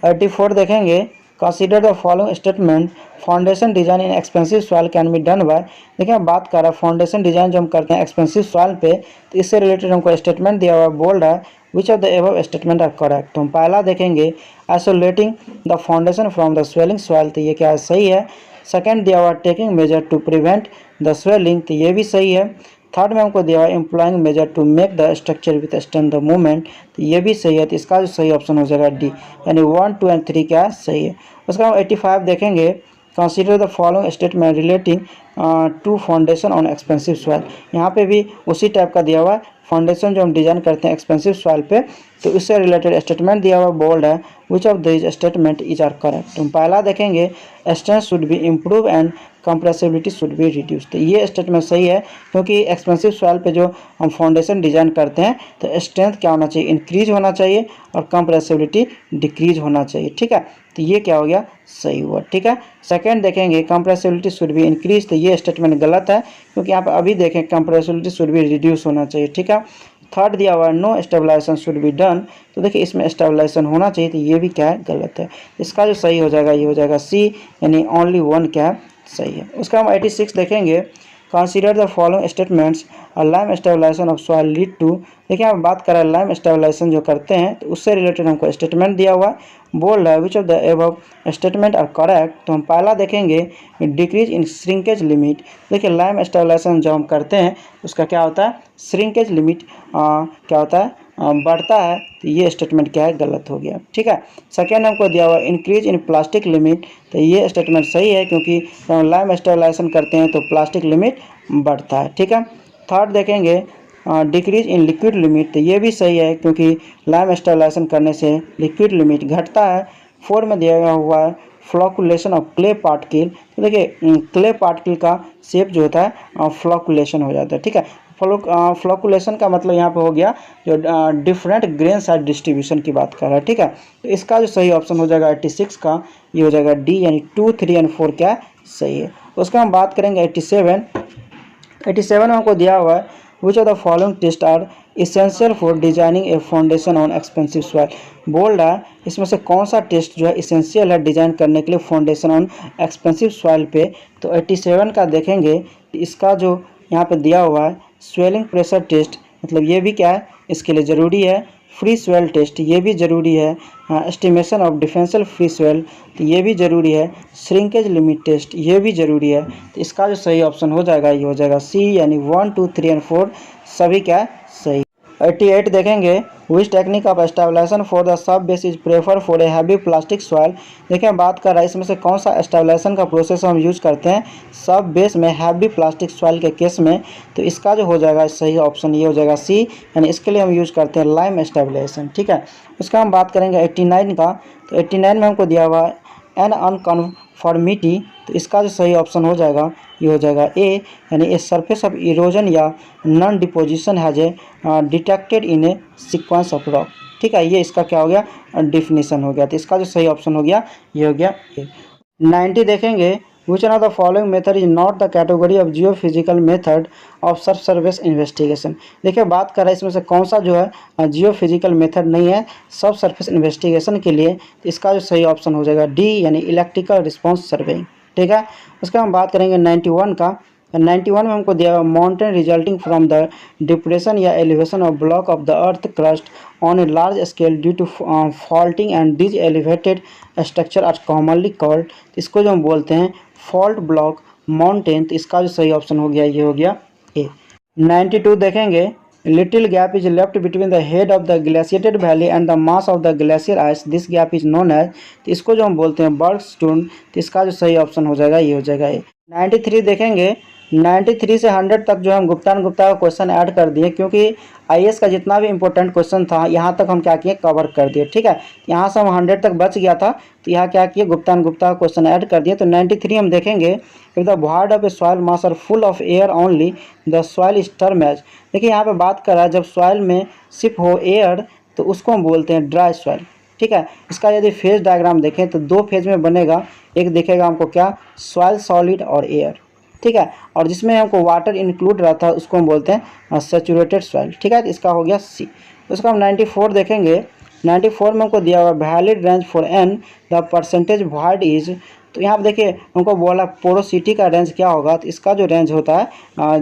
84 देखेंगे, consider the following statement foundation design in expansive soil can be done by. देखिए हम बात कर रहे हैं फाउंडेशन डिजाइन जो हम करते हैं एक्सपेंसिव सॉइल पे, तो इससे रिलेटेड हमको स्टेटमेंट दिया हुआ है, बोल्ड है which of the above statement are correct. तो हम पहला देखेंगे isolating the foundation from the swelling soil. तो ये क्या है, सही है। सेकंड दिया हुआ taking measure to prevent the swelling. तो ये भी सही है। थर्ड में हमको दिया हुआ employing measure to make the structure withstand the movement. तो ये भी सही है। तो इसका जो सही ऑप्शन हो जाएगा डी, यानी 1, 2 और 3 क्या है, सही है। उसका हम 85 देखेंगे, consider the following statement relating to foundation on expensive soil. यहाँ पे भी उसी टाइप का दिया हुआ है, फाउंडेशन जो हम डिजाइन करते हैं एक्सपेंसिव सॉइल पे तो इससे रिलेटेड स्टेटमेंट दिया हुआ बोल्ड है, which of this statement is are correct. तो हम पहला देखेंगे strength should be improve and compressibility should be reduce. तो ये स्टेटमेंट सही है, क्योंकि एक्सपेंसिव सॉइल पे जो हम फाउंडेशन डिजाइन करते हैं तो स्ट्रेंथ क्या होना चाहिए, इंक्रीज होना चाहिए, और कंप्रेसिबिलिटी डिक्रीज होना चाहिए। ठीक है, तो ये क्या हो गया, सही हुआ। ठीक है, सेकंड देखेंगे कंप्रेसिबिलिटी शुड बी इंक्रीज। तो ये स्टेटमेंट गलत है, क्योंकि यहाँ पर अभी देखें कंप्रेसिबिलिटी शुड बी रिड्यूस होना चाहिए। ठीक है, थर्ड दिया हुआ है no stabilisation should be done. तो देखिए इसमें स्टेबलाइजेशन होना चाहिए, तो ये भी क्या है, गलत है। इसका जो सही हो जाएगा ये हो जाएगा सी, यानी ओनली वन क्या है, सही है। उसका हम 86 देखेंगे, consider the following statements lime stabilisation of soil lead to. देखिए हम बात कर रहे हैं लाइम स्टेबलाइजेशन जो करते हैं, तो उससे रिलेटेड हमको स्टेटमेंट दिया हुआ है, बोल रहा है which of the above statement are correct. तो हम पहला देखेंगे डिक्रीज इन श्रिंकेज लिमिट। देखिए लाइम स्टेबलाइजेशन जो हम करते हैं उसका क्या होता है, श्रिंकेज लिमिट क्या होता है, बढ़ता है। तो ये स्टेटमेंट क्या है, गलत हो गया। ठीक है, सेकेंड हमको दिया हुआ इंक्रीज इन प्लास्टिक लिमिट। तो ये स्टेटमेंट सही है, क्योंकि लाइम स्टेबलाइजेशन करते हैं तो प्लास्टिक लिमिट बढ़ता है। ठीक है, थर्ड देखेंगे डिक्रीज इन लिक्विड लिमिट। तो ये भी सही है, क्योंकि लाइम स्टेबलाइजेशन करने से लिक्विड लिमिट घटता है। फोर में दिया हुआ है फ्लॉकुलेशन ऑफ क्ले पार्टिकल। तो देखिए क्ले पार्टिकल का शेप जो होता है फ्लॉकुलेशन हो जाता है। ठीक है, फ्लॉकुलेशन का मतलब यहाँ पे हो गया जो डिफरेंट ग्रेन साइज डिस्ट्रीब्यूशन की बात कर रहा है। ठीक है, तो इसका जो सही ऑप्शन हो जाएगा 86 का, ये हो जाएगा डी, यानी 2, 3 एंड 4 क्या सही है। उसका हम बात करेंगे 87 में हमको दिया हुआ है which of the following test are essential for designing a foundation on expensive soil. बोल रहा है इसमें से कौन सा टेस्ट जो है इसेंशियल है डिजाइन करने के लिए फाउंडेशन ऑन एक्सपेंसिव सॉइल पे। तो 87 का देखेंगे, इसका जो यहाँ पे दिया हुआ है स्वेलिंग प्रेशर टेस्ट, मतलब ये भी क्या है, इसके लिए ज़रूरी है। फ्री स्वेल टेस्ट ये भी ज़रूरी है। Estimation of differential free swell तो ये भी ज़रूरी है। श्रिंकेज लिमिट टेस्ट ये भी ज़रूरी है। तो इसका जो सही ऑप्शन हो जाएगा ये हो जाएगा सी, यानी 1, 2, 3 एंड 4 सभी क्या है, सही। 88 देखेंगे which technique of stabilisation for the sub base is prefer for a heavy plastic soil. देखिए बात कर रहा है इसमें से कौन सा स्टेबलाइजेशन का प्रोसेस हम यूज करते हैं सब बेस में हैवी प्लास्टिक सॉइल के केस में। तो इसका जो हो जाएगा सही ऑप्शन ये हो जाएगा सी, यानी इसके लिए हम यूज करते हैं लाइम स्टेबलाइजेशन। ठीक है, उसका हम बात करेंगे 89 का। तो 89 में हमको दिया हुआ एन अनकन्फॉर्मिटी। तो इसका जो सही ऑप्शन हो जाएगा ये हो जाएगा ए, यानी ए सरफेस ऑफ इरोजन या non deposition has a detected in A sequence of rock. ठीक है, ये इसका क्या हो गया, डिफिनीशन हो गया। तो इसका जो सही ऑप्शन हो गया ये हो गया ए। 90 देखेंगे विच one of the following method is not the category of geophysical method of subsurface investigation. देखिए बात कर रहा है इसमें से कौन सा जो है जियोफिजिकल मेथड नहीं है सब सरफेस इन्वेस्टिगेशन के लिए। तो इसका जो सही ऑप्शन हो जाएगा डी, यानी इलेक्ट्रिकल रिस्पॉन्स सर्वेइंग। ठीक है, उसका हम बात करेंगे 91 का। 91 में हमको दिया हुआ mountain resulting from the depression या elevation of block of the earth crust on a large scale due to faulting and this elevated structure are commonly called. इसको जो हम बोलते हैं फॉल्ट ब्लॉक माउंटेन। तो इसका जो सही ऑप्शन हो गया ये हो गया ए। 92 देखेंगे little gap is left between the head of the glaciated valley and the mass of the glacier ice, this gap is known as. तो इसको जो हम बोलते हैं बर्गस्टोन। तो इसका जो सही ऑप्शन हो जाएगा ये हो जाएगा ए। 93 देखेंगे 93 से 100 तक जो हम गुप्ता का क्वेश्चन ऐड कर दिए, क्योंकि आईएएस का जितना भी इंपॉर्टेंट क्वेश्चन था यहाँ तक हम क्या किए, कवर कर दिए। ठीक है, यहाँ से हम 100 तक बच गया था, तो यहाँ क्या किए गुप्ता का क्वेश्चन ऐड कर दिए। तो 93 हम देखेंगे if the void of a soil mass are full of air only the soil is term as. देखिए यहाँ पे बात कर रहा है जब सॉइल में सिर्फ हो एयर तो उसको हम बोलते हैं ड्राई सॉइल। ठीक है, इसका यदि फेज डायग्राम देखें तो 2 फेज में बनेगा, एक दिखेगा हमको क्या, सॉइल सॉलिड और एयर। ठीक है, और जिसमें हमको वाटर इंक्लूड रहता है उसको हम बोलते हैं सैचुरेटेड सॉइल। ठीक है, तो इसका हो गया सी। उसका हम 94 देखेंगे। 94 में हमको दिया हुआ valid range for an the percentage void is. तो यहाँ पर देखिए हमको बोला पोरोसिटी का रेंज क्या होगा। तो इसका जो रेंज होता है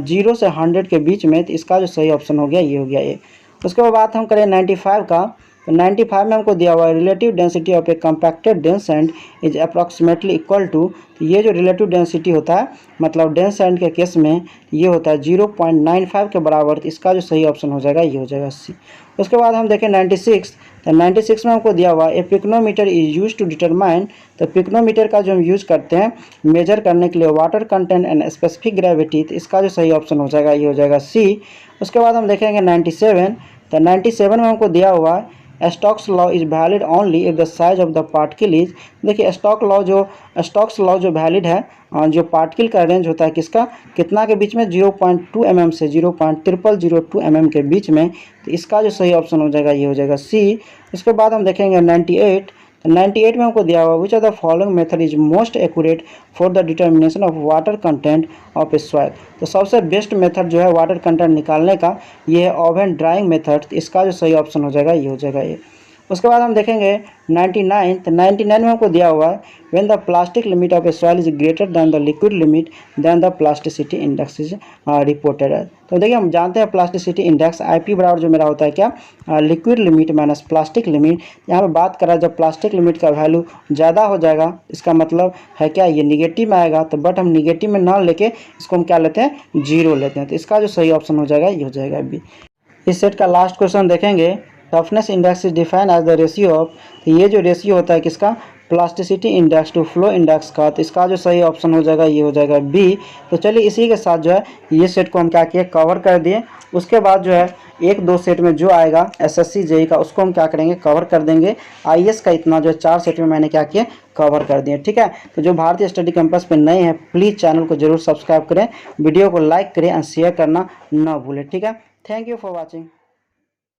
0 से 100 के बीच में। तो इसका जो सही ऑप्शन हो गया ये हो गया ए। उसके बाद हम करें 95 का। तो 95 में हमको दिया हुआ है relative density of a compacted dense sand is approximately equal to. तो ये जो रिलेटिव डेंसिटी होता है मतलब डेंस सैंड के केस में ये होता है 0.95 के बराबर। तो इसका जो सही ऑप्शन हो जाएगा ये हो जाएगा सी। उसके बाद हम देखें 96। तो 96 में हमको दिया हुआ a pycnometer is use to determine. तो पिक्नोमीटर का जो हम यूज़ करते हैं मेजर करने के लिए water content and specific gravity. तो इसका जो सही ऑप्शन हो जाएगा ये हो जाएगा सी। उसके बाद हम देखेंगे 97। तो 97 में हमको दिया हुआ Stokes law is valid only if the size of the particle is, देखिए स्टोक्स लॉ जो वैलिड है, जो पार्टिकल का रेंज होता है किसका, कितना के बीच में, 0.2 mm से 0.0002 mm के बीच में। तो इसका जो सही ऑप्शन हो जाएगा ये हो जाएगा सी। उसके बाद हम देखेंगे 98। तो 98 में हमको दिया हुआ which are the following method is most accurate for the determination of water content of a soil. तो सबसे बेस्ट मेथड जो है वाटर कंटेंट निकालने का ये है ओवन ड्राइंग मेथड। तो इसका जो सही ऑप्शन हो जाएगा ये हो जाएगा ये। उसके बाद हम देखेंगे 99। तो 99 में हमको दिया हुआ है when the plastic limit of a soil is greater than the liquid limit than the plasticity index is reported है। तो देखिए हम जानते हैं प्लास्टिसिटी इंडेक्स IP बराबर जो मेरा होता है क्या, liquid limit minus plastic limit. यहाँ पे बात करा जब प्लास्टिक लिमिट का वैल्यू ज़्यादा हो जाएगा इसका मतलब है क्या, ये निगेटिव में आएगा। तो बट हम निगेटिव में ना लेके इसको हम क्या लेते हैं, 0 लेते हैं। तो इसका जो सही ऑप्शन हो जाएगा ये हो जाएगा बी। इस सेट का लास्ट क्वेश्चन देखेंगे। Toughness index is define as the ratio of, तो ये जो रेशियो होता है किसका, plasticity index to flow index का। तो इसका जो सही ऑप्शन हो जाएगा ये हो जाएगा बी। तो चलिए इसी के साथ जो है ये सेट को हम क्या किए, कवर कर दिए। उसके बाद जो है 1-2 सेट में जो आएगा SSC JEE का उसको हम क्या करेंगे, कवर कर देंगे। IAS का इतना जो है 4 सेट में मैंने क्या किया, कवर कर दिया। ठीक है, तो जो भारतीय स्टडी कैंपस पे नए हैं प्लीज़ चैनल को जरूर सब्सक्राइब करें, वीडियो को लाइक करें और शेयर करना ना भूलें। ठीक है, थैंक यू फॉर वॉचिंग।